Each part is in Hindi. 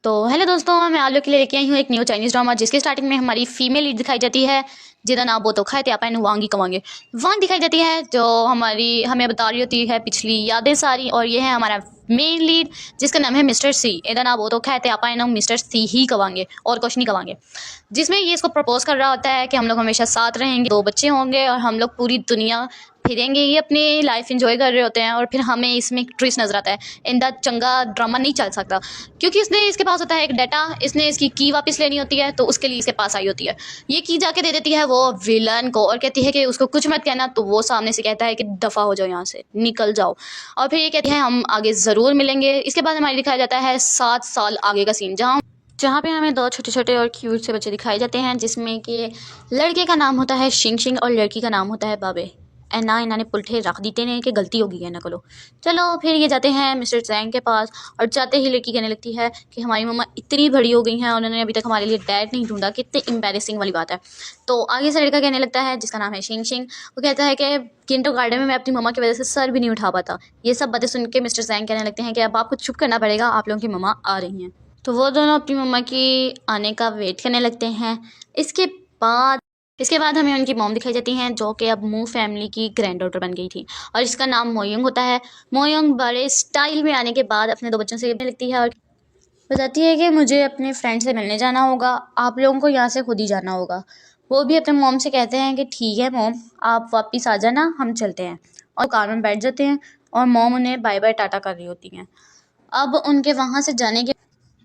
तो हेलो दोस्तों, मैं आप लोग के लिए लेके आई हूँ एक न्यू चाइनीज़ ड्रामा जिसके स्टार्टिंग में हमारी फीमेल लीड दिखाई जाती है जिदा ना वो तो खाए थे आपा वांगी कवांगे वांग दिखाई जाती है जो हमें बता रही होती है पिछली यादें सारी। और ये है हमारा मेन लीड जिसका नाम है मिस्टर सी। इधर ना वो तो खाए थे आपा मिस्टर सी ही कवांगे और कुछ नहीं कवांगे। जिसमें ये इसको प्रपोज कर रहा होता है कि हम लोग हमेशा साथ रहेंगे, 2 बच्चे होंगे और हम लोग पूरी दुनिया फिरेंगे। ये अपनी लाइफ एंजॉय कर रहे होते हैं और फिर हमें इसमें एक ट्विस्ट नजर आता है। इंदा चंगा ड्रामा नहीं चल सकता क्योंकि इसके पास होता है एक डाटा। इसने इसकी की वापस लेनी होती है तो उसके लिए इसके पास आई होती है। ये की जाके दे देती है वो विलन को और कहती है कि उसको कुछ मत कहना। तो वो सामने से कहता है कि दफ़ा हो जाओ, यहाँ से निकल जाओ। और फिर ये कहती है हम आगे ज़रूर मिलेंगे। इसके बाद हमारे दिखाया जाता है 7 साल आगे का सीन जहाँ पे हमें 2 छोटे छोटे और क्यूट से बच्चे दिखाए जाते हैं जिसमें कि लड़के का नाम होता है शिंग शिंग और लड़की का नाम होता है बाबे। ना इन्होंने पुलठे रख देते हैं कि गलती हो गई है ना करो। चलो फिर ये जाते हैं मिस्टर जैंग के पास और जाते ही लड़की कहने लगती है कि हमारी मम्मा इतनी बड़ी हो गई हैं और उन्होंने अभी तक हमारे लिए डैड नहीं ढूंढा। कितनी एम्बैरेसिंग वाली बात है। तो आगे से लड़का कहने लगता है जिसका नाम है शिंग शिंग। वो कहता है कि किंडर गार्डन में मैं अपनी मम्मा की वजह से सर भी नहीं उठा पाता। ये सब बातें सुन के मिस्टर जैंग कहने लगते हैं कि अब आपको चुप करना पड़ेगा, आप लोगों की मम्मा आ रही हैं। तो वो दोनों अपनी मम्मा की आने का वेट करने लगते हैं। इसके बाद हमें उनकी मॉम दिखाई जाती हैं जो कि अब मू फैमिली की ग्रैंड डॉटर बन गई थी और इसका नाम मोयोंग होता है। मोयोंग बड़े स्टाइल में आने के बाद अपने 2 बच्चों से मिलने लगती है और बताती है कि मुझे अपने फ्रेंड से मिलने जाना होगा, आप लोगों को यहाँ से खुद ही जाना होगा। वो भी अपने मॉम से कहते हैं कि ठीक है मॉम, आप वापस आ जाना, हम चलते हैं। और कार में बैठ जाते हैं और मॉम उन्हें बाय बाय टाटा कर रही होती हैं। अब उनके वहाँ से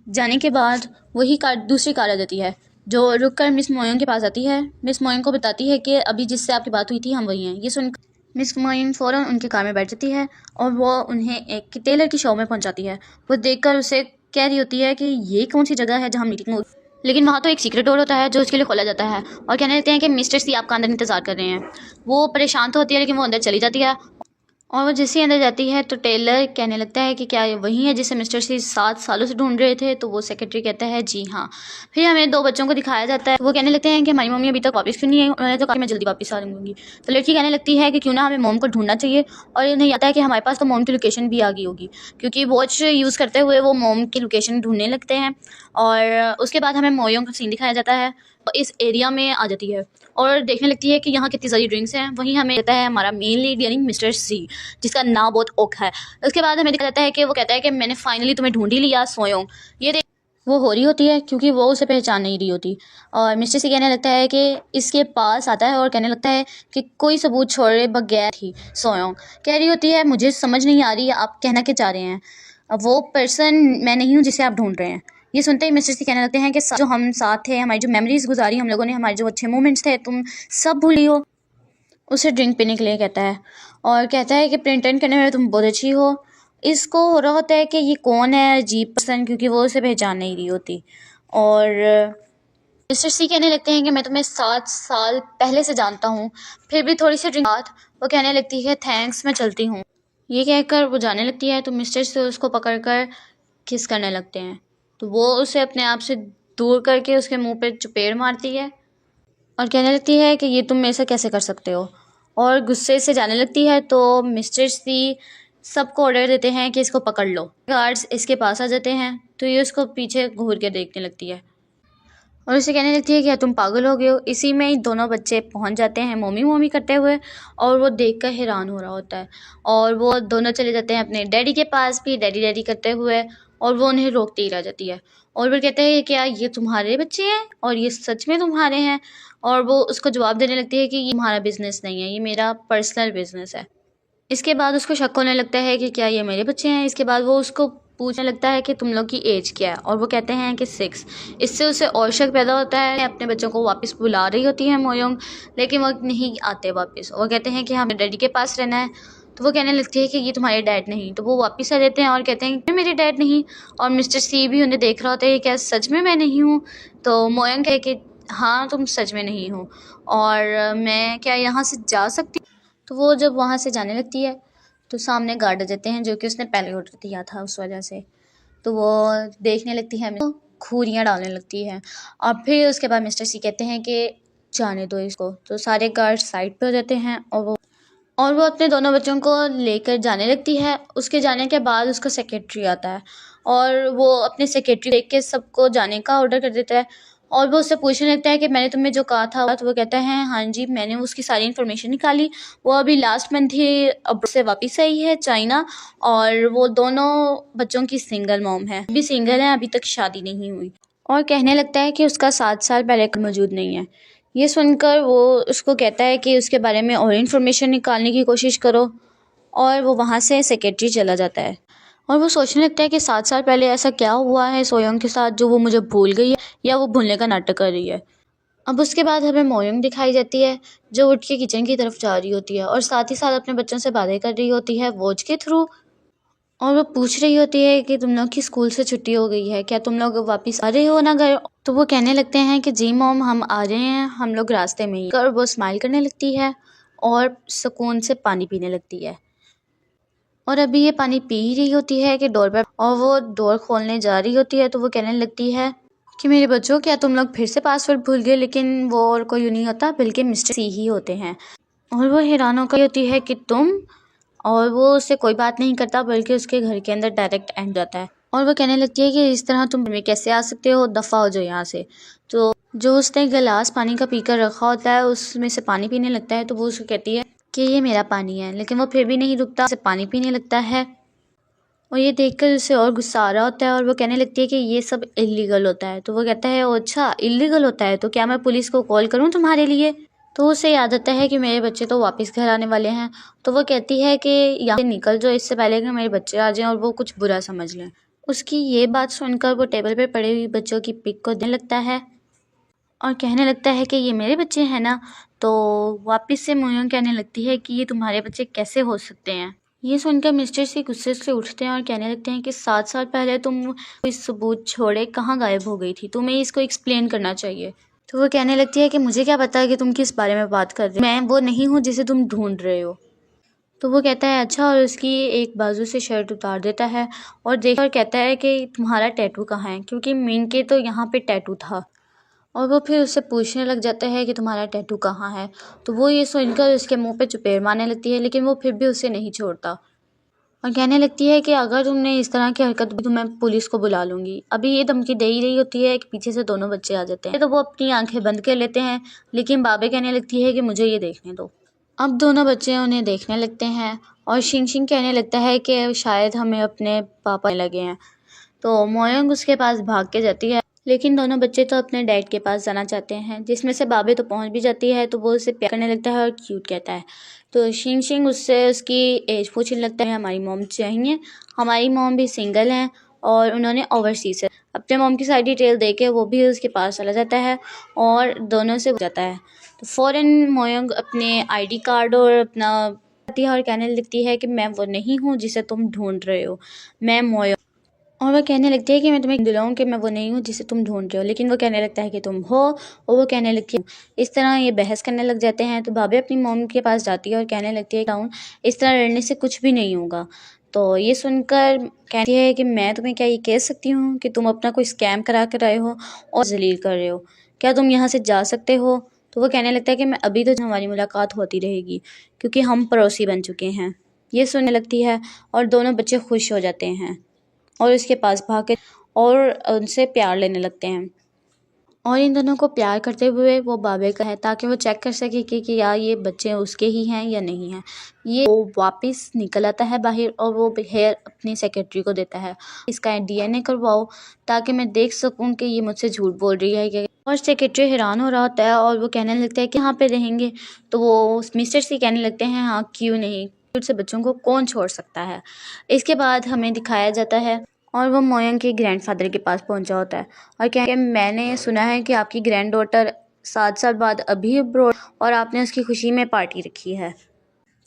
जाने के बाद वही कार दूसरी कार आ जाती है जो रुककर मिस मोयोंग के पास आती है। मिस मोयोंग को बताती है कि अभी जिससे आपकी बात हुई थी हम वही हैं। ये सुन मिस मोयोंग फ़ौरन उनके कार में बैठ जाती है और वो उन्हें एक टेलर की शॉप में पहुंचाती है। वो देखकर उसे कह रही होती है कि ये कौन सी जगह है जहाँ मीटिंग हो, लेकिन वहाँ तो एक सीक्रेट डोर होता है जो उसके लिए खोला जाता है। और कहने लगते हैं कि मिस्टर सी आपका अंदर इंतज़ार कर रहे हैं। वो परेशान तो होती है लेकिन वो अंदर चली जाती है और वो जैसे ही अंदर जाती है तो टेलर कहने लगता है कि क्या ये वही है जिसे मिस्टर सी 7 सालों से ढूंढ रहे थे। तो वो सेक्रेटरी कहता है जी हाँ। फिर हमें 2 बच्चों को दिखाया जाता है। वो कहने लगते हैं कि हमारी मम्मी अभी तक वापस क्यों नहीं आई, उन्होंने तो कहा मैं जल्दी वापस आ जाऊंगी। तो लड़की कहने लगती है कि क्यों ना हमें मोम को ढूंढना चाहिए। और उन्हें आता है कि हमारे पास तो मोम की लोकेशन भी आ गई होगी क्योंकि वॉच यूज़ करते हुए वो मोम की लोकेशन ढूंढने लगते हैं। और उसके बाद हमें मोयों का सीन दिखाया जाता है, इस एरिया में आ जाती है और देखने लगती है कि यहाँ कितनी सारी ड्रिंक्स हैं। वहीं हमें देता है हमारा मेन लीड यानी मिस्टर सी जिसका नाम बहुत ओखा है। उसके बाद हमें दिखाया जाता है कि वो कहता है कि मैंने फाइनली तुम्हें ढूंढ ही लिया सोयोंग। ये देख वो हो रही होती है क्योंकि वो उसे पहचान नहीं रही होती। और मिस्टर सी कहने लगता है कि इसके पास आता है और कहने लगता है कि कोई सबूत छोड़े बगैर ही सोयोंग कह रही होती है मुझे समझ नहीं आ रही आप कहना क्या चाह रहे हैं। अब वो पर्सन मैं नहीं हूँ जिसे आप ढूंढ रहे हैं। ये सुनते ही मिस्टर सी कहने लगते हैं कि जो हम साथ थे, हमारी जो मेमोरीज गुजारी हम लोगों ने, हमारे जो अच्छे मोमेंट्स थे, तुम सब भूली हो। उसे ड्रिंक पीने के लिए कहता है और कहता है कि प्रिंटेंट करने में तुम बहुत अच्छी हो। इसको हो रहा होता है कि ये कौन है अजीब पर्सन क्योंकि वो उसे पहचान नहीं रही होती। और मिस्टर सी कहने लगते हैं कि मैं तुम्हें 7 साल पहले से जानता हूँ। फिर भी थोड़ी सी ड्रिंक बाद वो कहने लगती है थैंक्स, मैं चलती हूँ। ये कहकर वो जाने लगती है तो मिस्टर से उसको पकड़कर किस करने लगते हैं। तो वो उसे अपने आप से दूर करके उसके मुंह पे चपेड़ मारती है और कहने लगती है कि ये तुम मेरे से कैसे कर सकते हो। और गुस्से से जाने लगती है तो मिस्टर सी सबको ऑर्डर देते हैं कि इसको पकड़ लो। गार्ड्स इसके पास आ जाते हैं तो ये उसको पीछे घूर के देखने लगती है और उसे कहने लगती है कि क्या तुम पागल हो गए हो। इसी में ही दोनों बच्चे पहुंच जाते हैं मोमी मोमी करते हुए और वो देखकर हैरान हो रहा होता है। और वो दोनों चले जाते हैं अपने डैडी के पास भी डैडी डैडी करते हुए और वो उन्हें रोकती ही रह जाती है। और वो कहते हैं क्या ये तुम्हारे बच्चे हैं और ये सच में तुम्हारे हैं। और वो उसको जवाब देने लगती है कि ये तुम्हारा बिजनेस नहीं है, ये मेरा पर्सनल बिजनेस है। इसके बाद उसको शक होने लगता है कि क्या ये मेरे बच्चे हैं। इसके बाद वो उसको पूछने लगता है कि तुम लोग की एज क्या है और वो कहते हैं कि 6। इससे उसे और शक पैदा होता है। अपने बच्चों को वापस बुला रही होती है मोयोंग लेकिन वो नहीं आते वापस। वो कहते हैं कि हमें डैडी के पास रहना है। तो वो कहने लगती है कि ये तुम्हारे डैड नहीं। तो वो वापस आ जाते हैं और कहते हैं कि मेरे डैड नहीं। और मिस्टर सी भी उन्हें देख रहा होता है क्या सच में मैं नहीं हूँ। तो मोयोंग कहे कि हाँ तुम सच में नहीं हो और मैं क्या यहाँ से जा सकती। तो वो जब वहाँ से जाने लगती है तो सामने गार्ड आ जाते हैं जो कि उसने पहले ऑर्डर दिया था उस वजह से। तो वो देखने लगती है तो खूरियाँ डालने लगती है। और फिर उसके बाद मिस्टर सी कहते हैं कि जाने दो इसको। तो सारे गार्ड साइड पे हो जाते हैं और वो अपने दोनों बच्चों को लेकर जाने लगती है। उसके जाने के बाद उसका सेक्रेटरी आता है और वो अपने सेक्रेटरी देख के सबको जाने का ऑर्डर कर देता है। और वो उससे पूछने लगता है कि मैंने तुम्हें जो कहा था, तो वो कहता है हाँ जी, मैंने उसकी सारी इन्फॉर्मेशन निकाली। वो अभी लास्ट मंथ ही अब से वापस आई है चाइना, और वो दोनों बच्चों की सिंगल मॉम है, अभी सिंगल है, अभी तक शादी नहीं हुई। और कहने लगता है कि उसका 7 साल पहले का मौजूद नहीं है। ये सुनकर वो उसको कहता है कि उसके बारे में और इन्फॉर्मेशन निकालने की कोशिश करो, और वो वहाँ से सेक्रेटरी चला जाता है। और वो सोचने लगता है कि 7 साल पहले ऐसा क्या हुआ है सोयोंग के साथ जो वो मुझे भूल गई है, या वो भूलने का नाटक कर रही है। अब उसके बाद हमें मोयोंग दिखाई जाती है, जो उठ के किचन की तरफ जा रही होती है और साथ ही साथ अपने बच्चों से बातें कर रही होती है वॉच के थ्रू। और वो पूछ रही होती है कि तुम लोग की स्कूल से छुट्टी हो गई है क्या, तुम लोग वापस आ रहे हो ना घर। तो वो कहने लगते हैं कि जी मॉम, हम आ रहे हैं, हम लोग रास्ते में ही। और वो स्माइल करने लगती है और सुकून से पानी पीने लगती है। और अभी ये पानी पी ही रही होती है कि डोर पर, और वो डोर खोलने जा रही होती है तो वो कहने लगती है कि मेरे बच्चों, क्या तुम लोग फिर से पासवर्ड भूल गए। लेकिन वो और कोई नहीं होता बल्कि मिस्टर सी ही होते हैं। और वो हैरान होकर होती है कि तुम, और वो उससे कोई बात नहीं करता बल्कि उसके घर के अंदर डायरेक्ट एंड जाता है। और वो कहने लगती है कि इस तरह तुम में कैसे आ सकते हो, दफ़ा हो जाओ यहाँ से। तो जो उसने गिलास पानी का पीकर रखा होता है उसमें से पानी पीने लगता है, तो वो उसको कहती है कि ये मेरा पानी है, लेकिन वो फिर भी नहीं रुकता, उसे पानी पीने लगता है। और ये देखकर उसे और गुस्सा आ रहा होता है और वो कहने लगती है कि ये सब इलीगल होता है। तो वो कहता है ओ अच्छा, इलीगल होता है तो क्या मैं पुलिस को कॉल करूँ तुम्हारे लिए। तो उसे याद आता है कि मेरे बच्चे तो वापस घर आने वाले हैं। तो वो कहती है कि यहाँ से निकल जाओ इससे पहले कि मेरे बच्चे आ जाएं और वो कुछ बुरा समझ लें। उसकी ये बात सुनकर वो टेबल पर पड़े हुई बच्चों की पिक को देने लगता है और कहने लगता है कि ये मेरे बच्चे हैं ना। तो वापस से मोयोंग कहने लगती है कि ये तुम्हारे बच्चे कैसे हो सकते हैं। ये सुनकर मिस्टर सी गुस्से से उठते हैं और कहने लगते हैं कि 7 साल पहले तुम कोई सबूत छोड़े कहाँ गायब हो गई थी, तुम्हें इसको एक्सप्लेन करना चाहिए। तो वो कहने लगती है कि मुझे क्या पता कि तुम किस बारे में बात कर रहे हो, मैं वो नहीं हूँ जिसे तुम ढूंढ रहे हो। तो वो कहता है अच्छा, और उसकी एक बाजू से शर्ट उतार देता है और देख और कहता है कि तुम्हारा टैटू कहाँ है, क्योंकि मीन के तो यहाँ पे टैटू था। और वो फिर उससे पूछने लग जाता है कि तुम्हारा टैटू कहाँ है। तो वो ये सुनकर उसके मुंह पे चुपेड़ मारने लगती है, लेकिन वो फिर भी उसे नहीं छोड़ता और कहने लगती है कि अगर तुमने इस तरह की हरकत की तो मैं पुलिस को बुला लूँगी। अभी ये धमकी दे ही रही होती है कि पीछे से दोनों बच्चे आ जाते हैं। तो वो अपनी आंखें बंद कर लेते हैं, लेकिन बाबे कहने लगती है कि मुझे ये देखने दो। अब दोनों बच्चे उन्हें देखने लगते हैं और शिंग शिंग कहने लगता है कि शायद हमें अपने पापा लगे हैं। तो मोयोंग उसके पास भाग के जाती है, लेकिन दोनों बच्चे तो अपने डैड के पास जाना चाहते हैं, जिसमें से बाबे तो पहुंच भी जाती है। तो वो उसे प्यार करने लगता है और क्यूट कहता है। तो शिंग शिंग उससे उसकी एज पूछने लगता है, हमारी मॉम चाहिए, हमारी मॉम भी सिंगल हैं और उन्होंने ओवरसीज से अपने मॉम की सारी डिटेल दे के वो भी उसके पास चला जाता है और दोनों से हो जाता है। तो फ़ौरन मोयोंग अपने आईडी कार्ड और अपना आती है और कहने लगती है कि मैं वो नहीं हूँ जिसे तुम ढूंढ रहे हो, मैं मोयोंग। और वो कहने लगती है कि मैं तुम्हें दिलाऊं कि मैं वो नहीं हूँ जिसे तुम ढूंढ रहे हो, लेकिन वो कहने लगता है कि तुम हो, और वो कहने लगती है। इस तरह ये बहस करने लग जाते हैं। तो भाभी अपनी मॉम के पास जाती है और कहने लगती है डाउन, इस तरह लड़ने से कुछ भी नहीं होगा। तो ये सुनकर कहती है कि मैं तुम्हें क्या ये कह सकती हूँ कि तुम अपना कोई स्कैम करा कर आए हो और जलील कर रहे हो, क्या तुम यहाँ से जा सकते हो। तो वो कहने लगता है कि मैं अभी तो हमारी मुलाकात होती रहेगी क्योंकि हम पड़ोसी बन चुके हैं। ये सुनने लगती है और दोनों बच्चे खुश हो जाते हैं और उसके पास भाग के और उनसे प्यार लेने लगते हैं। और इन दोनों को प्यार करते हुए वो बाबे का है ताकि वो चेक कर सके कि यार ये बच्चे उसके ही हैं या नहीं हैं। ये वो वापस निकल आता है बाहर और वो हेयर अपनी सेक्रेटरी को देता है, इसका डीएनए करवाओ ताकि मैं देख सकूं कि ये मुझसे झूठ बोल रही है क्या। और सेक्रेटरी हैरान हो रहा होता है और वो कहने लगता है कि यहाँ पे रहेंगे। तो वो मिस्टर सी कहने लगते हैं हाँ क्यों नहीं, से बच्चों को कौन छोड़ सकता है। इसके बाद हमें दिखाया जाता है और वो मोयोंग के ग्रैंडफादर के पास पहुंचा होता है और क्या कि मैंने सुना है कि आपकी ग्रैंड डॉटर 7 साल बाद अभी अब्रॉड और आपने उसकी खुशी में पार्टी रखी है।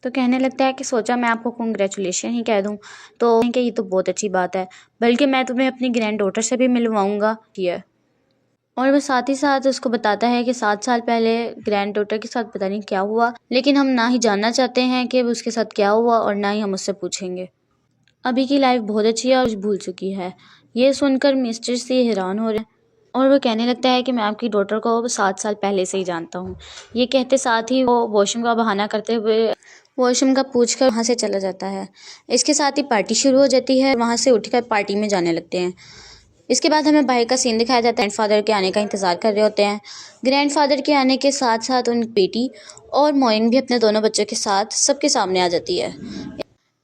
तो कहने लगता है कि सोचा मैं आपको कॉन्ग्रेचुलेशन ही कह दूं। तो कि ये तो बहुत अच्छी बात है, बल्कि मैं तुम्हें अपनी ग्रैंड डॉटर से भी मिलवाऊंगा। और वो साथ ही साथ उसको बताता है कि 7 साल पहले ग्रैंड डॉटर के साथ पता नहीं क्या हुआ, लेकिन हम ना ही जानना चाहते हैं कि उसके साथ क्या हुआ और ना ही हम उससे पूछेंगे। अभी की लाइफ बहुत अच्छी है और भूल चुकी है। ये सुनकर मिस्टर सी हैरान हो रहे हैं और वो कहने लगता है कि मैं आपकी डॉटर को 7 साल पहले से ही जानता हूँ। ये कहते साथ ही वो वॉशरूम का बहाना करते हुए वॉशरूम का पूछकर वहाँ से चला जाता है। इसके साथ ही पार्टी शुरू हो जाती है। वहाँ से उठकर पार्टी में जाने लगते हैं। इसके बाद हमें बाहर का सीन दिखाया जाता है। ग्रैंडफादर के आने का इंतज़ार कर रहे होते हैं। ग्रैंडफादर के आने के साथ साथ उनकी बेटी और मोइन भी अपने दोनों बच्चों के साथ सबके सामने आ जाती है।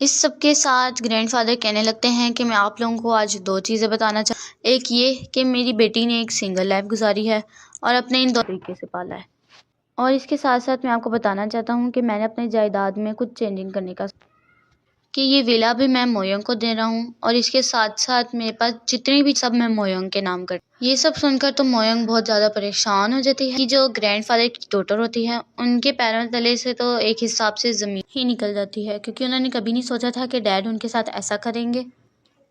इस सब के साथ ग्रैंडफादर कहने लगते हैं कि मैं आप लोगों को आज 2 चीज़ें बताना एक ये कि मेरी बेटी ने एक सिंगल लाइफ गुजारी है और अपने इन 2 तरीके से पाला है। और इसके साथ साथ मैं आपको बताना चाहता हूँ कि मैंने अपनी जायदाद में कुछ चेंजिंग करने का कि ये विला भी मैं मोयोंग को दे रहा हूँ और इसके साथ साथ मेरे पास जितने भी सब मैं मोयोंग के नाम कर। ये सब सुनकर तो मोयोंग बहुत ज़्यादा परेशान हो जाती है कि जो ग्रैंडफादर की डॉटर होती है उनके पैरों तले से तो एक हिसाब से ज़मीन ही निकल जाती है, क्योंकि उन्होंने कभी नहीं सोचा था कि डैड उनके साथ ऐसा करेंगे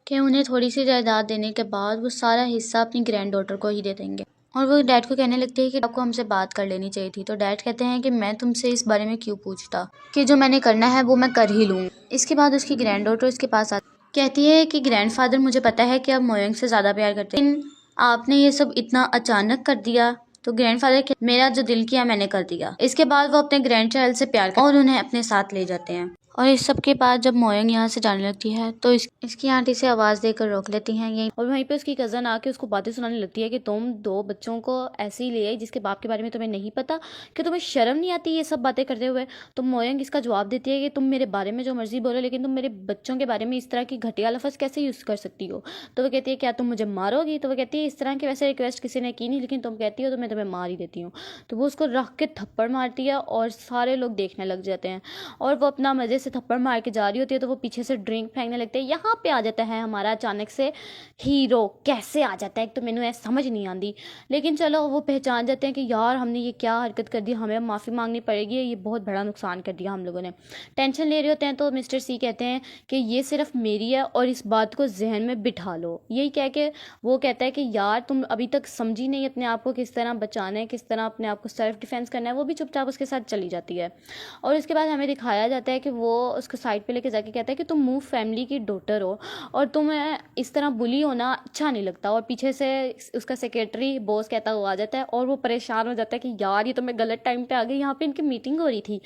कि उन्हें थोड़ी सी जायदाद देने के बाद वो सारा हिस्सा अपनी ग्रैंड डॉटर को ही दे देंगे। और वो डैड को कहने लगते हैं कि आपको हमसे बात कर लेनी चाहिए थी। तो डैड कहते हैं कि मैं तुमसे इस बारे में क्यों पूछता, कि जो मैंने करना है वो मैं कर ही लूँ। इसके बाद उसकी ग्रैंड डॉटर उसके पास कहती है कि ग्रैंडफादर मुझे पता है कि आप मोयोंग से ज़्यादा प्यार करते हैं, लेकिन आपने ये सब इतना अचानक कर दिया। तो ग्रैंडफादर मेरा जो दिल किया मैंने कर दिया। इसके बाद वो अपने ग्रैंड चाइल्ड से प्यार और उन्हें अपने साथ ले जाते हैं। और इस सब के बाद जब मोयोंग यहाँ से जाने लगती है तो इसकी आंटी से आवाज़ देकर रोक लेती हैं यहीं। और वहीं पे उसकी कज़न आके उसको बातें सुनाने लगती है कि तुम 2 बच्चों को ऐसे ही ले आई जिसके बाप के बारे में तुम्हें नहीं पता, कि तुम्हें शर्म नहीं आती ये सब बातें करते हुए। तो मोयोंग इसका जवाब देती है कि तुम मेरे बारे में जो मर्जी बोलो, लेकिन तुम मेरे बच्चों के बारे में इस तरह की घटिया लफ्ज़ कैसे यूज़ कर सकती हो। तो वो कहती है क्या तुम मुझे मारोगी। तो वो कहती है इस तरह की वैसे रिक्वेस्ट किसी ने की नहीं, लेकिन तुम कहती हो तो मैं तुम्हें मार ही देती हूँ। तो वो उसको रख के थप्पड़ मारती है और सारे लोग देखने लग जाते हैं। और वो अपना मज़े से थप्पड़ मार के जा रही होती है तो वो पीछे से ड्रिंक फेंकने लगते हैं। यहाँ पे आ जाता है हमारा अचानक से हीरो। कैसे आ जाता है तो मैंने ऐसा समझ नहीं आती, लेकिन चलो वो पहचान जाते हैं कि यार हमने ये क्या हरकत कर दी, हमें माफ़ी मांगनी पड़ेगी, ये बहुत बड़ा नुकसान कर दिया हम लोगों ने। टेंशन ले रहे होते हैं तो मिस्टर सी कहते हैं कि ये सिर्फ मेरी है और इस बात को जहन में बिठा लो। यही कह के वो कहता है कि यार तुम अभी तक समझी नहीं अपने आप को किस तरह बचाना है, किस तरह अपने आप को सेल्फ डिफेंस करना है। वो भी चुपचाप उसके साथ चली जाती है। और उसके बाद हमें दिखाया जाता है कि वो उसको साइड पे लेके जाके कहता है कि तुम मूव फैमिली की डॉटर हो और तुम्हें इस तरह बुली होना अच्छा नहीं लगता। और पीछे से उसका सेक्रेटरी बॉस कहता हुआ आ जाता है और वो परेशान हो जाता है कि यार ये तो मैं गलत टाइम पे आ गई, यहाँ पे इनकी मीटिंग हो रही थी।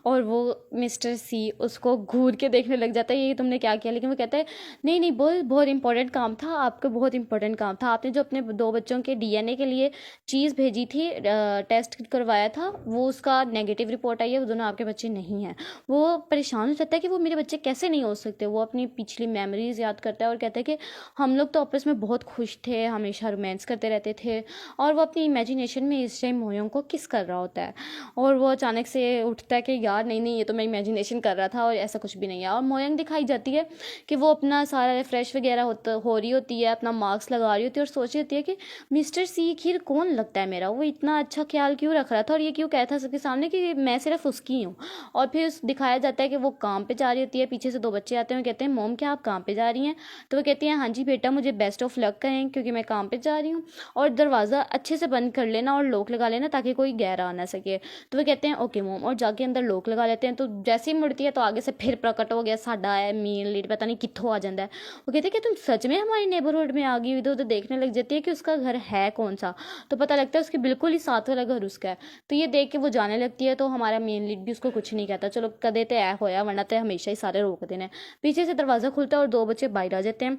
और वो मिस्टर सी उसको घूर के देखने लग जाता है ये तुमने क्या किया। लेकिन वो कहता है नहीं नहीं बॉस, बहुत इंपॉर्टेंट काम था आपका, बहुत इंपॉर्टेंट काम था। आपने जो अपने 2 बच्चों के डीएनए के लिए चीज़ भेजी थी, टेस्ट करवाया था, वो उसका नेगेटिव रिपोर्ट आई है, वो दोनों आपके बच्चे नहीं हैं। वो परेशान हो जाता है कि वो मेरे बच्चे कैसे नहीं हो सकते। वो अपनी पिछली मेमोरीज याद करता है और कहता है कि हम लोग तो आपस में बहुत खुश थे, हमेशा रोमांस करते रहते थे। और वो अपनी इमेजिनेशन में इस टाइम मोयोंग को किस कर रहा होता है और वो अचानक से उठता है कि यार नहीं नहीं ये तो मैं इमेजिनेशन कर रहा था और ऐसा कुछ भी नहीं है। और मोयोंग दिखाई जाती है कि वो अपना सारा रिफ्रेश वगैरह हो रही होती है, अपना मास्क लगा रही होती है और सोच रही होती है कि मिस्टर सी खीर कौन लगता है मेरा, वो इतना अच्छा ख्याल क्यों रख रहा था और ये क्यों कहता सबके सामने कि मैं सिर्फ उसकी हूँ। और फिर दिखाया जाता है कि वो काम पे जा रही होती है, पीछे से 2 बच्चे आते हैं, कहते हैं मोम क्या आप काम पे जा रही हैं। तो वो कहती हैं हाँ जी बेटा मुझे बेस्ट ऑफ लक कहें क्योंकि मैं काम पे जा रही हूँ और दरवाज़ा अच्छे से बंद कर लेना और लॉक लगा लेना ताकि कोई गैर आ ना सके। तो वो कहते हैं ओके मोम, और जाके अंदर लॉक लगा लेते हैं। तो जैसे ही मुड़ती है तो आगे से फिर प्रकट हो गया साडा है मेन लीड, पता नहीं कित्थों आ जाता है। वो कहते हैं कि तुम सच में हमारी नेबरहुड में आ गई। इधर उधर देखने लग जाती है कि उसका घर है कौन सा, तो पता लगता है उसके बिल्कुल ही साथ वाला घर उसका है। तो ये देख के वो जाने लगती है तो हमारा मेन लीड भी उसको कुछ नहीं कहता, चलो कदे तो ऐ होया वरना तो हमेशा ही सारे रोक देने। पीछे से दरवाज़ा खुलता है और 2 बच्चे बाहर आ जाते हैं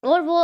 और वो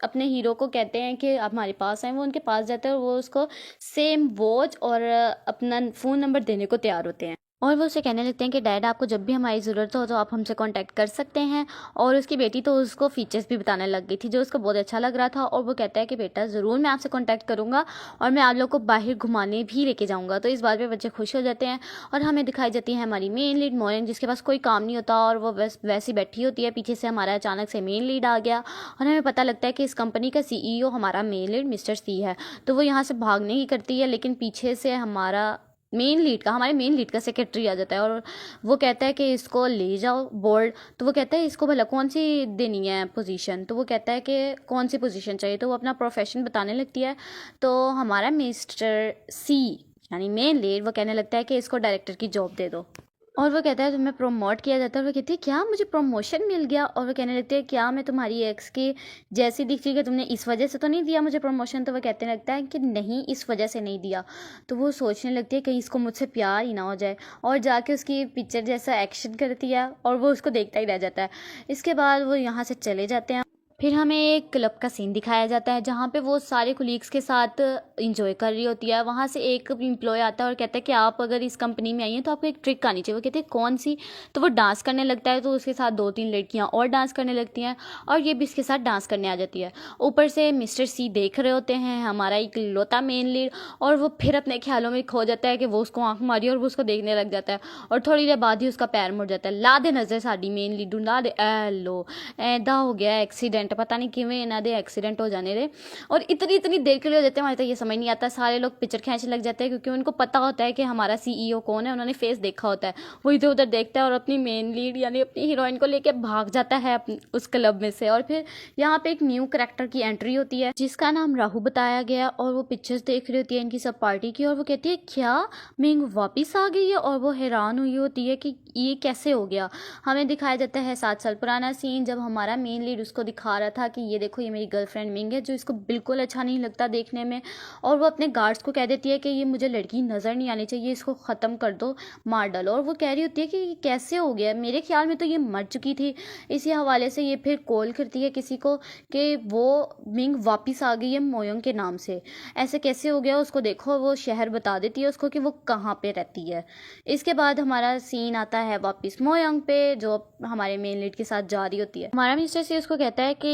अपने हीरो को कहते हैं कि आप हमारे पास आए। वो उनके पास जाते हैं और वो उसको सेम वॉच और अपना फ़ोन नंबर देने को तैयार होते हैं। और वो उसे कहने लगते हैं कि डैड आपको जब भी हमारी ज़रूरत हो तो आप हमसे कांटेक्ट कर सकते हैं। और उसकी बेटी तो उसको फीचर्स भी बताने लग गई थी जो उसको बहुत अच्छा लग रहा था। और वो कहता है कि बेटा ज़रूर मैं आपसे कांटेक्ट करूँगा और मैं आप लोग को बाहर घुमाने भी लेके जाऊँगा। तो इस बात पे बच्चे खुश हो जाते हैं और हमें दिखाई जाती है हमारी मेन लीड मोयोंग जिसके पास कोई काम नहीं होता और वो बस वैसी बैठी होती है। पीछे से हमारा अचानक से मेन लीड आ गया और हमें पता लगता है कि इस कंपनी का CEO हमारा मेन लीड मिस्टर सी है। तो वो यहाँ से भागने की करती है, लेकिन पीछे से हमारे मेन लीड का सेक्रेटरी आ जाता है और वो कहता है कि इसको ले जाओ बोर्ड। तो वो कहता है इसको भला कौन सी देनी है पोजीशन। तो वो कहता है कि कौन सी पोजीशन चाहिए। तो वो अपना प्रोफेशन बताने लगती है। तो हमारा मिस्टर सी यानी मेन लीड वो कहने लगता है कि इसको डायरेक्टर की जॉब दे दो। और वो कहता है तुम्हें प्रमोट किया जाता है। और वो कहती है क्या मुझे प्रमोशन मिल गया? और वो कहने लगते हैं क्या मैं तुम्हारी एक्स की जैसी दिख रही है, तुमने इस वजह से तो नहीं दिया मुझे प्रमोशन? तो वो कहते लगता है कि नहीं, इस वजह से नहीं दिया। तो वो सोचने लगती है कहीं इसको मुझसे प्यार ही ना हो जाए, और जाके उसकी पिक्चर जैसा एक्शन करती है और वो उसको देखता ही रह जाता है। इसके बाद वो यहाँ से चले जाते हैं। फिर हमें एक क्लब का सीन दिखाया जाता है जहाँ पे वो सारे कुलीग्स के साथ इंजॉय कर रही होती है। वहाँ से एक एम्प्लॉय आता है और कहता है कि आप अगर इस कंपनी में आई हैं तो आपको एक ट्रिक आनी चाहिए। वो कहते हैं कौन सी? तो वो डांस करने लगता है, तो उसके साथ 2-3 लड़कियाँ और डांस करने लगती हैं और ये भी इसके साथ डांस करने आ जाती है। ऊपर से मिस्टर सी देख रहे होते हैं, हमारा एक लौता मेन लीड, और वो फिर अपने ख्यालों में खो जाता है कि वो उसको आंख मारी और वो उसको देखने लग जाता है। और थोड़ी देर बाद ही उसका पैर मुड़ जाता है। ला दे नज़र साड़ी मेन लीड, ला दे। लो ऐदा हो गया एक्सीडेंट, पता नहीं किवें इन्हों दे एक्सीडेंट हो जाने रे। और इतनी इतनी देर के लिए हो जाते हैं, हमारे तो ये समझ नहीं आता। सारे लोग पिक्चर खींचने लग जाते हैं क्योंकि उनको पता होता है कि हमारा सीईओ कौन है, उन्होंने फेस देखा होता है। वो इधर उधर देखता है और अपनी मेन लीड यानी अपनी हीरोइन को लेकर भाग जाता है उस क्लब में से। और फिर यहाँ पे एक न्यू करेक्टर की एंट्री होती है जिसका नाम राहु बताया गया, और वो पिक्चर्स देख रही होती है इनकी सब पार्टी की, और वो कहती है क्या मिंग वापिस आ गई है? और वो हैरान हुई होती है कि ये कैसे हो गया। हमें दिखाया जाता है 7 साल पुराना सीन जब हमारा मेन लीड उसको दिखा रहा था कि ये देखो ये मेरी गर्लफ्रेंड मिंग है, जो इसको बिल्कुल अच्छा नहीं लगता देखने में। और वो अपने गार्ड्स को कह देती है कि ये मुझे लड़की नज़र नहीं आनी चाहिए, इसको ख़त्म कर दो, मार डालो। और वो कह रही होती है कि ये कैसे हो गया, मेरे ख्याल में तो ये मर चुकी थी। इसी हवाले से ये फिर कॉल करती है किसी को कि वो मिंग वापस आ गई है मोयोंग के नाम से। ऐसे कैसे हो गया उसको देखो, वो शहर बता देती है उसको कि वो कहाँ पे रहती है। इसके बाद हमारा सीन आता है वापस मोयोंग पे, जो हमारे मेन लीड के साथ जा रही होती है। हमारा मिस्टर सी उसको कहता है कि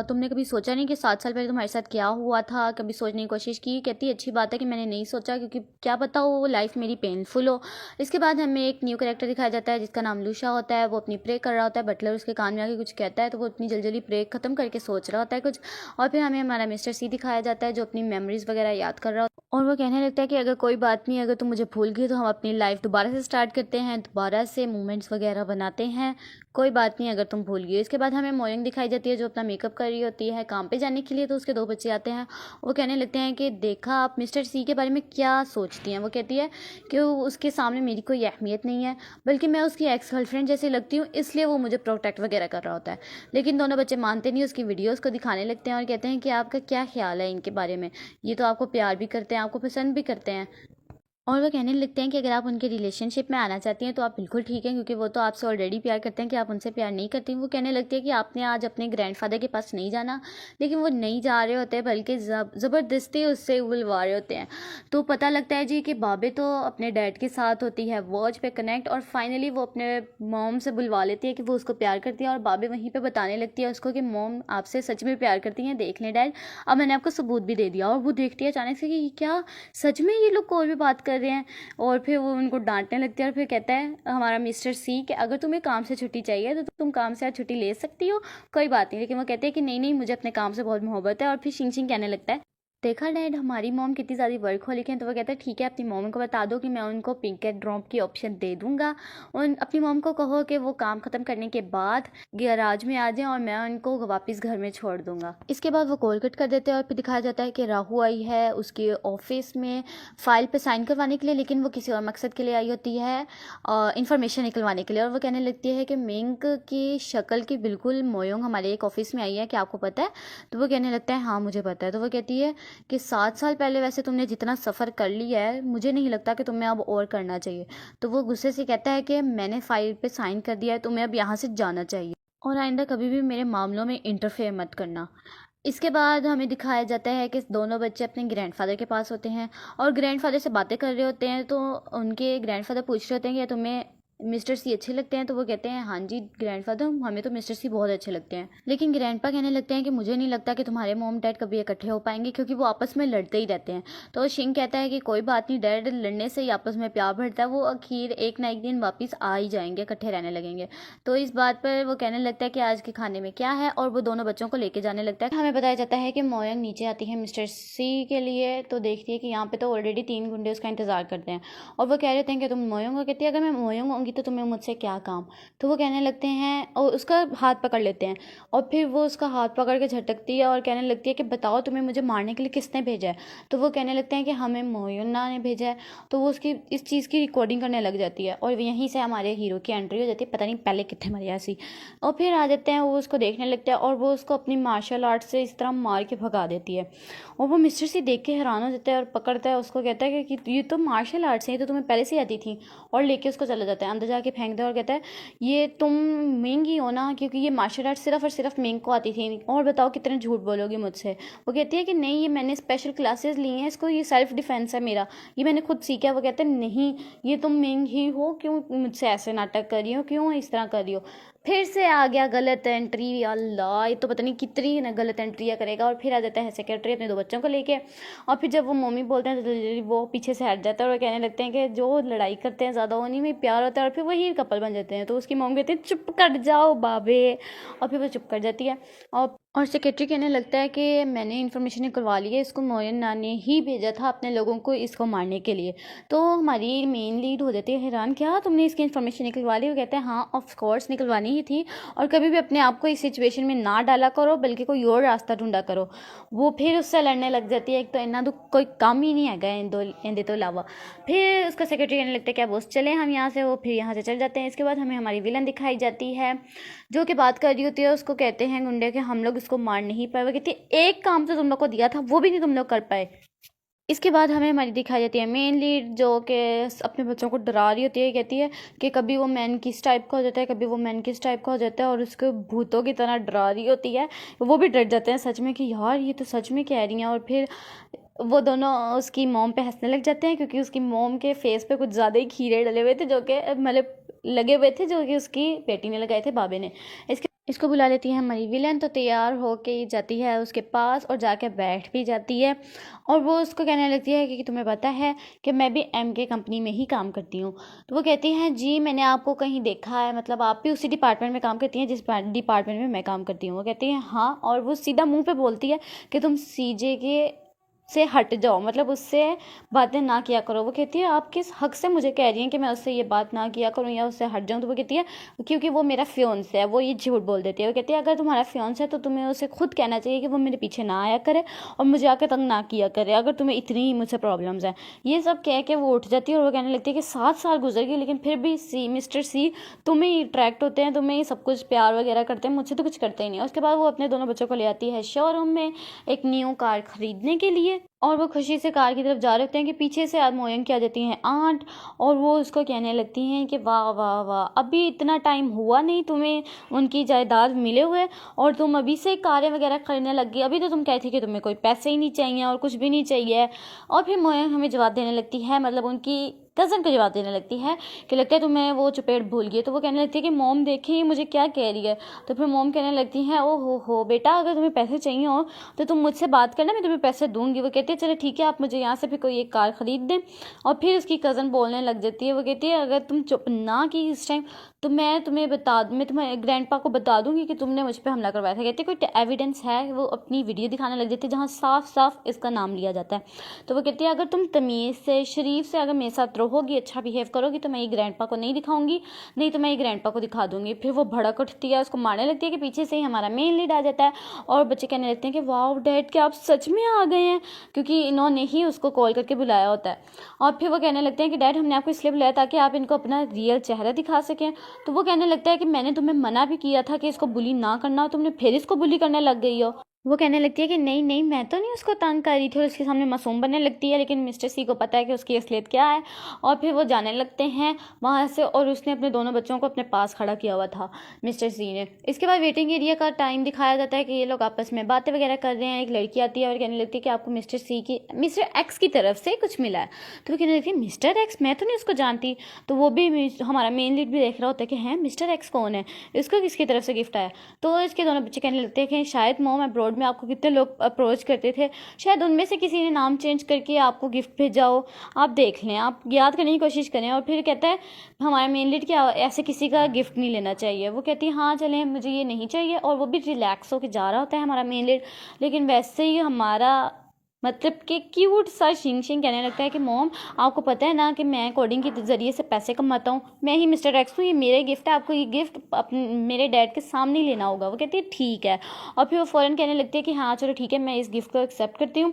तुमने कभी सोचा नहीं कि 7 साल पहले तुम्हारे साथ क्या हुआ था? कभी सोचने की कोशिश की? कहती अच्छी बात है कि मैंने नहीं सोचा, क्योंकि क्या पता वो लाइफ मेरी पेनफुल हो। इसके बाद हमें एक न्यू कैरेक्टर दिखाया जाता है जिसका नाम लूशा होता है। वो अपनी प्रे कर रहा होता है, बटलर उसके कान में आके कुछ कहता है तो वो अपनी जल्दी जल्दी प्रे खत्म करके सोच रहा होता है कुछ। और फिर हमें हमारा मिस्टर सी दिखाया जाता है जो अपनी मेमोरीज वगैरह याद कर रहा होता है, और वो कहने लगता है कि अगर कोई बात नहीं, अगर तुम मुझे भूल गई तो हम अपनी लाइफ दोबारा से स्टार्ट करते हैं, दोबारा से मोमेंट्स वगैरह बनाते हैं, कोई बात नहीं अगर तुम भूल गई। इसके बाद हमें मोयोंग दिखाई जाती है जो अपना मेकअप कर रही होती है काम पे जाने के लिए। तो उसके 2 बच्चे आते हैं, वो कहने लगते हैं कि देखा आप मिस्टर सी के बारे में क्या सोचती हैं? वो कहती है कि उसके सामने मेरी कोई अहमियत नहीं है, बल्कि मैं उसकी एक्स गर्लफ्रेंड जैसी लगती हूँ, इसलिए वो मुझे प्रोटेक्ट वगैरह कर रहा होता है। लेकिन दोनों बच्चे मानते नहीं, उसकी वीडियोज़ को दिखाने लगते हैं और कहते हैं कि आपका क्या ख्याल है इनके बारे में, ये तो आपको प्यार भी करते हैं, आपको पसंद भी करते हैं। और वो कहने लगते हैं कि अगर आप उनके रिलेशनशिप में आना चाहती हैं तो आप बिल्कुल ठीक हैं, क्योंकि वो तो आपसे ऑलरेडी प्यार करते हैं कि आप उनसे प्यार नहीं करती। वो कहने लगती है कि आपने आज अपने ग्रैंडफादर के पास नहीं जाना, लेकिन वो नहीं जा रहे होते बल्कि ज़बरदस्ती उससे बुलवा रहे होते हैं। तो पता लगता है जी कि बाबे तो अपने डैड के साथ होती है वॉच पे कनेक्ट, और फाइनली वो अपने मॉम से बुलवा लेती है कि वो उसको प्यार करती है। और बाबे वहीं पर बताने लगती है उसको कि मॉम आपसे सच में प्यार करती हैं, देख लें डैड, अब मैंने आपको सबूत भी दे दिया। और वो देखती है अचानक से कि क्या सच में ये लोग और भी बात कर रहे हैं, और फिर वो उनको डांटने लगती है। और फिर कहता है हमारा मिस्टर सी कि अगर तुम्हें काम से छुट्टी चाहिए तो तुम काम से आज छुट्टी ले सकती हो, कोई बात नहीं। लेकिन वो कहते हैं कि नहीं नहीं, मुझे अपने काम से बहुत मोहब्बत है। और फिर शिंग शिंग कहने लगता है देखा डैड हमारी मॉम कितनी ज़्यादा वर्कहोलिक हैं। तो वो कहता है ठीक है, अपनी मॉम को बता दो कि मैं उनको पिंक एंड ड्रॉप की ऑप्शन दे दूंगा। उन अपनी मॉम को कहो कि वो काम ख़त्म करने के बाद गैराज में आ जाएं और मैं उनको वापस घर में छोड़ दूंगा। इसके बाद वो कॉल कट कर देते हैं और फिर दिखाया जाता है कि राहु आई है उसके ऑफिस में फ़ाइल पर साइन करवाने के लिए, लेकिन वो किसी और मकसद के लिए आई होती है, इन्फॉर्मेशन निकलवाने के लिए। और वो कहने लगती है कि मिंक की शक्ल की बिल्कुल मोयोंग हमारे एक ऑफिस में आई है, क्या आपको पता है? तो वो कहने लगता है हाँ मुझे पता है। तो वो कहती है कि 7 साल पहले वैसे तुमने जितना सफ़र कर लिया है, मुझे नहीं लगता कि तुम्हें अब और करना चाहिए। तो वो गुस्से से कहता है कि मैंने फ़ाइल पे साइन कर दिया है, तुम्हें अब यहाँ से जाना चाहिए और आइंदा कभी भी मेरे मामलों में इंटरफेयर मत करना। इसके बाद हमें दिखाया जाता है कि दोनों बच्चे अपने ग्रैंडफादर के पास होते हैं और ग्रैंडफादर से बातें कर रहे होते हैं। तो उनके ग्रैंडफादर पूछ रहे होते हैं कि तुम्हें मिस्टर सी अच्छे लगते हैं? तो वो कहते हैं हाँ जी ग्रैंडफादर, हमें तो मिस्टर सी बहुत अच्छे लगते हैं। लेकिन ग्रैंडपा कहने लगते हैं कि मुझे नहीं लगता कि तुम्हारे मॉम डैड कभी इकट्ठे हो पाएंगे, क्योंकि वो आपस में लड़ते ही रहते हैं। तो शिंग कहता है कि कोई बात नहीं डैड, लड़ने से ही आपस में प्यार बढ़ता है, वो आखिर एक ना एक दिन वापस आ ही जाएंगे, इकट्ठे रहने लगेंगे। तो इस बात पर वो कहने लगता है कि आज के खाने में क्या है, और वो दोनों बच्चों को लेके जाने लगता है। हमें बताया जाता है कि मोयोंग नीचे आती है मिस्टर सी के लिए, तो देखती है कि यहाँ पे तो ऑलरेडी 3 गुंडे उसका इंतजार करते हैं और वो कह रहे थे कि तुम मोयोंग हो? कहती है अगर मैं मोयोंग होंगी होंगी तो तुम्हें मुझसे क्या काम। तो वो कहने लगते हैं और उसका हाथ पकड़ लेते हैं और फिर वो उसका हाथ पकड़ के झटकती है और कहने लगती है कि बताओ तुम्हें मुझे मारने के लिए किसने भेजा है। तो वो कहने लगते हैं कि हमें मोयुन्ना ने भेजा है। तो वो उसकी इस चीज़ की रिकॉर्डिंग करने लग जाती है और यहीं से हमारे हीरो की एंट्री हो जाती है, पता नहीं पहले कितने मरे ऐसी। और फिर आ जाते हैं, वो उसको देखने लगता है और वो उसको अपनी मार्शल आर्ट से इस तरह मार के भगा देती है। और वो मिस्टर सी देख के हैरान हो जाता है और पकड़ता है उसको, कहता है कि ये तो मार्शल आर्ट्स है, ये तो तुम्हें पहले से आती थी। और लेके उसको चला जाता है, अंदर जाके फेंकता है और कहता है ये तुम मिंग ही हो ना, क्योंकि ये मार्शल आर्ट सिर्फ और सिर्फ मिंग को आती थी। और बताओ कितने झूठ बोलोगी मुझसे। वो कहती है कि नहीं, ये मैंने स्पेशल क्लासेस ली हैं, इसको ये सेल्फ डिफेंस है मेरा, ये मैंने खुद सीखा है। वो कहते हैं नहीं, ये तुम मिंग ही हो, क्यों मुझसे ऐसे नाटक कर रही हो, क्यों इस तरह कर रही हो। फिर से आ गया गलत एंट्री, अल्लाह ये तो पता नहीं कितनी ना गलत एंट्रियाँ करेगा। और फिर आ जाता है सेक्रेटरी अपने 2 बच्चों को लेके। और फिर जब वो मम्मी बोलते हैं तो वो पीछे से हट जाता है और वो कहने लगते हैं कि जो लड़ाई करते हैं ज़्यादा उन्हीं में प्यार होता है और फिर वही कपल बन जाते हैं। तो उसकी मम्मी कहती है चुप कर जाओ बाबे, और फिर वो चुप कर जाती है। और सेक्रेटरी कहने लगता है कि मैंने इन्फॉर्मेशन निकलवा ली है, इसको मोयन्ना ने ही भेजा था अपने लोगों को इसको मारने के लिए। तो हमारी मेन लीड हो जाती है हैरान, क्या तुमने इसकी इन्फॉर्मेशन निकलवा ली। वो कहते हैं हाँ ऑफ कोर्स निकलवानी ही थी, और कभी भी अपने आप को इस सिचुएशन में ना डाला करो बल्कि कोई और रास्ता ढूंढा करो। वो फिर उससे लड़ने लग जाती है, एक तो इन्ना तो कोई काम ही नहीं है इनके तो अलावा। फिर उसका सेक्रेटरी कहने लगता है क्या बॉस चले हम यहाँ से। वो फिर यहाँ से चल जाते हैं। इसके बाद हमें हमारी विलन दिखाई जाती है जो कि बात कर रही होती है। उसको कहते हैं गुंडे के हम लोग इसको मार नहीं पाए। वो कहती है एक काम तो तुम लोग को दिया था वो भी नहीं तुम लोग कर पाए। इसके बाद हमें हमारी दिखाई जाती है मेन लीड जो कि अपने बच्चों को डरा रही होती है। कहती है कि कभी वो मैन किस टाइप का हो जाता है, कभी वो मैन किस टाइप का हो जाता है, और उसको भूतों की तरह डरा रही होती है। वो भी डर जाते हैं सच में कि यार ये तो सच में कह रही हैं। और फिर वो दोनों उसकी मोम पे हंसने लग जाते हैं क्योंकि उसकी मोम के फेस पे कुछ ज़्यादा ही खीरे डले हुए थे जो कि मतलब लगे हुए थे, जो कि उसकी बेटी ने लगाए थे, बाबे ने। इसको बुला लेती है हमारी विलन। तो तैयार होके जाती है उसके पास और जाके बैठ भी जाती है। और वो उसको कहने लगती है कि तुम्हें पता है कि मैं भी MK कंपनी में ही काम करती हूँ। तो वो कहती हैं जी मैंने आपको कहीं देखा है, मतलब आप भी उसी डिपार्टमेंट में काम करती हैं जिस डिपार्टमेंट में मैं काम करती हूँ। वो कहती हैं हाँ, और वो सीधा मुंह पे बोलती है कि तुम CJ के से हट जाओ, मतलब उससे बातें ना किया करो। वो कहती है आप किस हक से मुझे कह रही हैं कि मैं उससे ये बात ना किया करूँ या उससे हट जाऊँ। तो वो कहती है क्योंकि वो मेरा फियोन्स है, वो ये झूठ बोल देती है। वो कहती है अगर तुम्हारा फियोन्स है तो तुम्हें उसे खुद कहना चाहिए कि वो मेरे पीछे ना आया करे और मुझे आकर तंग ना किया करे, अगर तुम्हें इतनी ही मुझसे प्रॉब्लम्स हैं। ये सब कह के वो उठ जाती है और वो कहने लगती है कि 7 साल गुजर गए लेकिन फिर भी मिस्टर सी तुम्हें ही अट्रैक्ट होते हैं, तुम्हें ही सब कुछ प्यार वगैरह करते हैं, मुझसे तो कुछ करते ही नहीं। उसके बाद वो अपने दोनों बच्चों को ले आती है शोरूम में एक न्यू कार खरीदने के लिए। और वो खुशी से कार की तरफ जा रहे होते हैं कि पीछे से मोयन की आ जाती हैं आंट, और वो उसको कहने लगती हैं कि वाह वाह वाह, अभी इतना टाइम हुआ नहीं तुम्हें उनकी जायदाद मिले हुए और तुम अभी से कारें वगैरह खरीदने लग गई, अभी तो तुम कहती कि तुम्हें कोई पैसे ही नहीं चाहिए और कुछ भी नहीं चाहिए। और फिर मोयन हमें जवाब देने लगती है, मतलब उनकी कज़न को जवाब देने लगती है कि लगता है तुम्हें वो चपेट भूल गई। तो वो कहने लगती है कि मोम देखिए मुझे क्या कह रही है। तो फिर मोम कहने लगती है ओ हो बेटा, अगर तुम्हें पैसे चाहिए हो तो तुम मुझसे बात करना, मैं तुम्हें पैसे दूंगी। वो कहती है चलो ठीक है, आप मुझे यहाँ से फिर कोई एक कार खरीद दें। और फिर उसकी कज़न बोलने लग जाती है, वो कहती है अगर तुम चुप ना की इस टाइम तो मैं तुम्हारे ग्रैंडपा को बता दूंगी कि तुमने मुझ पर हमला करवाया था। कहती है कोई एविडेंस है। वो अपनी वीडियो दिखाने लग जाती है जहाँ साफ साफ इसका नाम लिया जाता है। तो वो कहती है अगर तुम तमीज़ से शरीफ से अगर मेरे साथ रहोगी, अच्छा बिहेव करोगी तो मैं ये ग्रैंडपा को नहीं दिखाऊंगी, नहीं तो मैं ये ग्रैंडपा को दिखा दूंगी। फिर वो भड़क उठती है, उसको मारने लगती है कि पीछे से ही हमारा मेन लीड आ जाता है और बच्चे कहने लगते हैं कि वाह डैड क्या आप सच में आ गए हैं, क्योंकि इन्होंने ही उसको कॉल करके बुलाया होता है। और फिर वो कहने लगते हैं कि डैड हमने आपको इसलिए बुलाया ताकि आप इनको अपना रियल चेहरा दिखा सकें। तो वो कहने लगता है कि मैंने तुम्हें मना भी किया था कि इसको बुली ना करना, तुमने फिर इसको बुली करने लग गई हो। वो कहने लगती है कि नहीं नहीं मैं तो नहीं उसको तंग कर रही थी, और उसके सामने मासूम बनने लगती है, लेकिन मिस्टर सी को पता है कि उसकी असलियत क्या है। और फिर वो जाने लगते हैं वहाँ से, और उसने अपने दोनों बच्चों को अपने पास खड़ा किया हुआ था मिस्टर सी ने। इसके बाद वेटिंग एरिया का टाइम दिखाया जाता है कि ये लोग आपस में बातें वगैरह कर रहे हैं। एक लड़की आती है और कहने लगती है कि आपको मिस्टर एक्स की तरफ से कुछ मिला है। तो वो कहने लगती है मिस्टर एक्स, मैं तो नहीं उसको जानती। तो वो भी हमारा मेन लीड भी देख रहा होता है कि हैं मिस्टर एक्स कौन है, इसको किसकी तरफ से गिफ्ट आया। तो इसके दोनों बच्चे कहने लगते हैं कि शायद मोम अब्रॉड में आपको कितने लोग अप्रोच करते थे, शायद उनमें से किसी ने नाम चेंज करके आपको गिफ्ट भेजा हो, आप देख लें, आप याद करने की कोशिश करें। और फिर कहता है हमारा मेन लीड क्या ऐसे किसी का गिफ्ट नहीं लेना चाहिए। वो कहती है हाँ चलें मुझे ये नहीं चाहिए, और वो भी रिलैक्स होकर जा रहा होता है हमारा मेन लीड। लेकिन वैसे ही हमारा मतलब कि क्यूट सा शिंग शिंग कहने लगता है कि मॉम आपको पता है ना कि मैं कोडिंग के ज़रिए से पैसे कमाता हूँ, मैं ही मिस्टर एक्स हूँ, ये मेरा गिफ्ट है, आपको ये गिफ्ट मेरे डैड के सामने ही लेना होगा। वो कहती है ठीक है, और फिर वो फ़ौरन कहने लगती है कि हाँ चलो ठीक है, मैं इस गिफ्ट को एक्सेप्ट करती हूँ।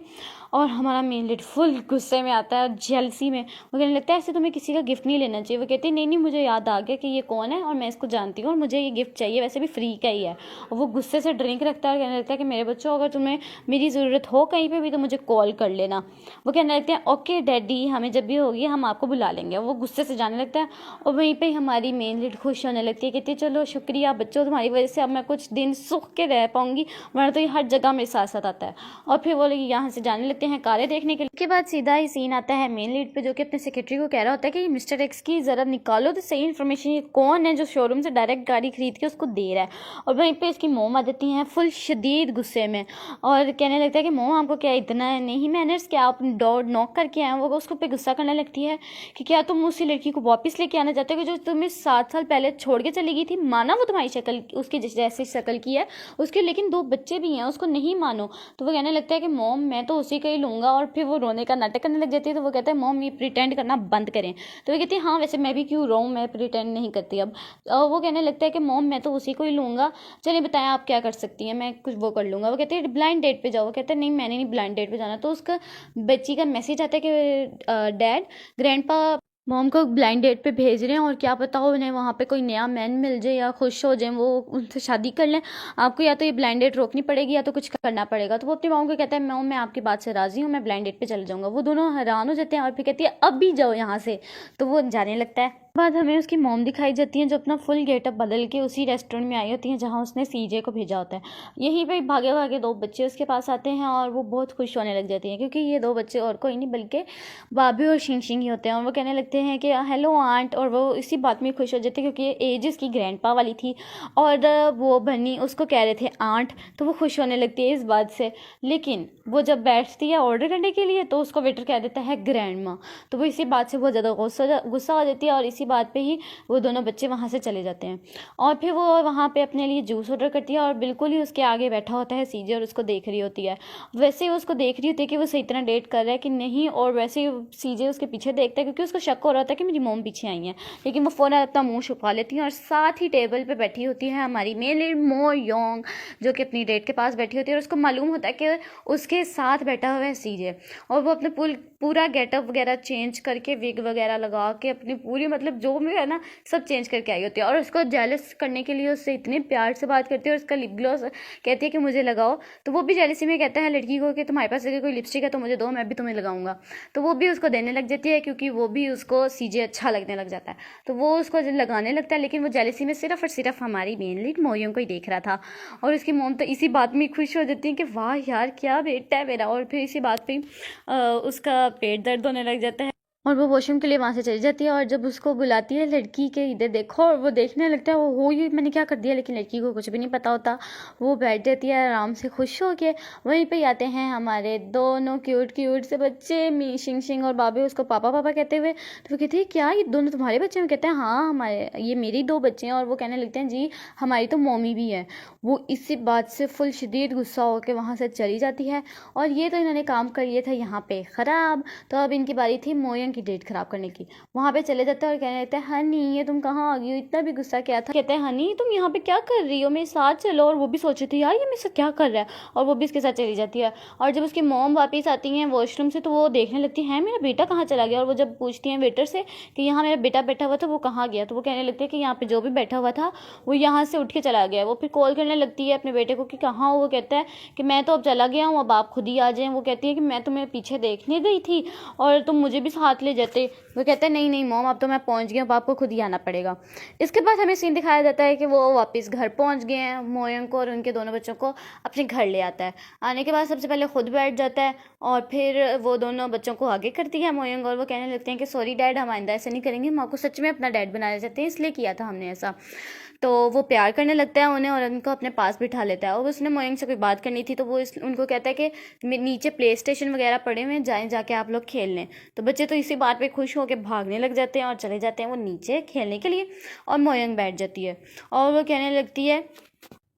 और हमारा मेन लीड फुल गुस्से में आता है, जेलसी में। वो कहने लगता है ऐसे तुम्हें किसी का गिफ्ट नहीं लेना चाहिए। वो कहती है नहीं नहीं, मुझे याद आ गया कि ये कौन है और मैं इसको जानती हूँ और मुझे ये गिफ्ट चाहिए, वैसे भी फ्री का ही है। और वो गुस्से से ड्रिंक रखता है और कहने लगता है कि मेरे बच्चों अगर तुम्हें मेरी ज़रूरत हो कहीं पे भी तो मुझे कॉल कर लेना। वो कहने लगते हैं ओके डैडी, हमें जब भी होगी हम आपको बुला लेंगे। वो गुस्से से जाने लगता है और वहीं पे हमारी मेन लीड खुश होने लगती है, कहती है चलो शुक्रिया बच्चों, तुम्हारी वजह से अब मैं कुछ दिन सुख के रह पाऊंगी, वरना तो ये हर जगह मेरे साथ साथ आता है। और फिर वो लोग यहाँ से जाने लगते हैं कारे देखने के लिए। उसके बाद सीधा ही सीन आता है मेन लीड पे, जो कि अपने सेक्रेटरी को कह रहा होता है कि मिस्टर एक्स की ज़रा निकालो तो सही इन्फॉर्मेशन, ये कौन है जो शोरूम से डायरेक्ट गाड़ी खरीद के उसको दे रहा है। और वहीं पे इसकी मोम आ जाती हैं फुल शदीद गुस्से में और कहने लगता है कि मोम आपको क्या इतना नहीं मैनर्स, क्या आप डोर नॉक करके आए। वो उसको पे गुस्सा करने लगती है कि क्या तुम उसी लड़की को वापस लेके आना चाहते हो जो तुम्हें 7 साल पहले छोड़ के चली गई थी। माना वो तुम्हारी शक्ल उसकी जैसी शक्ल की है उसके, लेकिन 2 बच्चे भी हैं, उसको नहीं मानो। तो वो कहने लगता है कि मोम मैं तो उसी का ही लूँगा। और फिर वो रोने का नाटक करने लग जाती है। तो वो कहता है मोम ये प्रिटेंड करना बंद करें। तो वो कहती है हाँ वैसे मैं भी क्यों रोऊँ, मैं प्रिटेंड नहीं करती अब। वो कहने लगता है कि मोम मैं तो उसी को ही लूँगा, चलिए बताएं आप क्या कर सकती हैं, मैं कुछ वो कर लूँगा। वो कहते हैं ब्लाइंड डेट पे जाओ। वो कहते हैं नहीं मैंने नहीं ब्लाइंड डेट पे जाना। तो उसका बच्ची का मैसेज आता है कि डैड ग्रैंडपा मॉम को ब्लाइंड डेट पे भेज रहे हैं और क्या पता हो उन्हें वहाँ पे कोई नया मैन मिल जाए या खुश हो जाए, वो उनसे शादी कर लें। आपको या तो ये ब्लाइंड डेट रोकनी पड़ेगी या तो कुछ करना पड़ेगा। तो वो अपनी मॉम को कहता है मॉम मैं आपकी बात से राज़ी हूँ, मैं ब्लाइंड डेट पे चले जाऊँगा। वो दोनों हैरान हो जाते हैं और फिर कहती है अब भी जाओ यहाँ से। तो वो जाने लगता है। बाद हमें उसकी मॉम दिखाई जाती है जो अपना फुल गेटअप बदल के उसी रेस्टोरेंट में आई होती हैं जहाँ उसने सीजे को भेजा होता है। यहीं पे भागे भागे 2 बच्चे उसके पास आते हैं और वो बहुत खुश होने लग जाती हैं क्योंकि ये 2 बच्चे और कोई नहीं बल्कि बाबी और शिंग शिंग ही होते हैं। और वो कहने लगते हैं कि हेलो आंट, और वो इसी बात में खुश हो जाती है क्योंकि ये एज उसकी ग्रैंडपा वाली थी और वो बनी उसको कह रहे थे आंट, तो वो खुश होने लगती है इस बात से। लेकिन वो जब बैठती है ऑर्डर करने के लिए तो उसको वेटर कह देता है ग्रैंडमा। तो वो इसी बात से बहुत ज़्यादा गुस्सा हो जाती है और इसी बात पे ही वो दोनों बच्चे वहाँ से चले जाते हैं। और फिर वो वहाँ पे अपने लिए जूस ऑर्डर करती है और बिल्कुल ही उसके आगे बैठा होता है सीजे और उसको देख रही होती है। वैसे ही उसको देख रही होती है कि वो सही तरह डेट कर रहा है कि नहीं, और वैसे ही सीजे उसके पीछे देखता है क्योंकि उसको शक हो रहा था कि मेरी मोम पीछे आई है। लेकिन वो फ़ौरन अपना मुँह छुपा लेती है और साथ ही टेबल पर बैठी होती है हमारी मेन लीड मो योंग, जो कि अपनी डेट के पास बैठी होती है और उसको मालूम होता है कि उसके साथ बैठा हुआ है सीजे। और वो अपने पूरा गेटअप वगैरह चेंज करके विग वगैरह लगा के अपनी पूरी मतलब जो भी है ना सब चेंज करके आई होती है और उसको जेलस करने के लिए उससे इतने प्यार से बात करती है और उसका लिप ग्लॉस कहती है कि मुझे लगाओ। तो वो भी जेलसी में कहता है लड़की को कि तुम्हारे पास अगर कोई लिपस्टिक है तो मुझे दो, मैं भी तुम्हें लगाऊंगा। तो वो भी उसको देने लग जाती है क्योंकि वो भी उसको सीजे अच्छा लगने लग जाता है। तो वो उसको लगाने लगता है, लेकिन वो जेलसी में सिर्फ और सिर्फ हमारी मेन लीड मोयों को ही देख रहा था। और उसकी मोम तो इसी बात में खुश हो जाती है कि वाह यार क्या बेटा है मेरा। और फिर इसी बात पे उसका पेट दर्द होने लग जाता है और वो वॉशरूम के लिए वहाँ से चली जाती है। और जब उसको बुलाती है लड़की के इधर देखो, और वो देखने लगता है वो ये मैंने क्या कर दिया, लेकिन लड़की को कुछ भी नहीं पता होता। वो बैठ जाती है आराम से खुश हो के। वहीं पे आते हैं हमारे दोनों क्यूट क्यूट से बच्चे मी शिंग शिंग और बाबे उसको पापा पापा कहते हुए। तो वो कहते हैं क्या ये दोनों तुम्हारे बच्चे हैं? कहते हैं हाँ हमारे, ये मेरी 2 बच्चे हैं। और वो कहने लगते हैं जी हमारी तो मम्मी भी है। वो इसी बात से फुल शदीद गुस्सा होकर वहाँ से चली जाती है। और ये तो इन्होंने काम कर लिया था यहाँ पे ख़राब, तो अब इनकी बारी थी मोयंग की डेट खराब करने की। वहाँ पे चले जाते हैं और कहने लगते हैं हनी ये तुम कहाँ आ गई हो, इतना भी गुस्सा क्या था? कहते हैं हनी तुम यहाँ पे क्या कर रही हो, मेरे साथ चलो। और वो भी सोच रही थी यार ये मेरे साथ क्या कर रहा है, और वो भी इसके साथ चली जाती है। और जब उसकी मॉम वापस आती हैं वॉशरूम से तो वो देखने लगती है मेरा बेटा कहाँ चला गया। और वो जब पूछती हैं वेटर से कि यहाँ मेरा बेटा बैठा हुआ था वो कहाँ गया, तो वो कहने लगती है कि यहाँ पे जो भी बैठा हुआ था वो यहाँ से उठ के चला गया। वो फिर कॉल करने लगती है अपने बेटे को कि कहाँ हो। वो कहता है कि मैं तो अब चला गया हूँ, अब आप खुद ही आ जाएं। वो कहती है कि मैं तुम्हें पीछे देखने गई थी और तुम मुझे भी साथ ले जाते। वो कहता है नहीं नहीं मॉम अब तो मैं पहुंच गया, अब आपको खुद ही आना पड़ेगा। इसके बाद हमें सीन दिखाया जाता है कि वो वापस घर पहुंच गए हैं। मोयंग को और उनके दोनों बच्चों को अपने घर ले आता है। आने के बाद सबसे पहले खुद बैठ जाता है और फिर वो दोनों बच्चों को आगे करती है मोयंग, और वो कहने लगते हैं कि सॉरी डैड हम आइंदा ऐसे नहीं करेंगे, हम आपको सच में अपना डैड बनाना चाहते हैं इसलिए किया था हमने ऐसा। तो वो प्यार करने लगता है उन्हें और उनको अपने पास बिठा लेता है। और उसने मोयंग से कोई बात करनी थी तो वो उनको कहता है कि नीचे प्ले स्टेशन वगैरह पड़े हुए हैं, जाके आप लोग खेल लें। तो बच्चे तो इसी बात पे खुश होकर भागने लग जाते हैं और चले जाते हैं वो नीचे खेलने के लिए। और मोयंग बैठ जाती है और वो कहने लगती है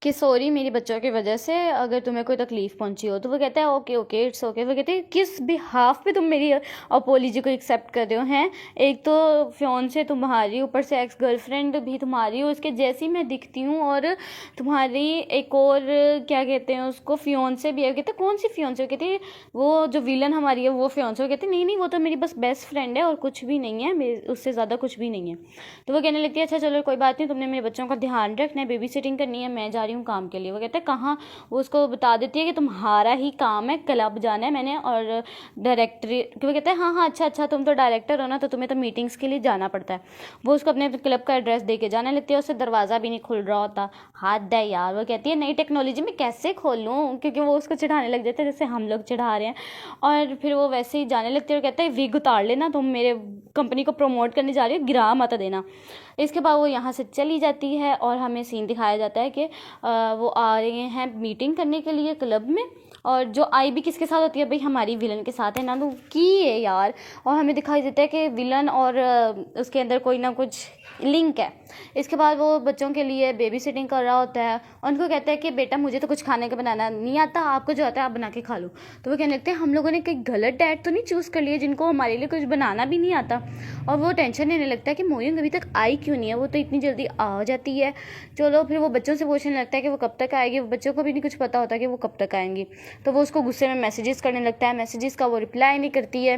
कि सॉरी मेरी बच्चों की वजह से अगर तुम्हें कोई तकलीफ़ पहुंची हो। तो वो कहता है ओके ओके इट्स ओके। वो कहते हैं किस बिहाफ पे तुम मेरी अपॉलॉजी को एक्सेप्ट कर रहे हो हैं? एक तो फियांसे तुम्हारी, ऊपर से एक्स गर्लफ्रेंड भी तुम्हारी, उसके जैसी मैं दिखती हूँ, और तुम्हारी एक और क्या कहते हैं उसको, फियांसे भी है। कहते हैं कौन सी फियांसे? वो कहते हैं वो जो विलन हमारी है वो फियांसे। वो कहते हैं नहीं नहीं वो तो मेरी बस बेस्ट फ्रेंड है और कुछ भी नहीं है, उससे ज़्यादा कुछ भी नहीं है। तो वो कहने लगती है अच्छा चलो कोई बात नहीं, तुमने मेरे बच्चों का ध्यान रखना है, बेबी सिटिंग करनी है, मैं जा रही हूँ काम के लिए। वो कहते हैं कहाँ? वो उसको बता देती है कि तुम्हारा ही काम है, क्लब जाना है मैंने, और डायरेक्टरी। वो कहते हैं हाँ हाँ अच्छा अच्छा तुम तो डायरेक्टर हो ना, तो तुम्हें तो मीटिंग्स के लिए जाना पड़ता है। वो उसको अपने क्लब का एड्रेस दे के जाने लगती है, उससे दरवाज़ा भी नहीं खुल रहा होता। हाथ दे यार। वो कहती है नई टेक्नोलॉजी में कैसे खोलूँ, क्योंकि वो उसको चिढ़ाने लग जाते हैं जैसे हम लोग चिढ़ा रहे हैं। और फिर वो वैसे ही जाने लगती है और कहता है विग उतार लेना, तुम मेरे कंपनी को प्रमोट करने जा रही हो, गिरा मत देना। इसके बाद वो यहाँ से चली जाती है और हमें सीन दिखाया जाता है कि वो आ रहे हैं मीटिंग करने के लिए क्लब में, और जो आई भी किसके साथ होती है भाई, हमारी विलन के साथ है ना, तो की है यार। और हमें दिखाई देता है कि विलन और उसके अंदर कोई ना कुछ लिंक है। इसके बाद वो बच्चों के लिए बेबी सिटिंग कर रहा होता है, उनको कहता है कि बेटा मुझे तो कुछ खाने का बनाना नहीं आता, आपको जो आता है आप बना के खा लो। तो वो कहने लगते हैं हम लोगों ने कहीं गलत डैड तो नहीं चूज़ कर लिया जिनको हमारे लिए कुछ बनाना भी नहीं आता। और वो टेंशन लेने लगता है कि मोयंग अभी तक आई क्यों नहीं है, वो तो इतनी जल्दी आ जाती है। चलो फिर वो बच्चों से पूछने लगता है कि वो कब तक आएगी। वो बच्चों को भी नहीं कुछ पता होता कि वो कब तक आएंगी। तो वो उसको गुस्से में मैसेजेस करने लगता है, मैसेजेस का वो रिप्लाई नहीं करती है।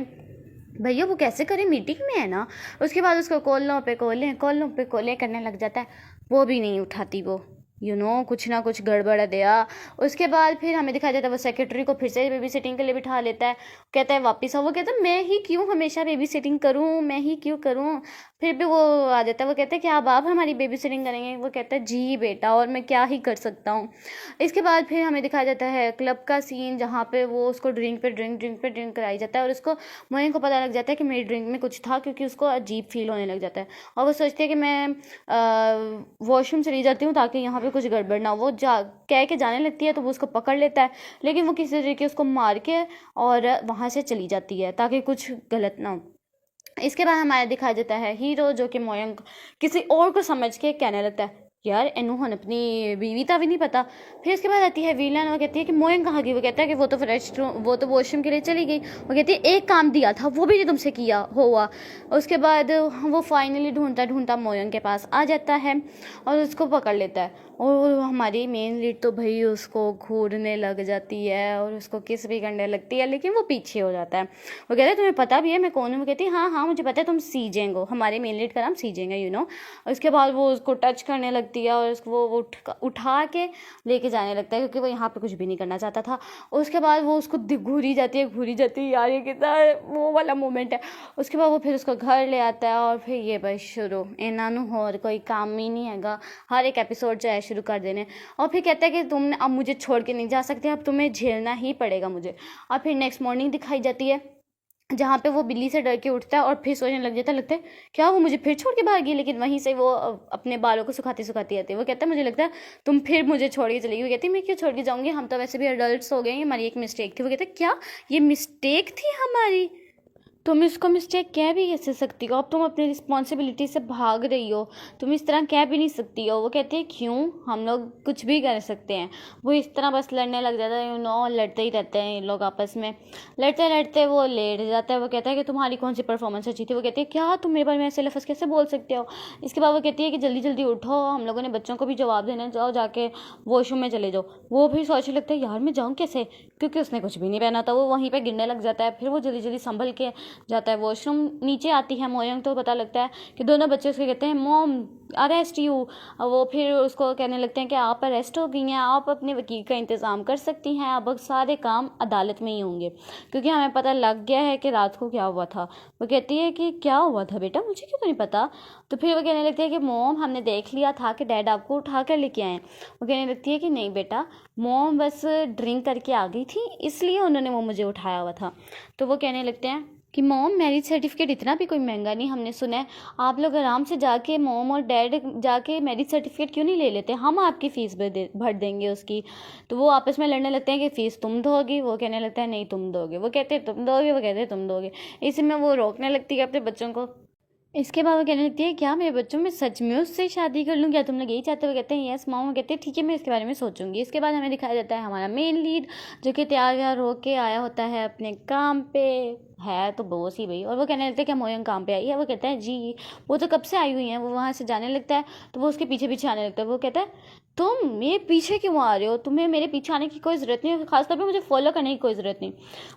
भैया वो कैसे करे, मीटिंग में है ना। उसके बाद उसको कॉलों पे कॉलें करने लग जाता है, वो भी नहीं उठाती वो, कुछ ना कुछ गड़बड़ है दया। उसके बाद फिर हमें दिखाया जाता है वो सेक्रेटरी को फिर से बेबी सिटिंग के लिए बिठा लेता है, कहता है वापस आओ। वो कहता है मैं ही क्यों हमेशा बेबी सिटिंग करूं, मैं ही क्यों करूं। फिर भी वो आ जाता है। वो कहता है कि आप हमारी बेबी सिटिंग करेंगे? वो कहता है जी बेटा, और मैं क्या ही कर सकता हूँ। इसके बाद फिर हमें दिखाया जाता है क्लब का सीन, जहाँ पे वो उसको ड्रिंक पे ड्रिंक कराई जाता है, और उसको मोइन को पता लग जाता है कि मेरी ड्रिंक में कुछ था, क्योंकि उसको अजीब फील होने लग जाता है। और वो सोचती है कि मैं वॉशरूम चली जाती हूँ ताकि यहाँ पे कुछ गड़बड़ ना हो। वो कह के जाने लगती है तो वो उसको पकड़ लेता है, लेकिन वो किसी तरीके उसको मार के और वहाँ से चली जाती है ताकि कुछ गलत ना हो। इसके बाद हमारा दिखाया जाता है हीरो, जो कि मोयंक किसी और को समझ के कहने लगता है यार एनू हन अपनी बीवी का भी नहीं पता। फिर उसके बाद आती है विलन, वो कहती है कि मोयंक कहाँ गई। वो कहता है कि वो तो रेस्टरूम, वो तो वॉशरूम के लिए चली गई। वो कहती है एक काम दिया था वो भी नहीं तुमसे किया हुआ। उसके बाद वो फाइनली ढूंढता ढूंढता मोयंक के पास आ जाता है और उसको पकड़ लेता है। और हमारी मेन लीड तो भाई उसको घूरने लग जाती है और उसको किस भी करने लगती है, लेकिन वो पीछे हो जाता है। वो कहता है तुम्हें पता भी है मैं कौन हूँ? वो कहती है हाँ हाँ मुझे पता है तुम सीजेंग हो, हमारे मेन लीड का नाम सीजेंग है। उसके बाद वो उसको टच करने लगती है और उसको वो उठा के लेके जाने लगता है, क्योंकि वो यहाँ पे कुछ भी नहीं करना चाहता था। उसके बाद वो उसको घूरी जाती है यार, ये कितना वो वाला मोमेंट है। उसके बाद वो फिर उसको घर ले आता है और फिर ये बस शुरू इन्हों और कोई काम ही नहीं हैगा, हर एक एपिसोड जो है शुरू कर देने। और फिर कहता है कि तुम अब मुझे छोड़ के नहीं जा सकते, अब तुम्हें झेलना ही पड़ेगा मुझे। और फिर नेक्स्ट मॉर्निंग दिखाई जाती है जहाँ पे वो बिल्ली से डर के उठता है और फिर सोचने लग जाता है, लगता है क्या वो मुझे फिर छोड़ के भागी। लेकिन वहीं से वो अपने बालों को सुखाती आती है। वो कहता है मुझे लगता है तुम फिर मुझे छोड़ के चली गई। वो कहती है मैं क्यों छोड़ के जाऊँगी, हम तो वैसे भी अडल्ट हो गए, हमारी एक मिस्टेक थी। वो कहता है क्या ये मिस्टेक थी हमारी? तुम इसको मिस्टेक कह भी कैसे सकती हो, अब तुम अपनी रिस्पॉन्सिबिलिटी से भाग रही हो, तुम इस तरह कह भी नहीं सकती हो। वो कहती है क्यों, हम लोग कुछ भी कर सकते हैं। वो इस तरह बस लड़ने लग जाता है, लड़ते ही रहते हैं ये लोग आपस में। लड़ते लड़ते वो लेट जाता है। वो कहता है कि तुम्हारी कौन सी परफॉर्मेंस अच्छी थी। वो कहती है क्या तुम मेरे बारे में ऐसे लफ्ज़ कैसे बोल सकते हो। इसके बाद वो कहती है कि जल्दी जल्दी उठो, हम लोगों ने बच्चों को भी जवाब देना, जाओ जाके वॉशरूम में चले जाओ। वो भी सोचने लगता है यार मैं जाऊँ कैसे, क्योंकि उसने कुछ भी नहीं पहना था। वो वहीं पर गिरने लग जाता है। फिर वो जल्दी जल्दी संभल के जाता है वॉशरूम। नीचे आती है मोयंग, तो पता लगता है कि दोनों बच्चे उसके कहते हैं मॉम अरेस्ट यू। वो फिर उसको कहने लगते हैं कि आप अरेस्ट हो गई हैं, आप अपने वकील का इंतज़ाम कर सकती हैं, अब सारे काम अदालत में ही होंगे, क्योंकि हमें पता लग गया है कि रात को क्या हुआ था। वो कहती है कि क्या हुआ था बेटा, मुझे क्यों नहीं पता। तो फिर वो कहने लगती है कि मोम हमने देख लिया था कि डैड आपको उठा कर लेके आए। वो कहने लगती है कि नहीं बेटा, मोम बस ड्रिंक करके आ गई थी, इसलिए उन्होंने वो मुझे उठाया हुआ था। तो वो कहने लगते हैं कि मॉम मैरिज सर्टिफिकेट इतना भी कोई महंगा नहीं, हमने सुना है आप लोग आराम से जाके मॉम और डैड जाके मैरिज सर्टिफिकेट क्यों नहीं ले लेते, हम आपकी फ़ीस भर देंगे उसकी। तो वो आपस में लड़ने लगते हैं कि फ़ीस तुम दोगी। वो कहने लगता है नहीं तुम दोगे। वो कहते हैं तुम दोगे, वो कहते हैं तुम दोगे। इसी में वो रोकने लगती है अपने बच्चों को इसके बाद वो कहने लगती है, क्या मेरे बच्चों मैं सच में उससे शादी कर लूँ, क्या तुम लोग यही चाहते हो? कहते हैं यस मॉम। वो कहते हैं ठीक है, मैं इसके बारे में सोचूंगी। इसके बाद हमें दिखाया जाता है हमारा मेन लीड जो कि तैयार व्यार होके आया होता है अपने काम पे। है तो बॉस ही भाई। और वो कहने लगता है कि मोयंग काम पे आई है? वो कहता है जी, वो तो कब से आई हुई है। वो वहाँ से जाने लगता है तो वो उसके पीछे पीछे आने लगता है। वो कहता है तुम मेरे पीछे क्यों आ रहे हो, तुम्हें मेरे पीछे आने की कोई ज़रूरत नहीं, खासतौर पे मुझे फॉलो करने की कोई ज़रूरत नहीं।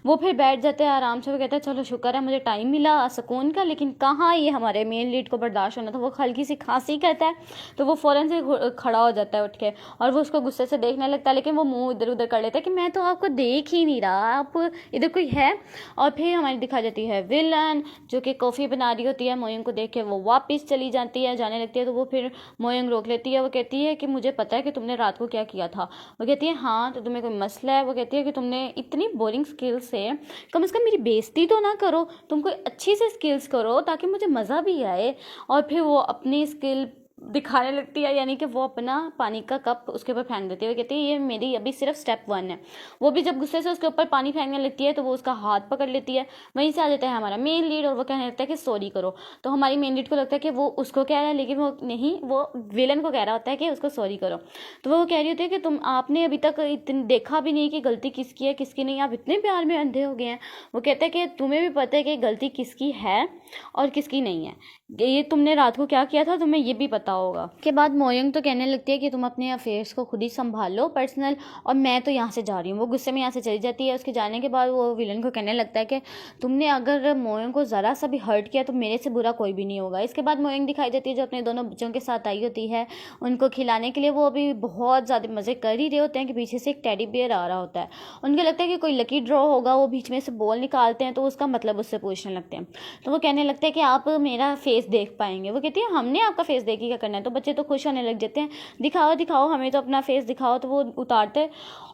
वो फिर बैठ जाते हैं आराम से। वो कहता है चलो शुक्र है मुझे टाइम मिला सुकून का। लेकिन कहाँ ये हमारे मेन लीड को बर्दाश्त होना था। वो हल्की सी खांसी करता है तो वो फ़ौरन से खड़ा हो जाता है उठ के, और वो उसको गुस्से से देखने लगता है। लेकिन वो मुंह इधर उधर कर लेता है कि मैं तो आपको देख ही नहीं रहा, आप इधर कोई है। और फिर हमारी दिखाई जाती है विलन जो कि कॉफ़ी बना रही होती है। मोयंग को देख के वो वापस चली जाती है, जाने लगती है। तो वो फिर मोयंग रोक लेती है। वो कहती है कि मुझे पता है कि तुमने रात को क्या किया था। वो कहती है हाँ, तो तुम्हें कोई मसला है? वो कहती है कि तुमने इतनी बोरिंग स्किल्स है, कम से कम मेरी बेइज्जती तो ना करो, तुम कोई अच्छी सी स्किल्स करो ताकि मुझे मज़ा भी आए। और फिर वो अपनी स्किल दिखाने लगती है, यानी कि वो अपना पानी का कप उसके ऊपर फेंक देती है। वो कहती है ये मेरी अभी सिर्फ स्टेप 1 है। वो भी जब गुस्से से उसके ऊपर पानी फेंकने लगती है तो वो उसका हाथ पकड़ लेती है। वहीं से आ जाता है हमारा मेन लीड और वो कहने लगता है कि सॉरी करो। तो हमारी मेन लीड को लगता है कि वो उसको कह रहा है, लेकिन वो नहीं, वो विलन को कह रहा होता है कि उसको सॉरी करो। तो वो कह रही होती है कि तुम आपने अभी तक इतनी देखा भी नहीं कि गलती किसकी है किसकी नहीं, आप इतने प्यार में अंधे हो गए हैं। वो कहते हैं कि तुम्हें भी पता है कि गलती किसकी है और किसकी नहीं है, ये तुमने रात को क्या किया था तुम्हें ये भी पता होगा। के बाद मोयंग तो कहने लगती है कि तुम अपने अफेयर्स को खुद ही संभालो पर्सनल, और मैं तो यहाँ से जा रही हूँ। वो गुस्से में यहाँ से चली जाती है। उसके जाने के बाद वो विलन को कहने लगता है कि तुमने अगर मोयंग को ज़रा सा भी हर्ट किया तो मेरे से बुरा कोई भी नहीं होगा। इसके बाद मोयंग दिखाई देती है जो अपने दोनों बच्चों के साथ आई होती है उनको खिलाने के लिए। वो अभी बहुत ज़्यादा मज़े कर ही रहे होते हैं कि पीछे से एक टेडी बियर आ रहा होता है। उनको लगता है कि कोई लकी ड्रॉ होगा। वो बीच में से बॉल निकालते हैं तो उसका मतलब उससे पूछने लगते हैं। तो वो कहने लगते हैं कि आप मेरा फेस देख पाएंगे। वो कहती है हमने आपका फेस देखी क्या करना है। तो बच्चे तो खुश होने लग जाते हैं, दिखाओ दिखाओ हमें तो अपना फेस दिखाओ। तो वो उतारते,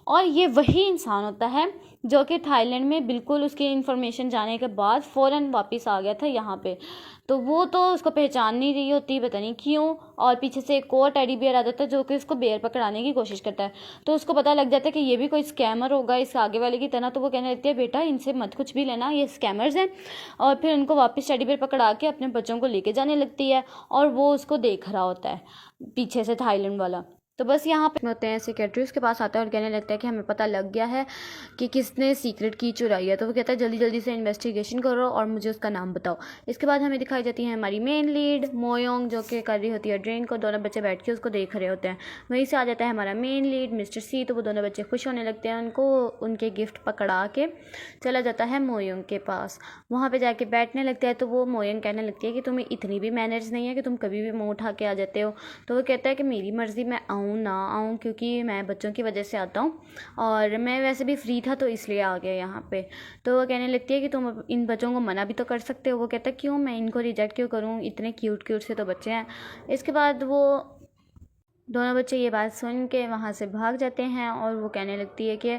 और ये वही इंसान होता है जो कि थाईलैंड में बिल्कुल उसकी इन्फॉर्मेशन जाने के बाद फ़ौरन वापस आ गया था यहाँ पे। तो वो तो उसको पहचान नहीं रही होती, पता नहीं क्यों। और पीछे से एक और टेडी बियर आ जाता है जो कि उसको बेयर पकड़ाने की कोशिश करता है। तो उसको पता लग जाता है कि ये भी कोई स्कैमर होगा इस आगे वाले की तरह। तो वो कहने लगती है बेटा इनसे मत कुछ भी लेना, ये स्कैमर्स हैं। और फिर उनको वापस टेडी बियर पकड़ा के अपने बच्चों को लेके जाने लगती है, और वो उसको देख रहा होता है पीछे से थाईलैंड वाला। तो बस यहाँ पे होते हैं सेक्रेटरी उसके पास आता है और कहने लगता है कि हमें पता लग गया है कि किसने सीक्रेट की चुराई है। तो वो कहता है जल्दी जल्दी से इन्वेस्टिगेशन करो और मुझे उसका नाम बताओ। इसके बाद हमें दिखाई जाती है हमारी मेन लीड मोयोंग जो कि कर रही होती है ड्रिंक, और दोनों बच्चे बैठ के उसको देख रहे होते हैं। वहीं से आ जाता है हमारा मेन लीड मिस्टर सी। तो वो दोनों बच्चे खुश होने लगते हैं, उनको उनके गिफ्ट पकड़ा के चला जाता है मोयोंग के पास। वहाँ पर जाके बैठने लगता है तो वो मोयोंग कहने लगती है कि तुम्हें इतनी भी मैनर्स नहीं है कि तुम कभी भी मुँह उठा के आ जाते हो। तो वो कहता है कि मेरी मर्ज़ी, मैं आऊँ ना आऊँ, क्योंकि मैं बच्चों की वजह से आता हूँ और मैं वैसे भी फ्री था तो इसलिए आ गया यहाँ पे। तो वो कहने लगती है कि तुम इन बच्चों को मना भी तो कर सकते हो। वो कहता है क्यों, मैं इनको रिजेक्ट क्यों करूँ, इतने क्यूट क्यूट से तो बच्चे हैं। इसके बाद वो दोनों बच्चे ये बात सुन के वहाँ से भाग जाते हैं, और वो कहने लगती है कि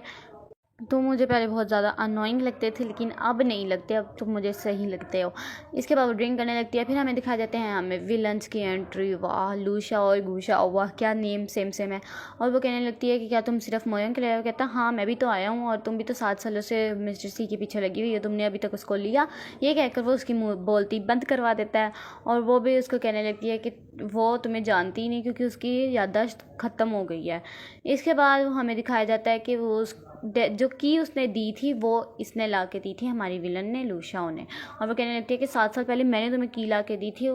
तुम मुझे पहले बहुत ज़्यादा अनोइंग लगते थे लेकिन अब नहीं लगते, अब तुम मुझे सही लगते हो। इसके बाद वो ड्रिंक करने लगती है। फिर हमें दिखा जाते हैं हमें विलन्स की एंट्री। वाह, लूशा और गूशा, वाह क्या नेम सेम सेम है। और वो कहने लगती है कि क्या तुम सिर्फ मोयंग के लिए आए हो? कहता हाँ मैं भी तो आया हूँ, और तुम भी तो 7 सालों से मिस्टर सी के पीछे लगी हुई है, तुमने अभी तक उसको लिया? ये कहकर वो उसकी मुँह बोलती बंद करवा देता है। और वो भी उसको कहने लगती है कि वो तुम्हें जानती ही नहीं क्योंकि उसकी याददाश्त ख़त्म हो गई है। इसके बाद हमें दिखाया जाता है कि वो उस जो की उसने दी थी वो इसने ला के दी थी हमारी विलन ने, लूशाओ ने। और वो कहने लगती है कि 7 साल पहले मैंने तुम्हें की ला के दी थी,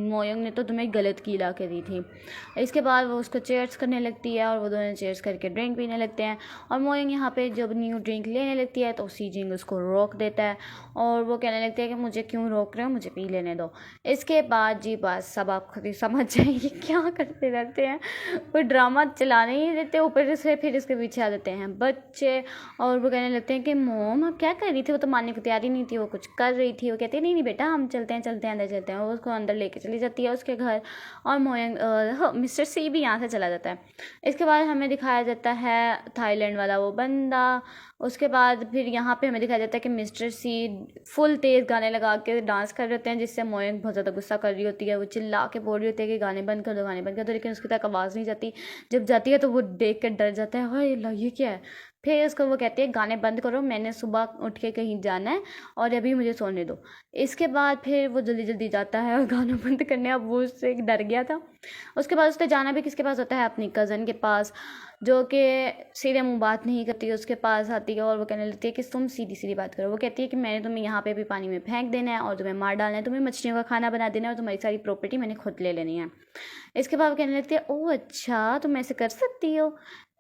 मोयंग ने तो तुम्हें गलत की ला के दी थी। इसके बाद वो उसको चेयर्स करने लगती है और वो दोनों चेयर्स करके ड्रिंक पीने लगते हैं। और मोयंग यहाँ पे जब न्यू ड्रिंक लेने लगती है तो सी जिंग उसको रोक देता है, और वो कहने लगती है कि मुझे क्यों रोक रहे हो, मुझे पी लेने दो। इसके बाद जी बस सब आप खुद ही समझ जाइए क्या करते रहते हैं, वो ड्रामा चलाने ही देते, ऊपर से फिर इसके पीछे आ जाते हैं बच्चे। और वो कहने लगते हैं कि मोम अब क्या कर रही थी, वो तो मानने को तैयार ही नहीं थी, वो कुछ कर रही थी। वो कहती है नहीं नहीं बेटा हम चलते हैं अंदर चलते हैं। वो उसको अंदर लेके चली जाती है उसके घर, और मोयंग मिस्टर सी भी यहाँ से चला जाता है। इसके बाद हमें दिखाया जाता है थाईलैंड वाला वो बंदा। उसके बाद फिर यहाँ पे हमें दिखाया जाता है कि मिस्टर सी फुल तेज़ गाने लगा के डांस कर रहे होते हैं, जिससे मोयंग बहुत ज़्यादा गुस्सा कर रही होती है। वो चिल्ला के बोल रही होती है कि गाने बंद कर दो गाने बंद कर दो, लेकिन उसकी तक आवाज़ नहीं जाती। जब जाती है तो वो देख कर डर जाता है, हाय अल्लाह ये क्या है। फिर उसको वो कहती है गाने बंद करो, मैंने सुबह उठ के कहीं जाना है और अभी मुझे सोने दो। इसके बाद फिर वो जल्दी जल्दी जाता है और गाना बंद करने, अब वो उससे डर गया था। उसके बाद उसने जाना भी किसके पास होता है, अपनी कज़न के पास, जो कि सीधे मुंह बात नहीं करती। उसके पास आती है और वो कहने लगती है कि तुम सीधी सीधी बात करो। वो कहती है कि मैंने तुम्हें यहाँ पे भी पानी में फेंक देना है और तुम्हें मार डालना है, तुम्हें मछलियों का खाना बना देना है और तुम्हारी सारी प्रॉपर्टी मैंने खुद ले लेनी है। इसके बाद वो कहने लगती है ओह अच्छा, तुम ऐसे कर सकती हो।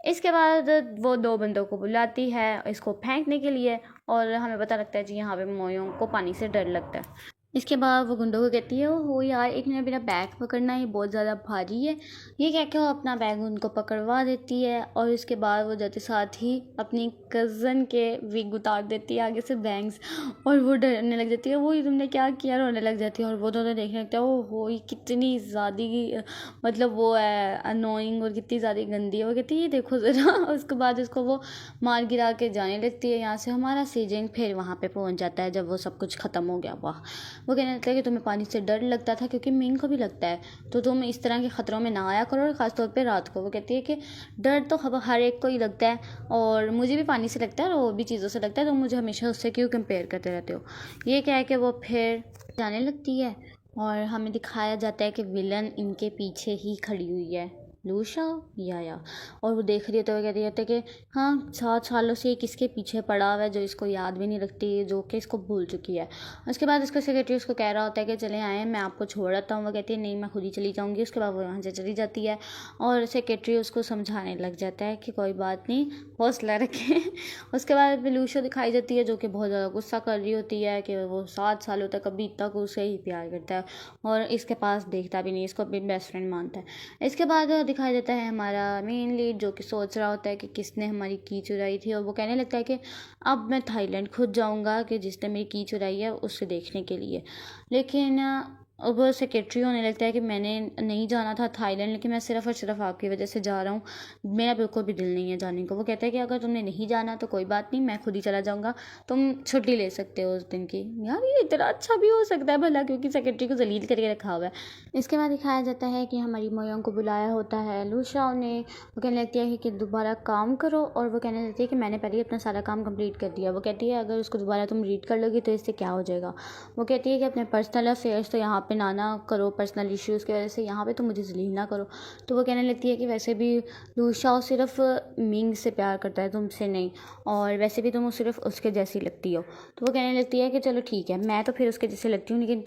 इसके बाद वो दो बंदों को बुलाती है इसको फेंकने के लिए और हमें पता लगता है जी यहाँ पे मोयों को पानी से डर लगता है। इसके बाद वो गुंडों को कहती है हो यार, एक मिनट मेरा बैग पकड़ना, ये बहुत ज़्यादा भारी है। ये कह के वो अपना बैग उनको पकड़वा देती है और इसके बाद वो जाते साथ ही अपनी कज़न के विग उतार देती है आगे से बैंग्स, और वो डरने लग जाती है। वो ही तुमने क्या किया, रोने लग जाती है। और वो दोनों देखने लगता है ओ हो ये कितनी ज़्यादा मतलब वो है अनोइंग और कितनी ज़्यादा गंदी है। वो कहती है ये देखो ज़रा। उसके बाद उसको वो मार गिरा के जाने लगती है यहाँ से। हमारा सीजन फिर वहाँ पे पहुँच जाता है जब वो सब कुछ ख़त्म हो गया। वाह। वो कहने लगता है कि तुम्हें पानी से डर लगता था क्योंकि मिंग को भी लगता है, तो तुम इस तरह के ख़तरों में ना आया करो, और ख़ासतौर पे रात को। वो कहती है कि डर तो हर एक को ही लगता है और मुझे भी पानी से लगता है और भी चीज़ों से लगता है, तो मुझे हमेशा उससे क्यों कंपेयर करते रहते हो। ये कह के वो फिर जाने लगती है और हमें दिखाया जाता है कि विलन इनके पीछे ही खड़ी हुई है, लूशा या। और वो देख रही है तो वो कहती है कि हाँ 7 सालों से किसके पीछे पड़ा हुआ है जो इसको याद भी नहीं रखती, जो कि इसको भूल चुकी है। उसके बाद उसका सेक्रेटरी उसको कह रहा होता है कि चले आए मैं आपको छोड़ आता हूँ। वो कहती है नहीं मैं खुद ही चली जाऊँगी। उसके बाद वो यहाँ से चली जाती है और सेक्रेटरी उसको समझाने लग जाता है कि कोई बात नहीं, हौसला रखें। उसके बाद लूशा दिखाई जाती है जो कि बहुत ज़्यादा गुस्सा कर रही होती है कि वो 7 सालों तक अभी तक उसे ही प्यार करता है और इसके पास देखता भी नहीं, इसको अपनी बेस्ट फ्रेंड मानता है। इसके बाद दिखाई देता है हमारा मेन लीड जो कि सोच रहा होता है कि किसने हमारी की चुराई थी, और वो कहने लगता है कि अब मैं थाईलैंड खुद जाऊंगा कि जिसने मेरी की चुराई है उससे देखने के लिए। लेकिन अब वो सेक्रेटरी होने लगता है कि मैंने नहीं जाना था थाईलैंड, लेकिन मैं सिर्फ और सिर्फ आपकी वजह से जा रहा हूँ, मेरा बिल्कुल भी दिल नहीं है जाने को। वो कहता है कि अगर तुमने नहीं जाना तो कोई बात नहीं, मैं खुद ही चला जाऊँगा, तुम छुट्टी ले सकते हो उस दिन की। यार ये इतना अच्छा भी हो सकता है भला, क्योंकि सेक्रेटरी को जलील करके रखा हुआ है। इसके बाद दिखाया जाता है कि हमारी मोयोंग को बुलाया होता है लूशा ने। वो कहने लगती है कि दोबारा काम करो, और वो कहने लगती है कि मैंने पहले ही अपना सारा काम कंप्लीट कर दिया। वो कहती है अगर उसको दोबारा तुम रीड कर लोगी तो इससे क्या हो जाएगा। वो कहती है कि अपने पर्सनल अफेयर्स तो यहाँ पे ना करो, पर्सनल इश्यूज़ की वजह से यहाँ पे तो मुझे जलील ना करो। तो वो कहने लगती है कि वैसे भी लूशा सिर्फ मिंग से प्यार करता है, तुमसे नहीं, और वैसे भी तुम सिर्फ उसके जैसी लगती हो। तो वो कहने लगती है कि चलो ठीक है, मैं तो फिर उसके जैसे लगती हूँ, लेकिन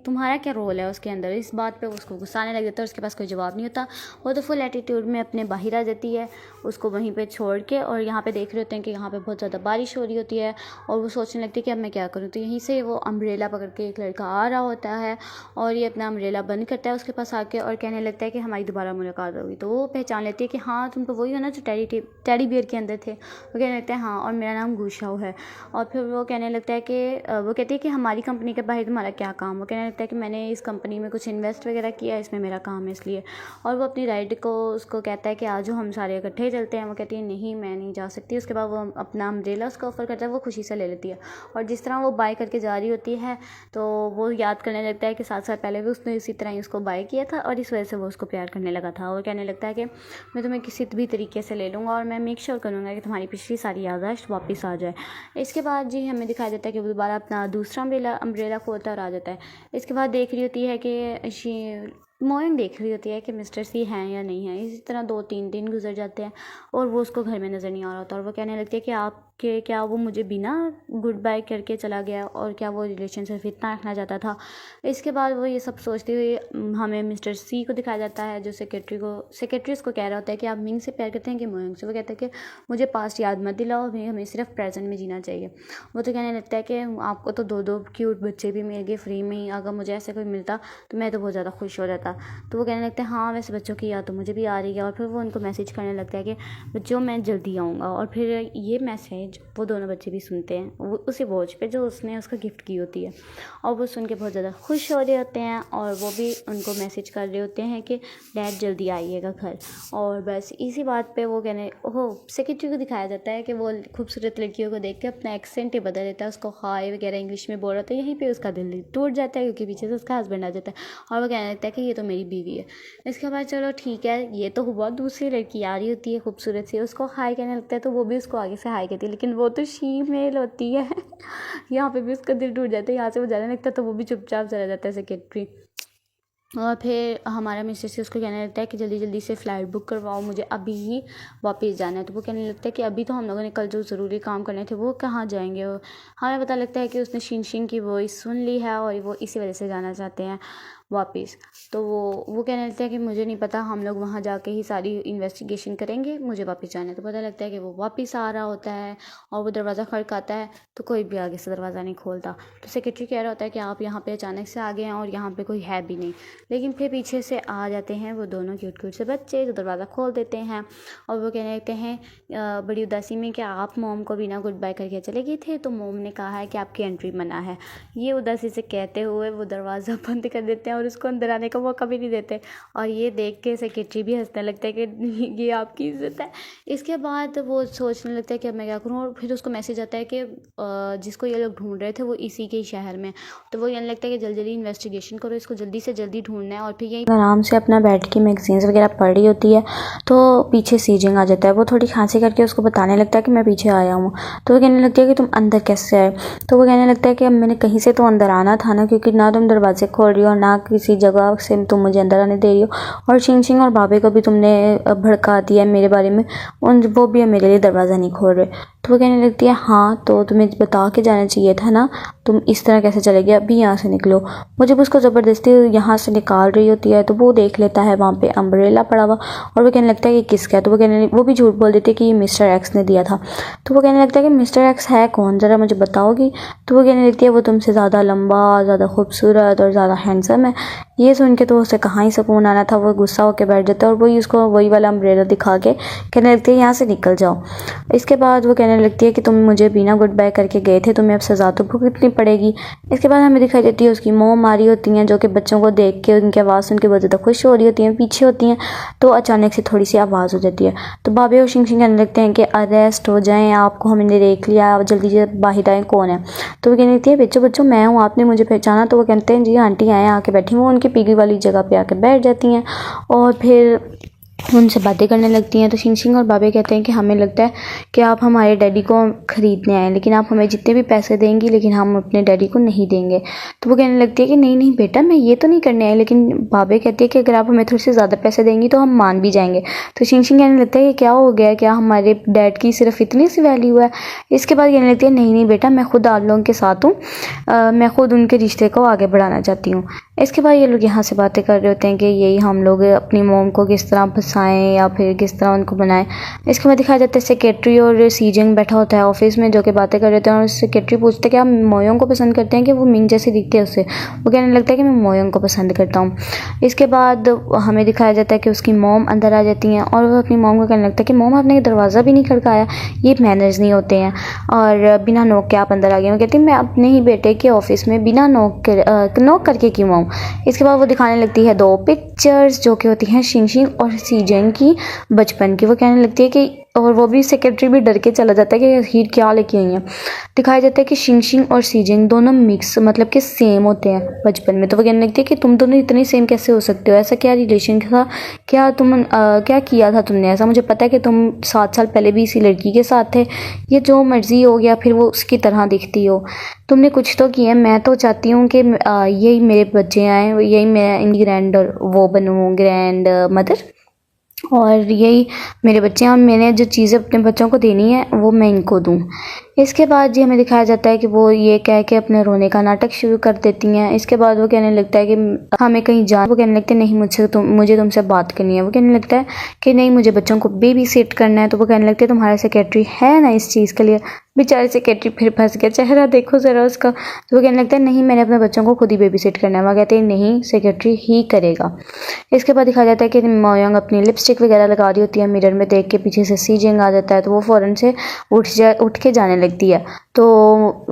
तुम्हारा क्या रोल है उसके अंदर। इस बात पे उसको गुस्सा आने लग जाता है, उसके पास कोई जवाब नहीं होता। वो तो फुल एटीट्यूड में अपने बाहर आ जाती है उसको वहीं पे छोड़ के, और यहाँ पे देख रहे होते हैं कि यहाँ पे बहुत ज़्यादा बारिश हो रही होती है, और वो सोचने लगती है कि अब मैं क्या करूँ। तो यहीं से वो अम्ब्रेला पकड़ के एक लड़का आ रहा होता है और ये अपना अम्ब्रेला बंद करता है उसके पास आके, और कहने लगता है कि हमारी दोबारा मुलाकात होगी। तो वो पहचान लेती है कि हाँ तुम तो वही हो ना जो टेडी बियर के अंदर थे। वो कहने लगता है हाँ, और मेरा नाम गुशाओ है। और फिर वो कहने लगता है कि वो कहती है कि हमारी कंपनी के बाहर तुम्हारा क्या काम। वो कहने लगता है कि मैंने इस कंपनी में कुछ इन्वेस्ट वगैरह किया है, इसमें मेरा काम है इसलिए। और वो अपनी राइड को उसको कहता है कि आज हम सारे इकट्ठे चलते हैं। वो कहती है नहीं मैं नहीं जा सकती। उसके बाद वो अपना अम्ब्रेला उसको ऑफ़र करता है, वो खुशी से ले लेती है, और जिस तरह वो बाय करके जा रही होती है तो वो याद करने लगता है कि 7 साल पहले भी उसने इसी तरह ही उसको बाय किया था और इस वजह से वो उसको प्यार करने लगा था। और कहने लगता है कि मैं तुम्हें किसी भी तरीके से ले लूँगा और मैं मेक श्योर करूँगा कि तुम्हारी पिछली सारी याददाश्त वापस आ जाए। इसके बाद जी हमें दिखाई देता है कि वो दोबारा अपना दूसरा अम्ब्रेला खोलता और आ जाता है। इसके बाद देख रही होती है कि मोइंग देख रही होती है कि मिस्टर सी हैं या नहीं है। इसी तरह 2-3 दिन गुजर जाते हैं और वो उसको घर में नज़र नहीं आ रहा होता, और वो कहने लगती है कि क्या वो मुझे बिना गुड बाय करके चला गया, और क्या वो रिलेशन सिर्फ इतना रखना चाहता था। इसके बाद वो ये सब सोचते हुए हमें मिस्टर सी को दिखाया जाता है जो सेक्रेटरी उसको कह रहा होता है कि आप मिंग से प्यार करते हैं कि मोइंग से। वो कहता है कि मुझे पास्ट याद मत दिलाओ, हमें सिर्फ प्रेजेंट में जीना चाहिए। वो तो कहने लगता है कि आपको तो 2-2 क्यूट बच्चे भी मिल गए फ्री में ही, अगर मुझे ऐसे कोई मिलता तो मैं तो बहुत ज़्यादा खुश हो जाता। तो वो कहने लगता है हाँ वैसे बच्चों की याद तो मुझे भी आ रही है। और फिर वो उनको मैसेज करने लगता है कि बच्चों मैं जल्दी आऊँगा। और फिर ये मैसेज वो दोनों बच्चे भी सुनते हैं वो उसी वॉच पे जो उसने उसको गिफ्ट की होती है, और वो सुन के बहुत ज़्यादा खुश हो रहे होते हैं, और वो भी उनको मैसेज कर रहे होते हैं कि डैड जल्दी आइएगा घर। और बस इसी बात पे वो कहने सेक्रेटरी को दिखाया जाता है कि वो खूबसूरत लड़कियों को देख के अपना एक्सेंट ही बदल देता है, उसको हाय वगैरह इंग्लिश में बोल रहा था, यहीं पे उसका दिल टूट जाता है क्योंकि पीछे से उसका हस्बैंड आ जाता है और वो कहने लगता है कि ये तो मेरी बीवी है। इसके बाद चलो ठीक है, ये तो हुआ, दूसरी लड़की आ रही होती है खूबसूरत सी, उसको हाय कहने लगता है तो वो भी उसको आगे से हाय कहती है, लेकिन वो तो शीमेल होती है यहाँ पे भी उसका दिल टूट जाता है, यहाँ से वो जाने लगता है तो वो भी चुपचाप चला जाता है सेक्रेटरी। और फिर हमारा मिस्टर से उसको कहने लगता है कि जल्दी जल्दी से फ़्लाइट बुक करवाओ, मुझे अभी ही वापस जाना है। तो वो कहने लगता है कि अभी तो हम लोगों ने कल जो ज़रूरी काम करने थे वो कहाँ जाएंगे। हमें पता लगता है कि उसने शिन की वॉइस सुन ली है और वो इसी वजह से जाना चाहते हैं वापस। तो वो कहने लगता है कि मुझे नहीं पता, हम लोग वहाँ जाके ही सारी इन्वेस्टिगेशन करेंगे, मुझे वापस जाना है। तो पता लगता है कि वो वापस आ रहा होता है और वो दरवाज़ा खड़काता है तो कोई भी आगे से दरवाज़ा नहीं खोलता। तो सेक्रेटरी कह रहा होता है कि आप यहाँ पे अचानक से आ गए हैं और यहाँ पे कोई है भी नहीं, लेकिन फिर पीछे से आ जाते हैं वो दोनों क्यूट क्यूट से बच्चे जो दरवाज़ा खोल देते हैं। और वो कहने लगते हैं बड़ी उदासी में कि आप मोम को बिना गुड बाय करके चले गए थे, तो मोम ने कहा है कि आपकी एंट्री मना है। ये उदासी से कहते हुए वो दरवाज़ा बंद कर देते हैं और उसको अंदर आने का मौका भी नहीं देते। और ये देख के सेक्रेटरी भी हंसने लगता है कि ये आपकी इज्जत है। इसके बाद वो सोचने लगता है कि अब मैं क्या करूँ, और फिर उसको मैसेज आता है कि जिसको ये लोग ढूंढ रहे थे वो इसी के शहर में। तो वो कहने लगता है कि जल्दी जल्दी इन्वेस्टिगेशन करो, इसको जल्दी से जल्दी ढूंढना है। और फिर यही आराम से अपना बैठ के मैगजीन्स वगैरह पढ़ रही होती है तो पीछे सीजिंग आ जाता है। वो थोड़ी खांसी करके उसको बताने लगता है कि मैं पीछे आया हूँ। तो वो कहने लगती है कि तुम अंदर कैसे आए। तो वो कहने लगता है कि अब मैंने कहीं से तो अंदर आना था ना, क्योंकि ना तुम दरवाजे खोल रही हो ना किसी जगह से तुम मुझे अंदर आने दे रही हो, और शिंग और बाबे को भी तुमने भड़का दिया है मेरे बारे में, उन वो भी मेरे लिए दरवाज़ा नहीं खोल रहे। तो वो कहने लगती है हाँ तो तुम्हें बता के जाना चाहिए था ना, तुम इस तरह कैसे चले गए, अभी यहाँ से निकलो। वो जब उसको ज़बरदस्ती यहाँ से निकाल रही होती है तो वो देख लेता है वहाँ पे अम्ब्रेला पड़ा हुआ, और वो कहने लगता है कि किसका है। तो वो भी झूठ बोल देती है कि ये मिस्टर एक्स ने दिया था। तो वो कहने लगता है कि मिस्टर एक्स है कौन, ज़रा मुझे बताओगी। तो वो कहने लगती है वो तुमसे ज़्यादा लंबा, ज़्यादा खूबसूरत और ज़्यादा हैंडसम है। ये सुन के तो उसे कहाँ ही सुकून आना था, वो गुस्सा होकर बैठ जाता है और वही उसको वही वाला अम्ब्रेला दिखा के कहने लगती है यहाँ से निकल जाओ। इसके बाद वो कहने लगती है कि तुम मुझे बिना गुड बाय करके गए थे, तुम्हें अब सज़ा तो भुगतनी पड़ेगी। इसके बाद हमें दिखाई देती है उसकी मोम आ रही होती हैं, जो कि बच्चों को देख के उनकी आवाज़ सुन के बहुत ज़्यादा खुश हो रही होती हैं, पीछे होती हैं। तो अचानक से थोड़ी सी आवाज़ हो जाती है तो बाबे और शिंग कहने लगते हैं कि अरेस्ट हो जाएँ, आपको हमने देख लिया, जल्दी से बाहर आएँ, कौन है। तो वो कहने लगती है बच्चों मैं हूँ, आपने मुझे पहचाना। तो वो कहते हैं जी आंटी आए, आके बैठी। वो उनकी पीगी वाली जगह पे आके बैठ जाती हैं और फिर उनसे बातें करने लगती हैं। तो शिंग और बाबे कहते हैं कि हमें लगता है कि आप हमारे डैडी को ख़रीदने आए, लेकिन आप हमें जितने भी पैसे देंगी लेकिन हम अपने डैडी को नहीं देंगे। तो वो कहने लगती है कि नहीं नहीं बेटा, मैं ये तो नहीं करने आई। लेकिन बाबे कहती है कि अगर आप हमें थोड़े से ज़्यादा पैसे देंगी तो हम मान भी जाएंगे। तो शिंग कहने लगता है कि क्या हो गया, क्या हमारे डैड की सिर्फ इतनी सी वैल्यू है। इसके बाद कहने लगती है नहीं नहीं बेटा, मैं खुद आप लोगों के साथ हूँ, मैं खुद उनके रिश्ते को आगे बढ़ाना चाहती हूँ। इसके बाद ये लोग यहाँ से बातें कर रहे होते हैं कि यही हम लोग अपनी मोम को किस तरह फंसाएं या फिर किस तरह उनको बनाएं। इसके बाद दिखाया जाता है सेक्रेटरी और सीजिंग बैठा होता है ऑफिस में, जो कि बातें कर रहे होते हैं। और सेक्रेटरी पूछते हैं कि आप मोयोंग को पसंद करते हैं कि वो मिंग जैसी दिखती है उससे। वो कहने लगता है कि मैं मोयोंग को पसंद करता हूँ। इसके बाद हमें दिखाया जाता है कि उसकी मोम अंदर आ जाती हैं और वो अपनी मोम को कहने लगता है कि मोम आपने दरवाज़ा भी नहीं खड़काया, ये मैनर्स नहीं होते हैं, और बिना नोक के आप अंदर आ गए। वो कहती है मैं अपने ही बेटे के ऑफिस में बिना नोक करके क्यों आऊँ। इसके बाद वो दिखाने लगती है 2 पिक्चर्स जो कि होती हैं शिंग और सीजेंग की बचपन की। वो कहने लगती है कि, और वो भी सेक्रेटरी भी डर के चला जाता है कि हीर क्या लेके आई है। दिखाया जाता है कि शिंग और सीजिंग दोनों मिक्स मतलब कि सेम होते हैं बचपन में। तो वो कहने लगती है कि तुम दोनों इतने सेम कैसे हो सकते हो, ऐसा क्या रिलेशन था, क्या तुम क्या किया था तुमने ऐसा। मुझे पता है कि तुम 7 साल पहले भी इसी लड़की के साथ थे, ये जो मर्जी हो गया फिर वो उसकी तरह दिखती हो, तुमने कुछ तो किया। मैं तो चाहती हूँ कि यही मेरे बच्चे आएँ, यही मैं इनकी ग्रैंड वो बनूँ, ग्रैंड मदर, और यही मेरे बच्चे हैं और मैंने जो चीज़ें अपने बच्चों को देनी है वो मैं इनको दूँ। इसके बाद जी हमें दिखाया जाता है कि वो ये कह के अपने रोने का नाटक शुरू कर देती हैं। इसके बाद वो कहने लगता है कि हमें कहीं जाना। वो कहने लगते हैं नहीं मुझे तुमसे बात करनी है। वो कहने लगता है कि नहीं मुझे बच्चों को बेबी सिट करना है। तो वो कहने लगते हैं तुम्हारा सेक्रेटरी है ना इस चीज़ के लिए, बेचारे सेक्रेटरी फिर फंस गया, चेहरा देखो ज़रा उसका। तो वो कहने लगता है नहीं, मैंने अपने बच्चों को खुद ही बेबी सिट करना है। वहाँ कहते हैं नहीं, सेक्रेटरी ही करेगा। इसके बाद दिखाया जाता है कि मोयोंग अपनी लिपस्टिक वगैरह लगा रही होती है, मिरर में देख के पीछे से सीजिंग आ जाता है, तो वो फ़ौरन से उठ के जाने लगती है। तो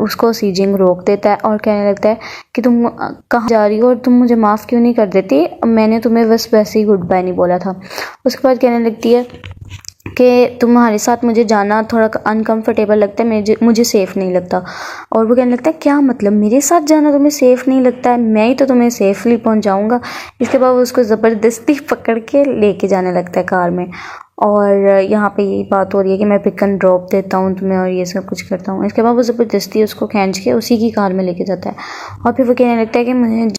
उसको सीजिंग रोक देता है और कहने लगता है कि तुम कहाँ जा रही हो और तुम मुझे माफ़ क्यों नहीं कर देती, मैंने तुम्हें बस वैसे ही गुड बाय नहीं बोला था। उसके बाद कहने लगती है कि तुम्हारे साथ मुझे जाना थोड़ा अनकंफर्टेबल लगता है, मुझे सेफ़ नहीं लगता। और वो कहने लगता है क्या मतलब, मेरे साथ जाना तुम्हें सेफ़ नहीं लगता है, मैं ही तो तुम्हें सेफ़ली पहुंचाऊंगा। इसके बाद वो उसको ज़बरदस्ती पकड़ के लेके जाने लगता है कार में। और यहाँ पे यही बात हो रही है कि मैं पिक एंड ड्रॉप देता हूँ तुम्हें और ये सब कुछ करता हूँ। इसके बाद वो ज़बरदस्ती उसको खींच के उसी की कार में लेके जाता है और फिर वो कहने लगता है कि मुझे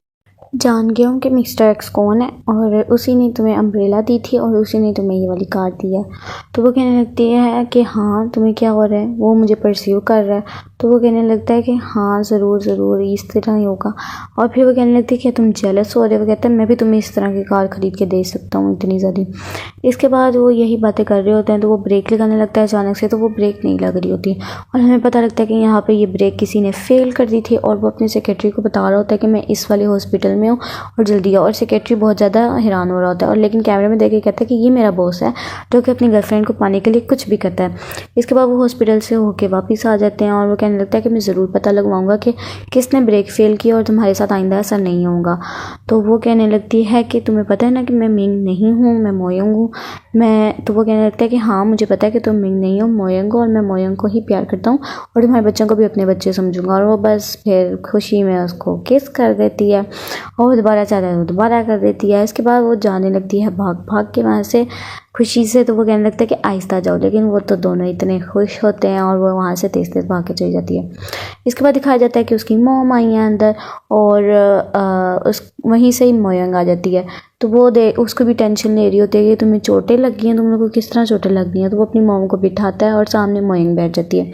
जान गया हूँ कि मिस्टर एक्स कौन है और उसी ने तुम्हें अम्ब्रेला दी थी और उसी ने तुम्हें ये वाली कार दी है। तो वो कहने लगती है कि हाँ तुम्हें क्या हो रहा है, वो मुझे परस्यू कर रहा है। तो वो कहने लगता है कि हाँ ज़रूर इस तरह ही होगा। और फिर वो कहने लगती है कि तुम जेलस हो रहे हो। वो कहता है मैं भी तुम्हें इस तरह की कार ख़रीद के दे सकता हूँ इतनी ज़्यादा। इसके बाद वो यही बातें कर रहे होते हैं तो वो ब्रेक लगाने लगता है अचानक से, तो वो ब्रेक नहीं लग रही होती और हमें पता लगता है कि यहाँ पर ये ब्रेक किसी ने फेल कर दी थी। और वो अपने सेक्रेटरी को बता रहा होता है कि मैं इस वाले हॉस्पिटल में हूँ और जल्दी आओ। और सेक्रेटरी बहुत ज़्यादा हैरान हो रहा होता है और लेकिन कैमरे में देख के कहता है कि ये मेरा बॉस है जो कि अपनी गर्लफ्रेंड को पाने के लिए कुछ भी करता है। इसके बाद वो हॉस्पिटल से होके वापस आ जाते हैं और वो कहने लगता है कि मैं ज़रूर पता लगवाऊंगा कि किसने ब्रेक फेल किया और तुम्हारे साथ आइंदा ऐसा नहीं होगा। तो वो कहने लगती है कि तुम्हें पता है ना कि मैं मिंग नहीं हूँ, मैं मोयोंग हूँ। तो वो कहने लगता है कि हाँ मुझे पता है कि तुम मिंग नहीं हो, मोयोंग हो और मैं मोयोंग को ही प्यार करता हूँ और तुम्हारे बच्चों को भी अपने बच्चे समझूंगा। और वो बस फिर खुशी में उसको किस कर देती है और दोबारा चाहता है तो दोबारा कर देती है। इसके बाद वो जाने लगती है भाग के वहाँ से खुशी से। तो वो कहने लगता है कि आहिस्ता जाओ, लेकिन वो तो दोनों इतने खुश होते हैं और वो वहाँ से तेज़ भाग के चली जाती है। इसके बाद दिखाया जाता है कि उसकी मॉम आई है अंदर और उस वहीं से ही मोयोंग आ जाती है। तो वो उसको भी टेंशन ले रही होती है कि तुम्हें चोटें लगी हैं, तुम लोगों को किस तरह चोटें लग गई हैं। तो वो अपनी मॉम को बिठाता है और सामने मोयोंग बैठ जाती है।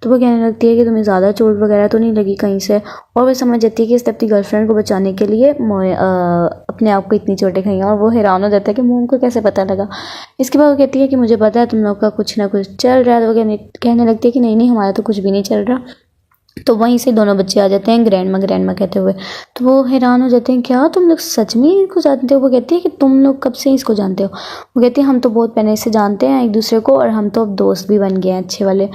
तो वो कहने लगती है कि तुम्हें ज़्यादा चोट वगैरह तो नहीं लगी कहीं से। और वो समझ जाती है कि इसने अपनी गर्लफ्रेंड को बचाने के लिए अपने आप को इतनी चोटें खाई हैं। और वो हैरान हो जाता है कि मॉम को कैसे पता लगा। इसके बाद वो कहती है कि मुझे पता है तुम लोग का कुछ ना कुछ चल रहा है। तो वो कहने लगती है कि नहीं हमारा तो कुछ भी नहीं चल रहा। तो वहीं से दोनों बच्चे आ जाते हैं ग्रैंडमा कहते हुए। तो वो हैरान हो जाते हैं, क्या तुम लोग सच में इसको जानते हो। वो कहती है कि तुम लोग कब से इसको जानते हो। वो कहती है हम तो बहुत पहले से जानते हैं एक दूसरे को और हम तो अब दोस्त भी बन गए हैं अच्छे वाले।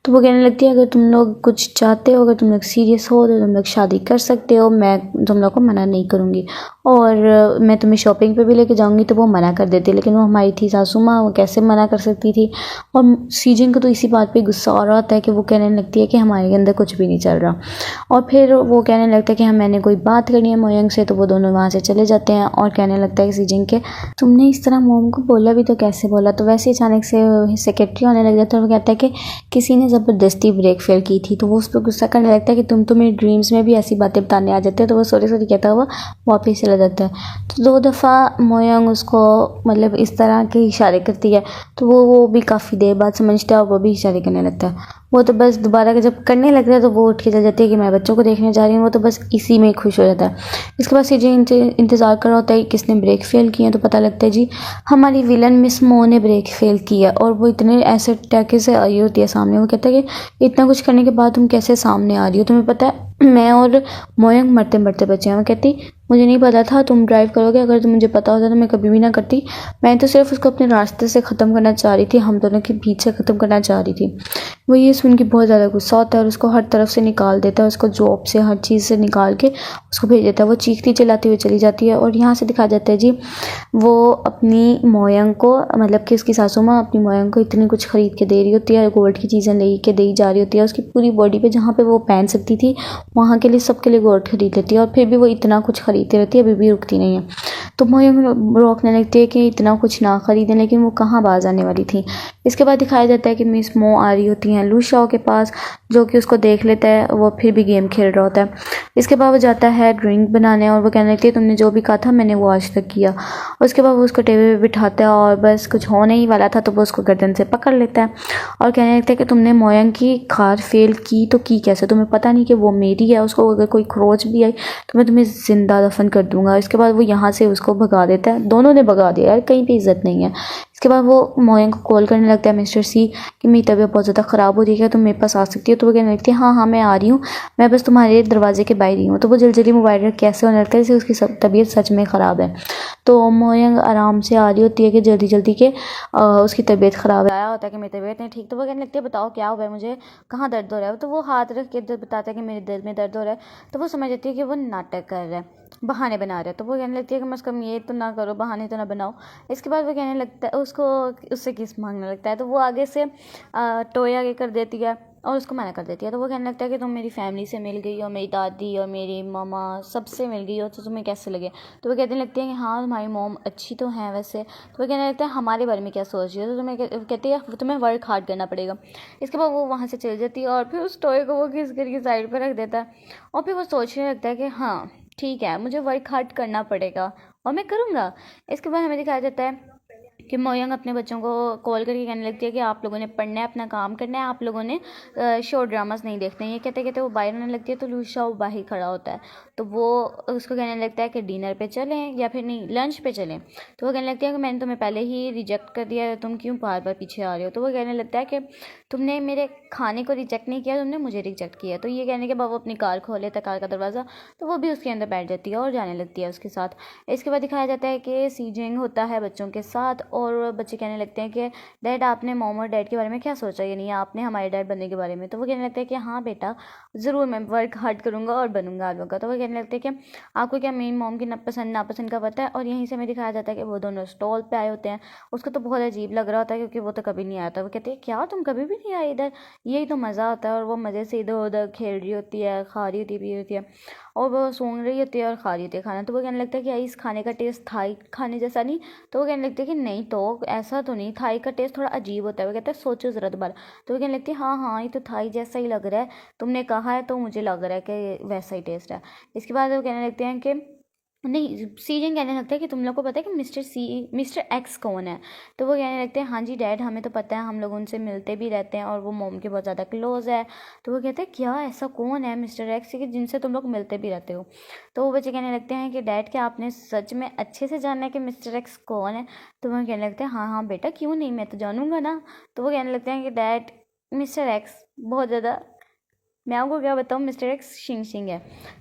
तो वो कहने लगती है अगर तुम लोग कुछ चाहते हो, अगर तुम लोग सीरियस हो तो तुम लोग शादी कर सकते हो, मैं तुम लोग को मना नहीं करूँगी और मैं तुम्हें शॉपिंग पे भी लेके जाऊँगी। तो वो मना कर देती, लेकिन वो हमारी थी सासू माँ, वो कैसे मना कर सकती थी। और सीजन को तो इसी बात पे गुस्सा आ रहा होता है कि वो कहने लगती है कि हमारे अंदर कुछ भी नहीं चल रहा। और फिर वो कहने लगता है कि मैंने कोई बात करनी है मोयोंग से। तो वो दोनों वहाँ से चले जाते हैं और कहने लगता है कि सीजन के तुमने इस तरह मोम को बोला भी तो कैसे बोला। तो वैसे अचानक से सेक्रेटरी होने लग जाता है और वो कहता है कि किसी ने ज़बरदस्ती ब्रेक फेल की थी। तो वो उस पर गुस्सा करने लगता है कि तुम तो मेरे ड्रीम्स में भी ऐसी बातें बताने आ जाते हो। तो वो सॉरी कहता हुआ वापस चला जाता है। तो 2 दफ़ा मोयोंग उसको मतलब इस तरह के इशारे करती है। तो वो भी काफ़ी देर बाद समझता है और वो भी इशारे करने लगता है। वो तो बस दोबारा जब करने लगता है तो वो उठ के चल जाती है कि मैं बच्चों को देखने जा रही हूँ। वो तो बस इसी में खुश हो जाता है। इसके बाद सीजन इंतज़ार कर रहा होता है किसने ब्रेक फेल किया। तो पता लगता है जी हमारी विलन मिस मो ने ब्रेक फेल किया। और वो इतने ऐसे टैके से आई होती है सामने। वो कहता है कि इतना कुछ करने के बाद तुम कैसे सामने आ रही हो, तुम्हें पता है मैं और मोयोंग मरते मरते बचे हैं। वो कहती मुझे नहीं पता था तुम ड्राइव करोगे, अगर तो मुझे पता होता तो मैं कभी भी ना करती। मैं तो सिर्फ उसको अपने रास्ते से ख़त्म करना चाह रही थी, हम दोनों के बीच से ख़त्म करना चाह रही थी। वो ये सुन के बहुत ज़्यादा गुस्सा होता है और उसको हर तरफ से निकाल देता है, उसको जॉब से हर चीज़ से निकाल के उसको भेज देता है। वो चीखती चिल्लाती हुई चली जाती है। और यहाँ से दिखा जाता है जी वो अपनी मोयोंग को मतलब कि उसकी सासू माँ अपनी मोयोंग को इतनी कुछ ख़रीद के दे रही होती है, गोल्ड की चीज़ें ले के दी जा रही होती है। उसकी पूरी बॉडी पे जहाँ पे वो पहन सकती थी वहाँ के लिए सबके लिए गोल्ड खरीद लेती है और फिर भी वो इतना कुछ खरीदती रहती है, अभी भी रुकती नहीं है। तो मोयोंग रोकने लगती है कि इतना कुछ ना खरीदें, लेकिन वो कहाँ बाज आने वाली थी। इसके बाद दिखाया जाता है कि मिस मो आ रही होती हैं लू शाओ के पास, जो कि उसको देख लेता है। वो फिर भी गेम खेल रहा होता है। इसके बाद वो जाता है ड्रिंक बनाने और वो कहने लगती है तुमने जो भी कहा था मैंने वो आज तक किया। उसके बाद वो उसको टेबल पे बिठाता है और बस कुछ होने ही वाला था तो वो उसको गर्दन से पकड़ लेता है और कहने लगता है कि तुमने मोयोंग की कार फेल की तो की कैसे, तुम्हें पता नहीं कि वो मेरी है, उसको अगर कोई खरोच भी आई तो मैं तुम्हें ज़िंदा दफन कर दूंगा। इसके बाद वो यहाँ से उसको भगा देता है। दोनों ने भगा दिया यार, कहीं पे इज्जत नहीं है। इसके बाद वो मोयंग को कॉल करने लगता है मिस्टर सी कि मेरी तबीयत बहुत ज़्यादा ख़राब हो रही है, क्या तुम मेरे पास आ सकती हो? तो वो कहने लगती है हाँ हाँ मैं आ रही हूँ, मैं बस तुम्हारे दरवाजे के बाहर ही हूँ। तो वो जल्दी जल्दी मोबाइल रख कैसे होने लगता है जैसे उसकी तबीयत सच में ख़राब है। तो मोयंग आराम से आ रही होती है कि जल्दी जल्दी के उसकी तबीयत ख़राब है, आया होता है कि मेरी तबीयत नहीं ठीक। तो वो कहने लगती है बताओ क्या हुआ है, मुझे कहाँ दर्द हो रहा है? तो वो हाथ रख के बताता है कि मेरे दिल में दर्द हो रहा है। तो वो समझ जाती है कि वो नाटक कर रहा है, बहाने बना रहा है। तो वो कहने लगती है कि कम से कम ये तो ना करो, बहाने तो ना बनाओ। इसके बाद वो कहने लगता है उसको, उससे किस मांगने लगता है। तो वो आगे से टोए आगे कर देती है और उसको मना कर देती है। तो वो कहने लगता है कि तुम मेरी फैमिली से मिल गई हो, मेरी दादी और मेरी मामा सबसे मिल गई हो, तो तुम्हें कैसे लगे? तो वो कहने लगती है कि हाँ तुम्हारी मॉम अच्छी तो हैं वैसे। तो वो कहने लगता है हमारे बारे में क्या सोच रही हो? तो तुम्हें कहती है तुम्हें वर्क हार्ड करना पड़ेगा। इसके बाद वो वहाँ से चल जाती है और फिर उस टॉय को वो घिस करके साइड पर रख देता है और फिर वो सोचने लगता है कि हाँ ठीक है मुझे वर्क हार्ड करना पड़ेगा और मैं करूँगा। इसके बाद हमें दिखाया जाता है कि मोयंग अपने बच्चों को कॉल करके कहने लगती है कि आप लोगों ने पढ़ना है, अपना काम करना है, आप लोगों ने शो ड्रामास नहीं देखते हैं। ये कहते कहते वो बाहर आने लगती है तो लूशा वो बाहर खड़ा होता है। तो वो उसको कहने लगता है कि डिनर पे चलें या फिर नहीं लंच पे चलें। तो वो कहने लगती है कि मैंने तुम्हें पहले ही रिजेक्ट कर दिया है, तुम क्यों बार बार पीछे आ रहे हो? तो वो कहने लगता है कि तुमने मेरे खाने को रिजेक्ट नहीं किया, तुमने मुझे रिजेक्ट किया। तो ये कहने के बाद वो अपनी कार खोल लेता है, कार का दरवाज़ा। तो वो भी उसके अंदर बैठ जाती है और जाने लगती है उसके साथ। इसके बाद दिखाया जाता है कि सीजिंग होता है बच्चों के साथ और बच्चे कहने लगते हैं कि डैड आपने मॉम और डैड के बारे में क्या सोचा, यानी आपने हमारे डैड बनने के बारे में? तो वो कहने लगता है कि हाँ बेटा ज़रूर मैं वर्क हार्ड करूँगा और बनूंगा आप लोगों का। तो वो कहने लगते हैं कि आपको क्या मेरी मॉम की पसंद नापसंद का पता है? और यहीं से हमें दिखाया जाता है कि वो दोनों स्टॉल पे आए होते हैं। उसको तो बहुत अजीब लग रहा होता है क्योंकि वो तो कभी नहीं आया था। वो कहते हैं क्या तुम कभी भी नहीं आए इधर, यही तो मज़ा होता है। और वो मज़े से इधर उधर खेल रही होती है, खा रही होती है, पी रही होती है और वो सूंघ रही होती है और खा रही होती है खाना। तो वो कहने लगता है कि इस खाने का टेस्ट थाई खाने जैसा नहीं? तो वो कहने लगती है कि नहीं तो ऐसा तो नहीं, थाई का टेस्ट थोड़ा अजीब होता है। वो कहता है सोचो ज़रा दोबारा। तो वो कहने लगती है हाँ हाँ ये तो थाई जैसा ही लग रहा है, तुमने कहा है तो मुझे लग रहा है कि वैसा ही टेस्ट है। इसके बाद वो कहने लगते हैं कि नहीं, सीजन कहने लगता है कि तुम लोग को पता है कि मिस्टर एक्स कौन है? तो वो कहने लगते हैं हाँ जी डैड हमें तो पता है, हम लोग उनसे मिलते भी रहते हैं और वो मोम के बहुत ज़्यादा क्लोज है। तो वो कहते हैं क्या ऐसा कौन है मिस्टर एक्स कि जिनसे तुम लोग मिलते भी रहते हो? तो वो बच्चे कहने लगते हैं कि डैड क्या आपने सच में अच्छे से जानना है कि मिस्टर एक्स कौन है? तो वो कहने लगते हैं हाँ हाँ बेटा क्यों नहीं, मैं तो जानूंगा ना। तो वो कहने लगते हैं कि डैड मिस्टर एक्स बहुत ज़्यादा, मैं आपको क्या बताऊँ, मिस्टर एक्स शिंग शिंग है।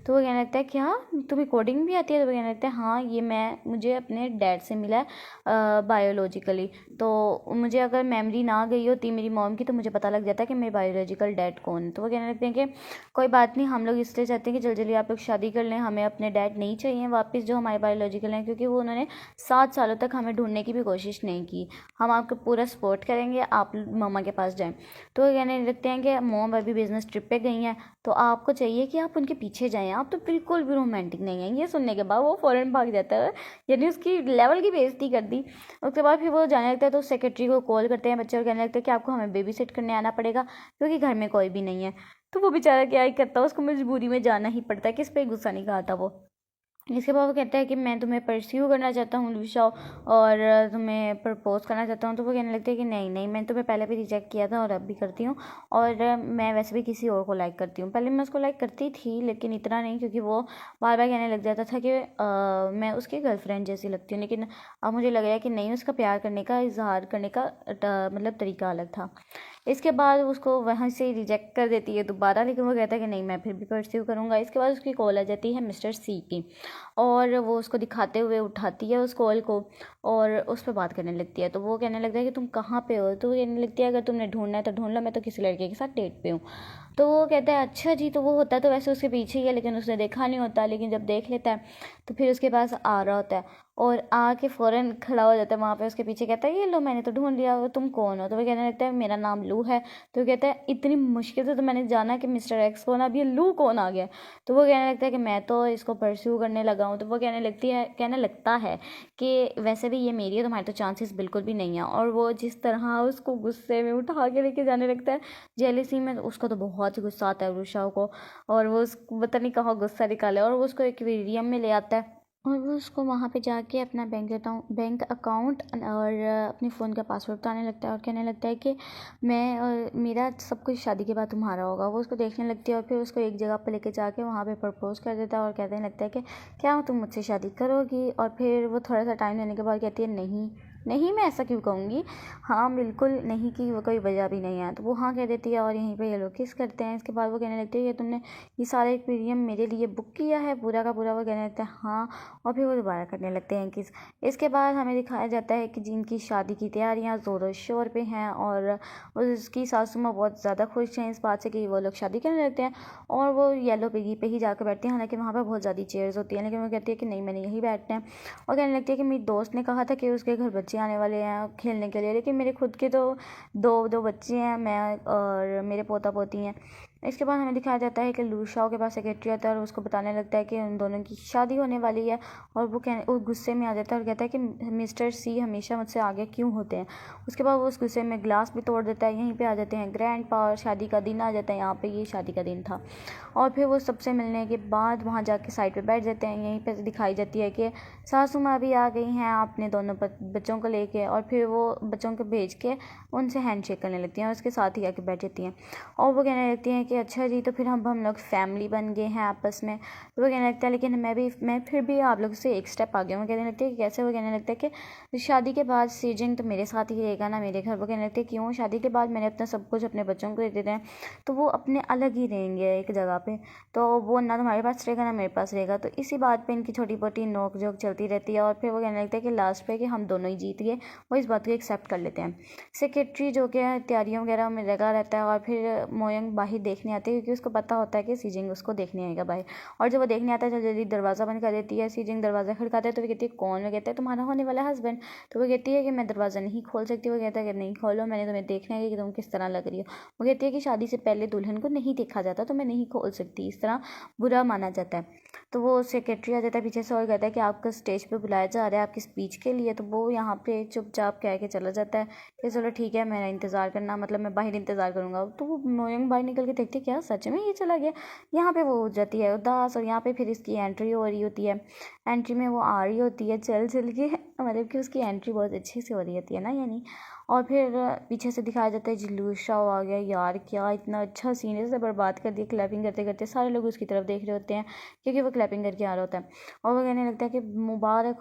तो वो कहने लगता है क्या तुम्हें कोडिंग भी आती है? तो वो कहने लगता है हाँ ये मुझे अपने डैड से मिला है बायोलॉजिकली। तो मुझे अगर मेमोरी ना गई होती मेरी मॉम की तो मुझे पता लग जाता है कि मेरे बायोलॉजिकल डैड कौन है। तो वो कहने लगते हैं कि कोई बात नहीं, हम लोग इसलिए चाहते हैं कि जल्दी जल्दी आप लोग शादी कर लें, हमें अपने डैड नहीं चाहिए वापस जो हमारे बायोलॉजिकल हैं, क्योंकि वो उन्होंने 7 सालों तक हमें ढूंढने की भी कोशिश नहीं की। हम आपको पूरा सपोर्ट करेंगे, आप मामा के पास जाएँ। तो वो कहने लगते हैं कि मॉम अभी बिजनेस ट्रिप पे गई हैं तो आपको चाहिए कि आप उनके पीछे जाएं, आप तो बिल्कुल भी रोमांटिक नहीं हैं। ये सुनने के बाद वो फ़ौरन भाग जाता है, यानी उसकी लेवल की बेइज्जती कर दी। उसके बाद फिर वो जाने लगता है तो सेक्रेटरी को कॉल करते हैं बच्चे और कहने लगते हैं कि आपको हमें बेबी सिट करने आना पड़ेगा क्योंकि घर में कोई भी नहीं है। तो वो बेचारा क्या ही करता है, उसको मजबूरी में जाना ही पड़ता है, किस पे गुस्सा नहीं खाता वो। इसके बाद वो कहता है कि मैं तुम्हें परस्यू करना चाहता हूँ लूशा और तुम्हें प्रपोज करना चाहता हूँ। तो वो कहने लगते हैं कि नहीं नहीं, मैंने तुम्हें पहले भी रिजेक्ट किया था और अब भी करती हूँ और मैं वैसे भी किसी और को लाइक करती हूँ। पहले मैं उसको लाइक करती थी लेकिन इतना नहीं, क्योंकि वो बार बार कहने लग जाता था कि मैं उसकी गर्लफ्रेंड जैसी लगती हूँ। लेकिन अब मुझे लग रहा है कि नहीं, उसका प्यार करने का इजहार करने का मतलब तरीका अलग था। इसके बाद उसको वहाँ से रिजेक्ट कर देती है दोबारा, लेकिन वो कहता है कि नहीं मैं फिर भी परस्यू करूँगा। इसके बाद उसकी कॉल आ जाती है मिस्टर सी की और वो उसको दिखाते हुए उठाती है उस कॉल को और उस पर बात करने लगती है। तो वो कहने लगता है कि तुम कहाँ पे हो? तो वो कहने लगती है अगर तुमने ढूंढना है तो ढूंढ लो, मैं तो किसी लड़के के साथ डेट पे हूँ। तो वो कहता है अच्छा जी। तो वो होता तो वैसे उसके पीछे ही है लेकिन उसने देखा नहीं होता, लेकिन जब देख लेता है तो फिर उसके पास आ रहा होता है और आके फ़ौरन खड़ा हो जाता है वहाँ पे उसके पीछे। कहता है ये लो मैंने तो ढूंढ लिया, तुम कौन हो? तो वो कहने लगता है मेरा नाम लू है। तो वो कहता है इतनी मुश्किल से तो मैंने जाना कि मिस्टर एक्स कौन, अब ये लू कौन आ गया? तो वो कहने लगता है कि मैं तो इसको परस्यू करने लगा हूँ। तो वो कहने लगता है कि वैसे भी ये मेरी है, तुम्हारे तो चांसेस बिल्कुल भी नहीं है। और वो जिस तरह उसको गुस्से में उठा के लेके जाने लगता है जेलिसी में, उसको तो बहुत ही गुस्सा आता है रुषा को और वो उसको पता नहीं कहाँ गुस्सा निकाले और वो उसको एक्वेरियम में ले आता है और वो उसको वहाँ पे जाके अपना बैंक अकाउंट और अपने फ़ोन का पासवर्ड बताने लगता है और कहने लगता है कि मैं और मेरा सब कुछ शादी के बाद तुम्हारा होगा। वो उसको देखने लगती है और फिर उसको एक जगह पर लेके जाके वहाँ पे प्रपोज कर देता है और कहने लगता है कि क्या तुम मुझसे शादी करोगी? और फिर वो थोड़ा सा टाइम लेने के बाद कहती है नहीं नहीं, मैं ऐसा क्यों कहूँगी, हाँ बिल्कुल नहीं की वो कोई वजह भी नहीं है। तो वो हाँ कह देती है और यहीं पे ये लोग किस करते हैं। इसके बाद वो कहने लगती है कि तुमने ये सारा एक्वेरियम मेरे लिए बुक किया है पूरा का पूरा। वो कहने लगता है हाँ, और फिर वो दोबारा करने लगते हैं किस। इसके बाद हमें दिखाया जाता है कि जिनकी शादी की तैयारियाँ ज़ोरों शोर पे हैं और उसकी सासू माँ बहुत ज़्यादा खुश हैं इस बात से कि वो लोग शादी करने लगते हैं और वो येलो पिगी पे ही जाकर बैठती हैं। हालांकि वहाँ पर बहुत ज़्यादा चेयर्स होती हैं, लेकिन वो कहती है कि नहीं, मैंने यहीं बैठना है। और कहने लगती है कि मेरी दोस्त ने कहा था कि उसके घर बच्चे आने वाले हैं खेलने के लिए, लेकिन मेरे खुद के तो दो बच्चे हैं, मैं और मेरे पोता पोती हैं। इसके बाद हमें दिखाया जाता है कि लूशाओ के पास सेक्रेटरी आता है और उसको बताने लगता है कि उन दोनों की शादी होने वाली है। और वो गुस्से में आ जाता है और कहता है कि मिस्टर सी हमेशा मुझसे आगे क्यों होते हैं। उसके बाद वो उस गुस्से में ग्लास भी तोड़ देता है। यहीं पे आ जाते हैं ग्रैंड पा और शादी का दिन आ जाता है। यहाँ पे ये शादी का दिन था और फिर वो सबसे मिलने के बाद वहाँ जाके साइड पे बैठ जाते हैं। यहीं पे दिखाई जाती है कि सासू माँ भी आ गई हैं अपने दोनों बच्चों को लेके और फिर वो बच्चों को भेज के उनसे हैंडशेक करने लगती हैं और उसके साथ ही आके बैठ जाती हैं और वो कहने लगती हैं कि अच्छा जी, तो फिर हम लोग फैमिली बन गए हैं आपस में। तो वो कहने लगता है लेकिन मैं फिर भी आप लोग से एक स्टेप आगे हूँ। वो कहने लगती है कि कैसे। वो कहने लगता है कि शादी के बाद सीजिंग तो मेरे साथ ही रहेगा ना मेरे घर। वो कहने लगते हैं क्यों, शादी के बाद मैंने अपना सब कुछ अपने बच्चों को दे देते हैं तो वो अपने अलग ही रहेंगे एक जगह पे, तो वो ना तुम्हारे पास रहेगा ना मेरे पास रहेगा। तो इसी बात पे इनकी छोटी मोटी नोक झोंक चलती रहती है और फिर वो कहने लगता है कि लास्ट पे कि हम दोनों ही जीत गए। वो इस बात को एक्सेप्ट कर लेते हैं। सेक्रेटरी जो कि तैयारियों वगैरह में लगा रहता है और फिर मोयंग बाहर देखने आती है क्योंकि उसको पता होता है कि सीजिंग उसको देखने आएगा बाहर। और जब वो देखने आता है तो जल्दी दरवाज़ा बंद कर देती है। सीजिंग दरवाज़ा खड़काता है तो वो कहती है कौन। वो कहता है तुम्हारा होने वाला हस्बैंड। तो वो कहती है कि मैं दरवाज़ा नहीं खोल सकती। वो कहता है कि नहीं खोलो, मैंने तुम्हें देखना है कि तुम किस तरह लग रही हो। वो कहती है कि शादी से पहले दुल्हन को नहीं देखा जाता तो मैं नहीं खोल सकती, इस तरह बुरा माना जाता है। तो वो सेक्रेटरी आ जाता है पीछे से और कहता है कि आपको स्टेज पे बुलाया जा रहा है आपकी स्पीच के लिए। तो वो यहाँ पे चुपचाप कह के चला जाता है कि चलो ठीक है, मेरा इंतज़ार करना, मतलब मैं बाहर इंतज़ार करूँगा। तो वो मोयंग बाहर निकल के देखती है क्या सच में ये चला गया। यहाँ पे वो हो जाती है उदास और यहाँ पे फिर इसकी एंट्री हो रही होती है। एंट्री में वो आ रही होती है चल के, मतलब कि उसकी एंट्री बहुत अच्छे से हो रही होती है ना यानी। और फिर पीछे से दिखाया जाता है जुलूस आ गया। यार क्या इतना अच्छा सीन है, बर्बाद कर दिया। क्लैपिंग करते करते सारे लोग उसकी तरफ देख रहे होते हैं क्योंकि वो क्लैपिंग करके आ रहा होता है और वो कहने लगता है कि मुबारक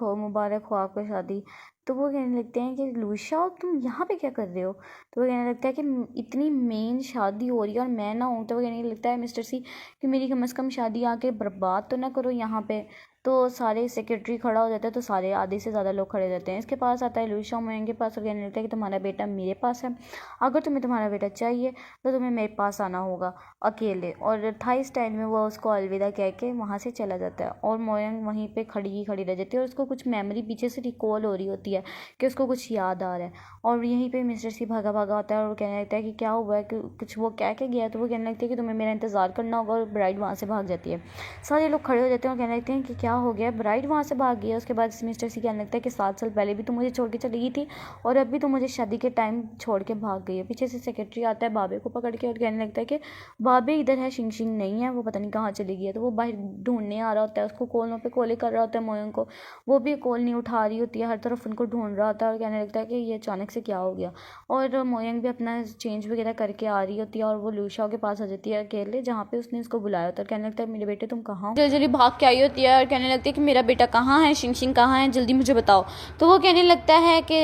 हो आपको शादी। तो वो कहने लगते हैं कि लूशा तुम यहाँ पे क्या कर रहे हो। तो वो कहने लगता है कि इतनी मेन शादी हो रही है और मैं ना हूँ। तो वो कहने लगता है मिस्टर सी कि मेरी कम से कम शादी आके बर्बाद तो ना करो यहाँ पे। तो सारे सेक्रेटरी खड़ा हो जाता है तो सारे आधे से ज़्यादा लोग खड़े रहते हैं। इसके पास आता है लूशा मोयंग के पास और कहने लगता है कि तुम्हारा बेटा मेरे पास है, अगर तुम्हें तुम्हारा बेटा चाहिए तो तुम्हें मेरे पास आना होगा अकेले। और थाई स्टाइल में वो उसको अलविदा कह के वहाँ से चला जाता है और मोयंग वहीं पे खड़ी रह जाती है और उसको कुछ मेमोरी पीछे से रिकॉल हो रही होती है कि उसको कुछ याद आ रहा है। और यहीं पे मिस्टर सी भागा होता है और वो कहने लगता है कि क्या हुआ है, कि कुछ वो कह के गया। तो वो कहने लगती है कि तुम्हें मेरा इंतज़ार करना होगा और ब्राइड वहाँ से भाग जाती है। सारे लोग खड़े हो जाते हैं और कहने लगते हैं कि क्या हो गया, ब्राइड वहाँ से भाग गई है। उसके बाद मिस्टर सी कहने लगता है कि 7 साल पहले भी तुम मुझे छोड़ के चली गई थी और अब भी तुम मुझे शादी के टाइम छोड़ के भाग गई है। पीछे से सेक्रेटरी आता है बाबे को पकड़ के और कहने लगता है कि बाबे इधर है, शिंग नहीं है, वो पता नहीं कहाँ चली गई है। तो वो बाहर ढूंढने आ रहा होता है, उसको कोलों पे कोले कर रहा होता है मोयंग को। वो भी कॉल नहीं उठा रही होती है, हर तरफ उनको ढूंढ रहा होता है और कहने लगता है कि ये अचानक से क्या हो गया। और मोयंग भी अपना चेंज वगैरह करके आ रही होती है और वो लूशा के पास आ जाती है अकेले, जहाँ पे उसने उसको बुलाया होता है। कहने लगता है मेरे बेटे तुम कहाँ हो। जल्दी भाग के आई होती है और कहने लगती है कि मेरा बेटा कहाँ है, शिंग कहाँ है, जल्दी मुझे बताओ। तो वो कहने लगता है कि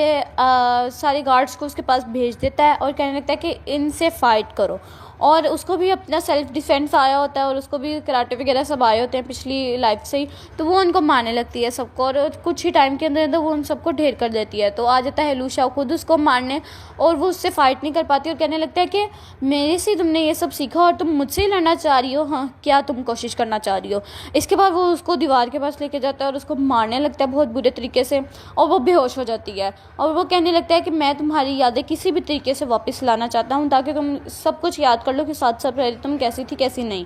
सारे गार्ड्स को उसके पास भेज देता है और कहने लगता है कि इनसे फाइट करो। और उसको भी अपना सेल्फ डिफेंस आया होता है और उसको भी कराटे वगैरह सब आए होते हैं पिछली लाइफ से ही। तो वो उनको मारने लगती है सबको और कुछ ही टाइम के अंदर वो उन सबको ढेर कर देती है। तो आ जाता है लूशा खुद उसको मारने और वो उससे फाइट नहीं कर पाती और कहने लगता है कि मेरे से तुमने ये सब सीखा और तुम मुझसे ही लड़ना चाह रही हो, हाँ क्या तुम कोशिश करना चाह रही हो। इसके बाद वो उसको दीवार के पास लेके जाता है और उसको मारने लगता है बहुत बुरे तरीके से और वो बेहोश हो जाती है। और वो कहने लगता है कि मैं तुम्हारी यादें किसी भी तरीके से वापस लाना चाहता हूँ ताकि तुम सब कुछ याद कर लो कि 7 साल पहले तुम कैसी थी कैसी नहीं।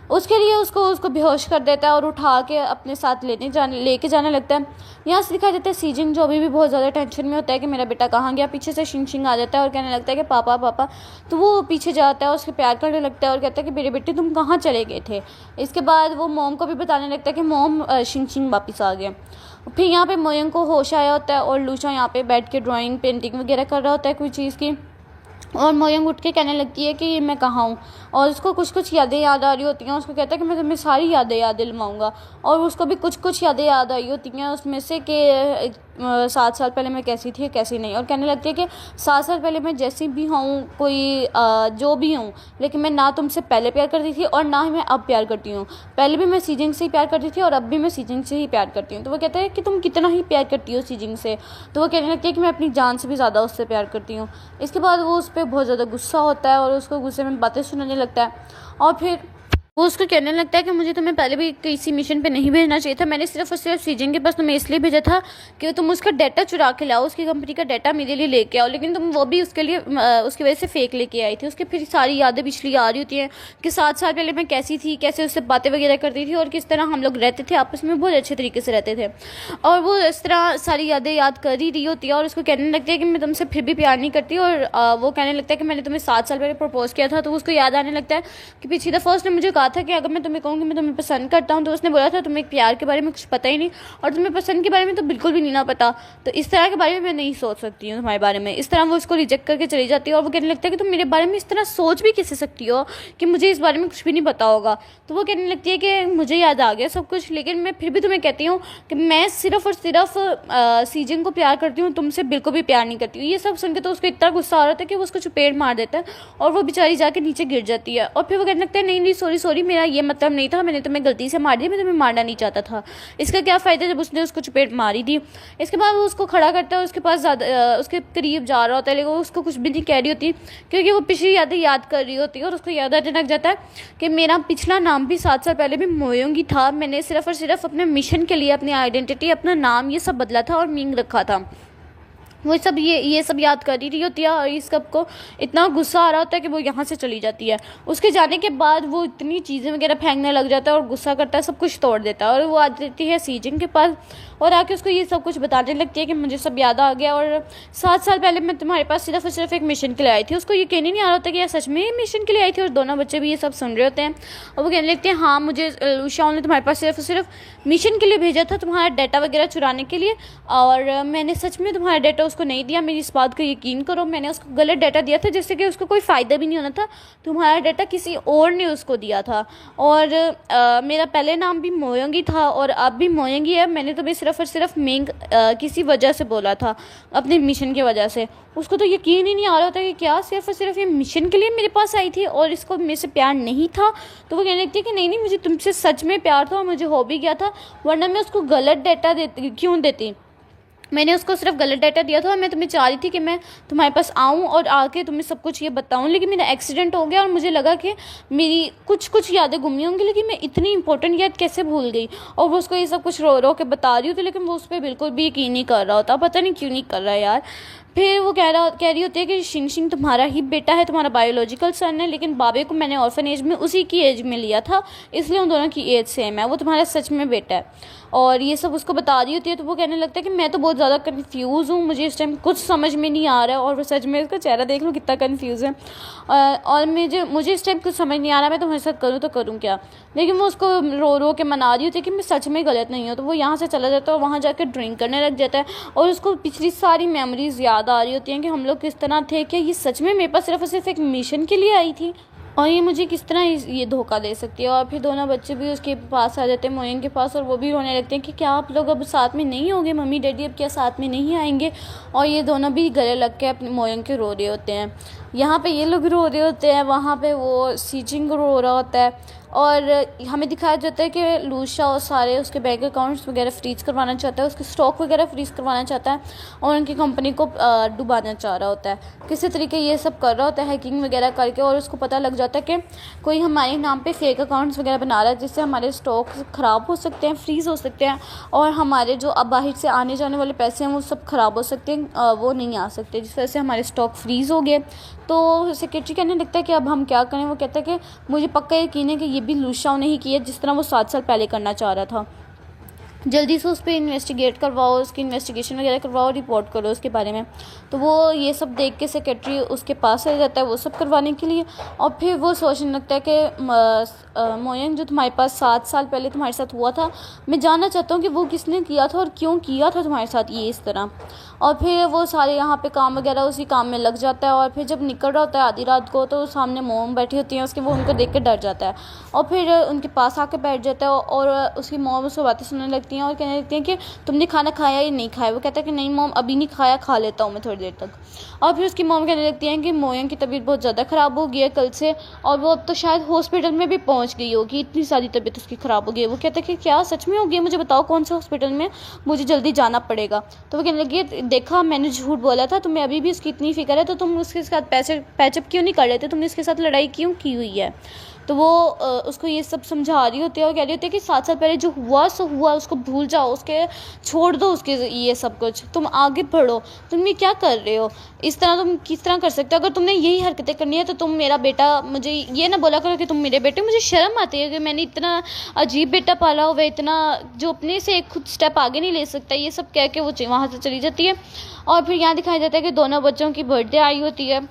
उसके लिए उसको बेहोश कर देता है और उठा के अपने साथ लेके जाने लगता है। यहाँ से दिखाई देता है सीजिंग जो अभी भी बहुत ज़्यादा टेंशन में होता है कि मेरा बेटा कहाँ गया। पीछे से शिंग आ जाता है और कहने लगता है कि पापा पापा। तो वो पीछे जाता है, उसके प्यार करने लगता है और कहता है कि मेरे बेटे तुम कहाँ चले गए थे। इसके बाद वो मॉम को भी बताने लगता है कि मॉम शिंग वापस आ गया। फिर यहाँ पे मोयंग को होश आया होता है और लूशा यहाँ पे बैठ के ड्राइंग पेंटिंग वगैरह कर रहा होता है कोई चीज़ की। और मोयंग उठ के कहने लगती है कि ये मैं कहाँ हूँ, और उसको कुछ कुछ यादें याद आ रही होती हैं। उसको कहता है कि मैं तुम्हें सारी यादें दिलवाऊंगा, और उसको भी कुछ कुछ यादें याद आई होती हैं उसमें से कि 7 साल पहले मैं कैसी थी कैसी नहीं। और कहने लगती है कि 7 साल पहले मैं जैसी भी हूँ, कोई जो भी हूँ, लेकिन मैं ना तुमसे पहले प्यार करती थी और ना ही मैं अब प्यार करती हूँ। पहले भी मैं सीजिंग से ही प्यार करती थी और अब भी मैं सीजिंग से ही प्यार करती हूँ। तो वो कहता है कि तुम कितना ही प्यार करती हो सीजिंग से। तो वो कहने लगती है कि मैं अपनी जान से भी ज़्यादा उससे प्यार करती हूँ। इसके बाद वो उस पर बहुत ज़्यादा गुस्सा होता है और उसको गुस्से में बातें सुनाने लगता है, और फिर वो उसको कहने लगता है कि मुझे तुम्हें पहले भी किसी मिशन पे नहीं भेजना चाहिए था। मैंने सिर्फ और सिर्फ सीजिंग के पास तुम्हें इसलिए भेजा था कि तुम उसका डाटा चुरा के लाओ, उसकी कंपनी का डाटा मेरे लिए लेके आओ, लेकिन तुम वो भी उसके लिए उसकी वजह से फेक लेके आई थी। उसके फिर सारी यादें पिछली आ रही होती हैं कि 7 साल पहले मैं कैसी थी, कैसे उससे बातें वगैरह करती थी और किस तरह हम लोग रहते थे आपस में, बहुत अच्छे तरीके से रहते थे। और वो इस तरह सारी यादें याद कर ही रही होती है और उसको कहने लगती है कि मैं तुमसे फिर भी प्यार नहीं करती। और वो कहने लगता है कि मैंने तुम्हें 7 साल पहले प्रपोज किया था। तो उसको याद आने लगता है कि पिछली दफ़ा उसने मुझे कहा था कि अगर मैं तुम्हें कहूँगी मैं तुम्हें पसंद करता हूँ, तो उसने बोला था तुम्हें प्यार के बारे में कुछ पता ही नहीं और तुम्हें पसंद के बारे में तो बिल्कुल भी नहीं ना पता, तो इस तरह के बारे में मैं नहीं सोच सकती हूँ तुम्हारे बारे में। इस तरह वो उसको रिजेक्ट करके चली जाती है और वो कहने लगता है कि तुम मेरे बारे में इस तरह सोच भी कैसे सकती हो कि मुझे इस बारे में कुछ भी नहीं पता होगा। तो वो कहने लगती है कि मुझे याद आ गया सब कुछ, लेकिन मैं फिर भी तुम्हें कहती हूँ कि मैं सिर्फ और सिर्फ सीजन को प्यार करती हूँ, तुमसे बिल्कुल भी प्यार नहीं करती हूँ। ये सब सुन के तो उसको इतना गुस्सा आ रहा था कि वो उसको चपेट मार देता है और वो बेचारी जाके नीचे गिर जाती है। और फिर वो कहने लगता है नहीं नहीं सॉरी सॉरी, मेरा ये मतलब नहीं था, मैंने तुम्हें गलती से मार दिया, मैं तुम्हें मारना नहीं चाहता था। इसका क्या फ़ायदा जब उसने उसको चपेट मारी थी। इसके बाद वो उसको खड़ा करता है, उसके पास ज़्यादा उसके करीब जा रहा होता है, लेकिन वो उसको कुछ भी नहीं कह रही होती क्योंकि वो पिछली यादें याद कर रही होती है। और उसको याद आने लग जाता है कि मेरा पिछला नाम भी 7 साल पहले भी मोयोंगी था, मैंने सिर्फ और सिर्फ अपने मिशन के लिए अपनी आइडेंटिटी, अपना नाम ये सब बदला था और मींग रखा था। वो सब ये सब याद कर ही रही होती है और इस सब को इतना गुस्सा आ रहा होता है कि वो यहाँ से चली जाती है। उसके जाने के बाद वो इतनी चीज़ें वगैरह फेंकने लग जाता है और गुस्सा करता है, सब कुछ तोड़ देता है। और वो आ जाती है सीजिंग के पास और आके उसको ये सब कुछ बताने लगती है कि मुझे सब याद आ गया और 7 साल पहले मैं तुम्हारे पास सिर्फ और सिर्फ एक मिशन के लिए आई थी। उसको यकीन ही नहीं आ रहा होता कि यार सच में मिशन के लिए आई थी। और दोनों बच्चे भी ये सब सुन रहे होते हैं और वो कहने लगते हैं हाँ मुझे लूशिया ने तुम्हारे पास सिर्फ और सिर्फ मिशन के लिए भेजा था, तुम्हारा डाटा वगैरह चुराने के लिए, और मैंने सच में तुम्हारा डाटा उसको नहीं दिया। मेरी इस बात को यकीन करो, मैंने उसको गलत डाटा दिया था जिससे कि उसको कोई फ़ायदा भी नहीं होना था। तुम्हारा डाटा किसी और ने उसको दिया था और मेरा पहले नाम भी मोयंगी था और अब भी मोयंगी है। मैंने तुम्हें सिर्फ और सिर्फ मिंग किसी वजह से बोला था, अपने मिशन की वजह से। उसको तो यकीन ही नहीं आ रहा था कि क्या सिर्फ और सिर्फ ये मिशन के लिए मेरे पास आई थी और इसको मेरे से प्यार नहीं था। तो वो कहने लगती है कि नहीं नहीं मुझे तुमसे सच में प्यार था और मुझे हो भी गया था, वरना मैं उसको गलत डाटा क्यों देती। मैंने उसको सिर्फ गलत डाटा दिया था। मैं तुम्हें चाह रही थी कि मैं तुम्हारे पास आऊँ और आके तुम्हें सब कुछ ये बताऊँ, लेकिन मेरा एक्सीडेंट हो गया और मुझे लगा कि मेरी कुछ यादें गुमी होंगी, लेकिन मैं इतनी इंपॉर्टेंट याद कैसे भूल गई। और वो उसको ये सब कुछ रो रो के बता रही होती, लेकिन वो उस पर बिल्कुल भी यकीन नहीं कर रहा होता, पता नहीं क्यों नहीं कर रहा यार। फिर वो कह रही होती है कि शिंग शिंग तुम्हारा ही बेटा है, तुम्हारा बायोलॉजिकल सन है, लेकिन बाबे को मैंने ऑर्फनेज में उसी की एज में लिया था, इसलिए उन दोनों की एज सेम है, वो तुम्हारा सच में बेटा है। और ये सब उसको बता रही होती है। तो वो कहने लगता है कि मैं तो बहुत ज़्यादा कंफ्यूज़ हूँ, मुझे इस टाइम कुछ समझ में नहीं आ रहा है। और वो सच में उसका चेहरा देख लो कितना कंफ्यूज है। और मुझे इस टाइम कुछ समझ नहीं आ रहा, मैं तुम्हारे साथ करूँ तो करूँ क्या। लेकिन वो उसको रो रो के मना रही होती है कि मैं सच में गलत नहीं हूँ। तो वो यहाँ से चला जाता है और वहाँ जाकर ड्रिंक करने लग जाता है और उसको पिछली सारी मेमोरीज़ याद आ रही होती हैं कि हम लोग किस तरह थे, क्या ये सच में मेरे पास सिर्फ और सिर्फ एक मिशन के लिए आई थी और ये मुझे किस तरह ये धोखा दे सकती है। और फिर दोनों बच्चे भी उसके पास आ जाते हैं, मोयंग के पास, और वो भी रोने लगते हैं कि क्या आप लोग अब साथ में नहीं होंगे, मम्मी डैडी अब क्या साथ में नहीं आएंगे। और ये दोनों भी गले लग के अपने मोयंग के रो रहे होते हैं। यहाँ पे ये लोग रो रहे होते हैं, वहाँ पे वो सीजिंग रो रहा होता है। और हमें दिखाया जाता है कि लूशिया और सारे उसके बैंक अकाउंट्स वगैरह फ्रीज करवाना चाहता है, उसके स्टॉक वगैरह फ्रीज करवाना चाहता है और उनकी कंपनी को डुबाना चाह रहा होता है। किसी तरीके ये सब कर रहा होता है हैकिंग वगैरह करके, और उसको पता लग जाता है कि कोई हमारे नाम पे फेक अकाउंट्स वगैरह बना रहा है जिससे हमारे स्टॉक ख़राब हो सकते हैं, फ्रीज़ हो सकते हैं, और हमारे जो अब बाहर से आने जाने वाले पैसे हैं वो सब ख़राब हो सकते हैं, वो नहीं आ सकते, जिस वजह से हमारे स्टॉक फ्रीज़ हो गए। तो सेक्रेटरी कहने लगता है कि अब हम क्या करें। वो कहता है कि मुझे पक्का यकीन है कि ये भी लूशिया ने ही किया जिस तरह वो 7 साल पहले करना चाह रहा था। जल्दी से उस पर इन्वेस्टिगेट करवाओ, उसकी इन्वेस्टिगेशन वगैरह करवाओ, रिपोर्ट करो उसके बारे में। तो वो ये सब देख के सेक्रेटरी उसके पास रह जाता है वो सब करवाने के लिए। और फिर वो सोचने लगता है कि मोयंग, जो तुम्हारे पास 7 साल पहले तुम्हारे साथ हुआ था, मैं जानना चाहता हूँ कि वो किसने किया था और क्यों किया था तुम्हारे साथ ये इस तरह। और फिर वो सारे यहाँ पे काम वगैरह उसी काम में लग जाता है। और फिर जब निकल रहा होता है आधी रात को, तो सामने मोम बैठी होती है उसके, वो उनको देख के डर जाता है और फिर उनके पास आके बैठ जाता है। और उसकी मोम उसको बातें सुनने लगती हैं और कहने लगती हैं कि तुमने खाना खाया या नहीं खाया। वो कहता है कि नहीं मोम, अभी नहीं खाया, खा लेता हूँ मैं थोड़ी देर तक। और फिर उसकी मोम कहने लगती हैं कि मोयंग की तबीयत बहुत ज़्यादा ख़राब हो गई है कल से, और वो अब तो शायद हॉस्पिटल में भी पहुँच गई होगी, इतनी सारी तबीयत उसकी ख़राब हो गई है। वो कहता है कि क्या सच में हो गई, मुझे बताओ कौन से हॉस्पिटल में, मुझे जल्दी जाना पड़ेगा। तो वो कहने लगी, देखा मैंने झूठ बोला था, तुम्हें अभी भी उसकी इतनी फिक्र है तो तुम उसके साथ पैचअप क्यों नहीं कर लेते, तुमने उसके साथ लड़ाई क्यों की हुई है। तो वो उसको ये सब समझा रही होती है और कह रही होती है कि 7 साल पहले जो हुआ सो हुआ, उसको भूल जाओ, उसके छोड़ दो उसके ये सब कुछ, तुम आगे बढ़ो, तुम ये क्या कर रहे हो, इस तरह तुम किस तरह कर सकते हो, अगर तुमने यही हरकतें करनी है तो तुम मेरा बेटा, मुझे ये ना बोला करो कि तुम मेरे बेटे, मुझे शर्म आती है कि मैंने इतना अजीब बेटा पाला हुआ है, इतना जो अपने से एक खुद स्टेप आगे नहीं ले सकता, ये सब कह के वो वहाँ से चली जाती है। और फिर यहाँ दिखाई देता है कि दोनों बच्चों की बर्थडे आई होती है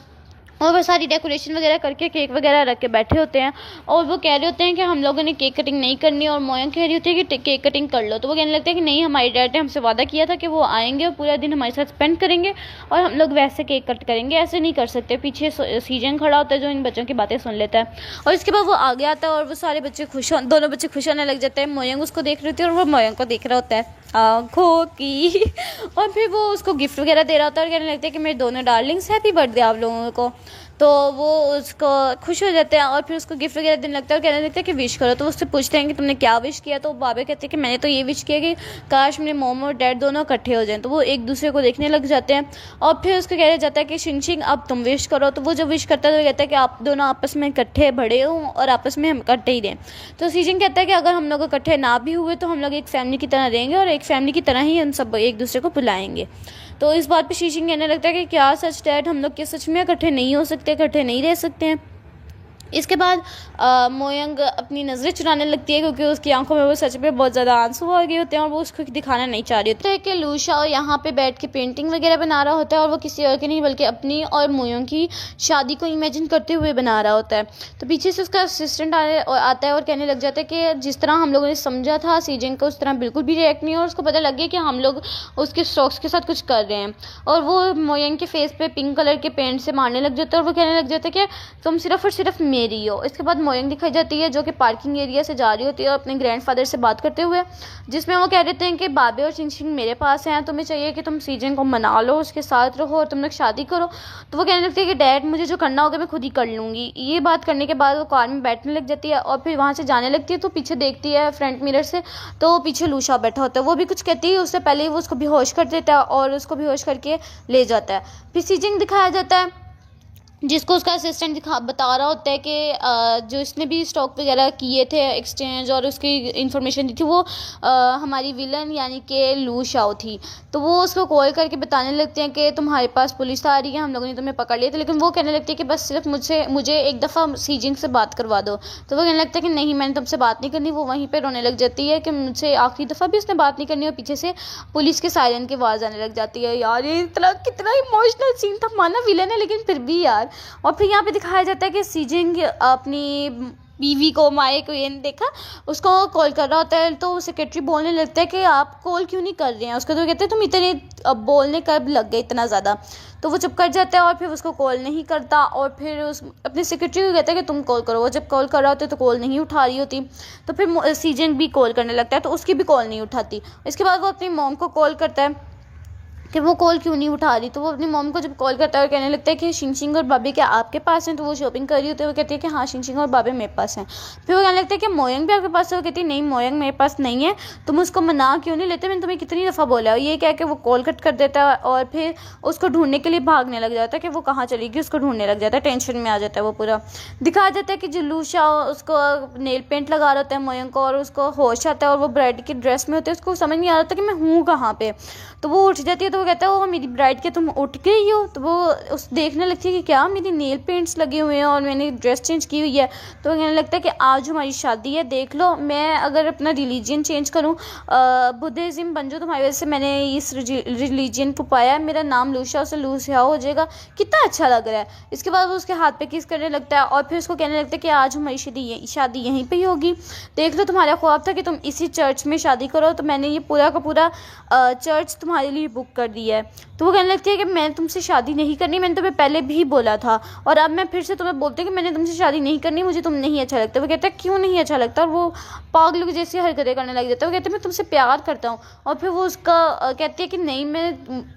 और वो सारी डेकोरेशन वगैरह करके केक वगैरह रख के बैठे होते हैं। और वो कह रहे होते हैं कि हम लोगों ने केक कटिंग नहीं करनी, और मोयंग कह रही होती है कि केक कटिंग कर लो। तो वो कहने लगते हैं कि नहीं, हमारे डैड ने हमसे वादा किया था कि वो आएंगे और पूरा दिन हमारे साथ स्पेंड करेंगे और हम लोग वैसे केक कट करेंगे, ऐसे नहीं कर सकते। पीछे सीजन खड़ा होता है जो इन बच्चों की बातें सुन लेता है। और इसके बाद वो आगे आता है और वो सारे बच्चे दोनों बच्चे खुश होने लग जाते हैं। मोयंग उसको देख रही होती है और वो मोयंग को देख रहा होता है आँखों की। और फिर वो उसको गिफ्ट वगैरह दे रहा होता है और कहने लगता है कि मेरे दोनों डार्लिंग्स, हैप्पी बर्थडे आप लोगों को। तो वो उसको खुश हो जाते हैं और फिर उसको गिफ्ट वगैरह देने लगता है और कहने लगता है कि विश करो। तो उससे पूछते हैं कि तुमने क्या विश किया। तो बाबा कहते हैं कि मैंने तो ये विश किया कि काश मेरे मोम और डैड दोनों इकट्ठे हो जाएं। तो वो एक दूसरे को देखने लग जाते हैं और फिर उसको कहा जाता है कि शिंग शिंग अब तुम विश करो। तो वो जो विश करता है तो कहता है कि आप दोनों आपस में इकट्ठे बड़े हों और आपस में हम इकट्ठे ही रहें। तो शिंग कहता है कि अगर हम लोग इकट्ठे ना भी हुए तो हम लोग एक फैमिली की तरह रहेंगे और एक फैमिली की तरह ही हम सब एक दूसरे को बुलाएंगे। तो इस बात पे शीशिंग कहने लगता है कि क्या सच डैड, हम लोग क्या सच में इकट्ठे नहीं हो सकते, इकट्ठे नहीं रह सकते हैं। इसके बाद मोयंग अपनी नज़रें चुराने लगती है क्योंकि उसकी आंखों में वो सच में बहुत ज़्यादा आंसू आ गए होते हैं और वो उसको दिखाना नहीं चाह रही होती है कि लूशा यहाँ पे बैठ के पेंटिंग वगैरह बना रहा होता है और वो किसी और की नहीं बल्कि अपनी और मोयंग की शादी को इमेजिन करते हुए बना रहा होता है। तो पीछे से उसका असिस्टेंट आता है और कहने लग जाता है कि जिस तरह हम लोगों ने समझा था सीजिंग को, उस तरह बिल्कुल भी रिएक्ट नहीं है और उसको पता लग गया कि हम लोग उसके स्टॉक्स के साथ कुछ कर रहे हैं। और वो मोयंग के फेस पे पिंक कलर के पेंट से मारने लग जाता है और वो कहने लग जाता है कि तुम सिर्फ और सिर्फ मेरी हो। इसके बाद मोयंग दिखाई जाती है जो कि पार्किंग एरिया से जा रही होती है अपने ग्रैंडफादर से बात करते हुए, जिसमें वो कह देते हैं कि बाबे और शिंग शिंग मेरे पास हैं, तुम्हें चाहिए कि तुम सीजन को मना लो, उसके साथ रहो और तुम लोग शादी करो। तो वो कहने लगती है कि डैड मुझे जो करना होगा मैं खुद ही कर लूँगी। ये बात करने के बाद वो कार में बैठने लग जाती है और फिर वहाँ से जाने लगती है। तो पीछे देखती है फ्रंट मिरर से तो पीछे लूशा बैठा होता है, वो भी कुछ कहती है, उससे पहले ही वो उसको बेहोश कर देता है और उसको बेहोश करके ले जाता है। फिर सीजिंग दिखाया जाता है जिसको उसका असिस्टेंट बता रहा होता है कि जो इसने भी स्टॉक वगैरह किए थे एक्सचेंज और उसकी इन्फॉर्मेशन दी थी वो हमारी विलन यानी कि लू शाओ थी। तो वो उसको कॉल करके बताने लगते हैं कि तुम्हारे पास पुलिस आ रही है, हम लोगों ने तुम्हें पकड़ लिया था। लेकिन वो कहने लगती है कि बस सिर्फ मुझे एक दफ़ा सीजिंग से बात करवा दो। तो वो कहने लगता है कि नहीं, मैंने तुमसे बात नहीं करनी। वो वहीं पर रोने लग जाती है कि मुझसे आखिरी दफ़ा भी उसने बात नहीं करनी। और पीछे से पुलिस के सायरन की आवाज़ आने लग जाती है। यार ये कितना इमोशनल सीन था, माना विलन है लेकिन फिर भी यार। और फिर यहाँ पे दिखाया जाता है कि सीजिंग अपनी बीवी को, माए को, ये नहीं देखा, उसको कॉल कर रहा होता है। तो सेक्रेटरी बोलने लगता है कि आप कॉल क्यों नहीं कर रहे हैं उसको। तो कहते हैं तुम इतने बोलने कब लग गए इतना ज़्यादा। तो वो चुप कर जाता है और फिर उसको कॉल नहीं करता और फिर अपने सेक्रेटरी को कहता है कि तुम कॉल करो। वो जब कॉल कर रहा होता है तो कॉल नहीं उठा रही होती। तो फिर सीजिंग भी कॉल करने लगता है तो उसकी भी कॉल नहीं उठाती। इसके बाद वो अपनी मॉम को कॉल करता है कि वो कॉल क्यों नहीं उठा रही। तो वो अपनी मॉम को जब कॉल करता है और कहने लगता है कि शिंग शिंग और बाबे क्या आपके पास हैं। तो वो शॉपिंग कर रही होती है। वो कहती है कि हाँ शिंग शिंग और बाबे मेरे पास हैं। फिर वो कहने लगता है कि मोयंग भी आपके पास है। वो कहती है नहीं, मोयंग मेरे पास नहीं है, तुम उसको मना क्यों नहीं लेते, मैंने तुम्हें कितनी दफ़ा बोला। और ये कह के वो कॉल कट कर देता है और फिर उसको ढूंढने के लिए भागने लग जाता है कि वो कहाँ चली गई, उसको ढूंढने लग जाता है, टेंशन में आ जाता है वो पूरा। दिखाया जाता है कि जो लूशा उसको नेल पेंट लगा रहा होता है मोयंग को और उसको होश आता है और वो ब्राइड की ड्रेस में होती है, उसको समझ नहीं आ रहा था कि मैं हूँ कहाँ पे। तो वो उठ जाती है तो वो कहता है, ओ मेरी ब्राइड क्या तुम उठ गई हो? तो वो उस देखने लगती है कि क्या मेरी नेल पेंट्स लगे हुए हैं और मैंने ड्रेस चेंज की हुई है। तो कहने लगता है कि आज हमारी शादी है, देख लो मैं अगर अपना रिलीजन चेंज करूँ, बुद्धिज़्म बन जाऊँ, तुम्हारी वजह से मैंने इस रिलीजन को पाया है, मेरा नाम लूसिया से लूसिया हो जाएगा, कितना अच्छा लग रहा है। इसके बाद वो उसके हाथ पे किस करने लगता है और फिर उसको कहने लगता है कि आज हमारी शादी यहीं पे ही होगी, देख लो तुम्हारा ख्वाब था कि तुम इसी चर्च में शादी करो, तो मैंने ये पूरा का पूरा चर्च तुम्हारे लिए बुक कर दिया है। तो वो कहने लगती है कि मैं तुमसे शादी नहीं करनी, मैंने तुम्हें पहले भी बोला था और अब मैं फिर से तुम्हें बोलती हूँ कि मैंने तुमसे शादी नहीं करनी, मुझे तुम नहीं अच्छा लगता। वो कहता है क्यों नहीं अच्छा लगता, और वो पागलों की जैसी हरकतें करने लग जाता है। वो कहते हैं मैं तुमसे प्यार करता हूँ, और फिर वो उसका कहती है कि नहीं, मैं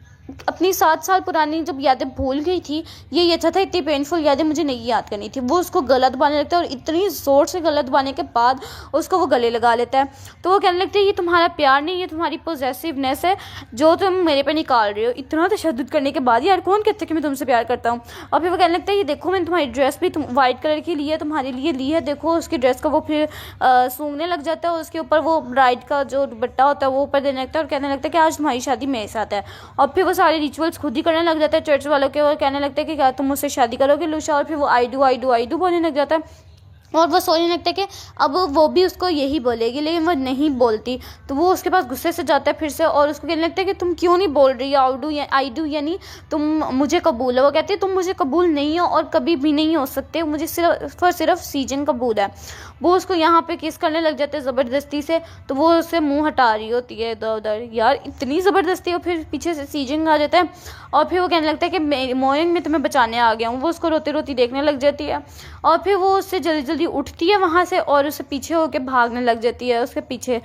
अपनी 7 साल पुरानी जब यादें भूल गई थी, यही अच्छा था, इतनी पेनफुल यादें मुझे नहीं याद करनी थी। वो उसको गला दबाने लगता है और इतनी ज़ोर से गला दबाने के बाद उसको वो गले लगा लेता है। तो वो कहने लगता है ये तुम्हारा प्यार नहीं, ये तुम्हारी पोजेसिवनेस है जो तुम मेरे पे निकाल रहे हो। इतना तशद्दुद करने के बाद यार कौन कहता है कि मैं तुमसे प्यार करता हूँ। और फिर वो कहने लगता है ये देखो मैंने तुम्हारी ड्रेस भी वाइट कलर की ली है, तुम्हारे लिए ली है, देखो उसकी ड्रेस का वो फिर सूंघने लग जाता है, उसके ऊपर वो ब्राइड का जो दुपट्टा होता है वो ऊपर देने लगता है और कहने लगता है कि आज तुम्हारी शादी मेरे साथ है। और फिर वो सारे रिचुअल्स खुद ही करने लग जाता है चर्च वालों के, और कहने लगता है कि क्या तुम मुझसे शादी करोगे लूशा, और फिर वो आई डू बोलने लग जाता है। और वो सोचने लगता है कि अब वो भी उसको यही बोलेगी, लेकिन वो नहीं बोलती। तो वो उसके पास गुस्से से जाता है फिर से और उसको कहने लगता है कि तुम क्यों नहीं बोल रही, आई डू यानी तुम मुझे कबूल है। वो कहती है तुम मुझे कबूल नहीं हो और कभी भी नहीं हो सकते, मुझे सिर्फ और सिर्फ सीजन कबूल है। वो उसको यहाँ पे किस करने लग जाते हैं ज़बरदस्ती से, तो वो उससे मुंह हटा रही होती है इधर उधर, यार इतनी ज़बरदस्ती। और फिर पीछे से सीजन आ जाता है और फिर वो कहने लगता है कि मोइंग मैं तुम्हें बचाने आ गया हूँ। वो उसको रोती रोती देखने लग जाती है और फिर वो उससे जल्दी जल्दी उठती है वहाँ से और उससे पीछे होकर भागने लग जाती है उसके पीछे।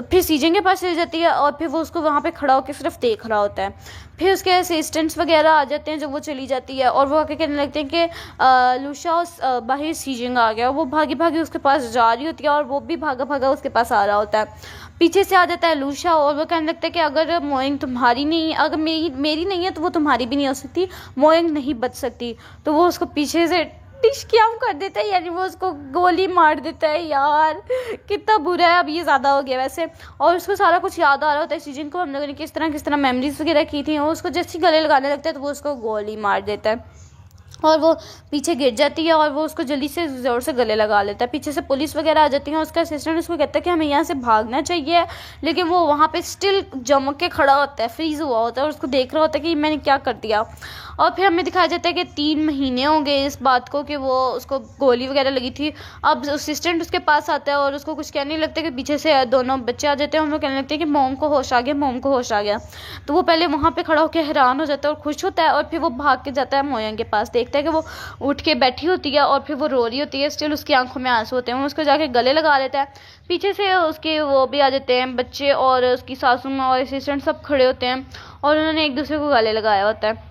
फिर सीजन के पास चली जाती है और फिर वो उसको वहाँ पे खड़ा होकर सिर्फ देख रहा होता है। फिर उसके असिस्टेंट्स वगैरह आ जाते हैं जब वो चली जाती है और वो आके कहने लगते हैं कि लूशा बाहर सीजन आ गया। वो भागी भागी उसके पास जा रही होती है और वो भी भागा भागा उसके पास आ रहा होता है। पीछे से आ जाता है लूशा और वो कहने लगता है कि अगर मोइंग तुम्हारी नहीं, अगर मेरी नहीं है तो वो तुम्हारी भी नहीं हो सकती, मोइंग नहीं बच सकती। तो वो उसको पीछे से डिशक्याम कर देता है, यानी वो उसको गोली मार देता है। यार कितना बुरा है, अब ये ज़्यादा हो गया वैसे। और उसको सारा कुछ याद आ रहा होता है सीजन को, हम लोगों ने किस तरह मेमोरीज वगैरह की थी। वो उसको जैसे ही गले लगाने लगता है तो वो उसको गोली मार देता है और वो पीछे गिर जाती है और वो उसको जल्दी से ज़ोर से गले लगा लेता है। पीछे से पुलिस वगैरह आ जाती है, उसका असिस्टेंट उसको कहता है कि हमें यहाँ से भागना चाहिए, लेकिन वो वहाँ पे स्टिल जमक के खड़ा होता है, फ्रीज़ हुआ होता है और उसको देख रहा होता है कि मैंने क्या कर दिया। और फिर हमें दिखाया जाता है कि 3 महीने हो गए इस बात को कि वो उसको गोली वगैरह लगी थी। अब असिस्टेंट उसके पास आता है और उसको कुछ कहने लगता है कि पीछे से दोनों बच्चे आ जाते हैं। हम लोग कहने लगते हैं कि मोम को होश आ गया, मोम को होश आ गया। तो वो पहले वहाँ पे खड़ा होकर हैरान हो जाता है और खुश होता है और फिर वो भाग के जाता है मोयंग के पास, देखता है कि वो उठ के बैठी होती है और फिर वो रो रही होती है, स्टिल उसकी आंखों में आंसू होते हैं। वो उसको जाके गले लगा लेता है। पीछे से उसके वो भी आ जाते हैं बच्चे और उसकी सासू माँ और असिस्टेंट सब खड़े होते हैं और उन्होंने एक दूसरे को गले लगाया होता है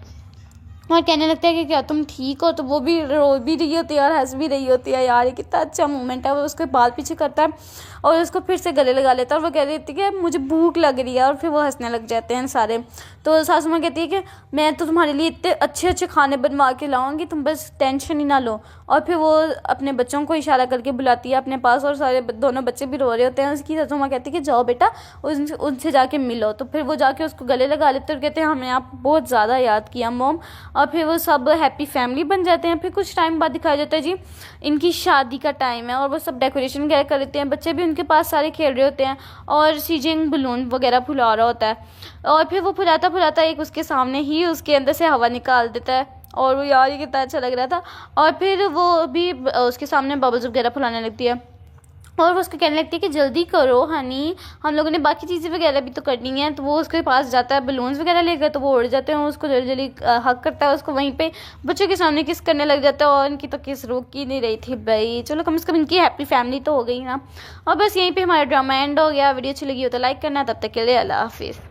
और कहने लगता है कि क्या तुम ठीक हो। तो वो भी रो भी रही होती है और हंस भी रही होती है। यार ये कितना अच्छा मोमेंट है। वो उसके बाल पीछे करता है और उसको फिर से गले लगा लेता है और वो कह देती है कि मुझे भूख लग रही है और फिर वो हंसने लग जाते हैं सारे। तो सासू माँ कहती है कि मैं तो तुम्हारे लिए इतने अच्छे अच्छे खाने बनवा के लाऊंगी, तुम बस टेंशन ही ना लो। और फिर वो अपने बच्चों को इशारा करके बुलाती है अपने पास और सारे दोनों बच्चे भी रो रहे होते हैं। उसकी सासू माँ कहती है कि जाओ बेटा उनसे जाके मिलो। तो फिर वो जाके उसको गले लगा लेते और कहते हैं हमने आप बहुत ज़्यादा याद किया मोम। और फिर वो सब हैप्पी फैमिली बन जाते हैं। फिर कुछ टाइम बाद दिखाया जाता है जी इनकी शादी का टाइम है और वो सब डेकोरेशन वगैरह कर लेते हैं। बच्चे भी उनके पास सारे खेल रहे होते हैं और सीजिंग बलून वगैरह फुला रहा होता है और फिर वो फुलाता एक उसके सामने ही उसके अंदर से हवा निकाल देता है और वो यार ये कितना अच्छा लग रहा था। और फिर वो भी उसके सामने बबल्स वगैरह फुलाने लगती है और वो उसको कहने लगती है कि जल्दी करो हनी, हम लोगों ने बाकी चीज़ें वगैरह भी तो करनी है। तो वो उसके पास जाता है बलून्स वगैरह लेकर, तो वो उड़ जाते हैं। उसको जल्दी जल्दी हक करता है, उसको वहीं पे बच्चों के सामने किस करने लग जाता है और इनकी तो किस रुक ही नहीं रही थी भाई। चलो कम से कम इनकी हैप्पी फैमिली तो हो गई ना। और बस यहीं पर हमारा ड्रामा एंड हो गया। वीडियो अच्छी लगी हो तो लाइक करना। तब तक के लिए अल्लाह हाफिज़।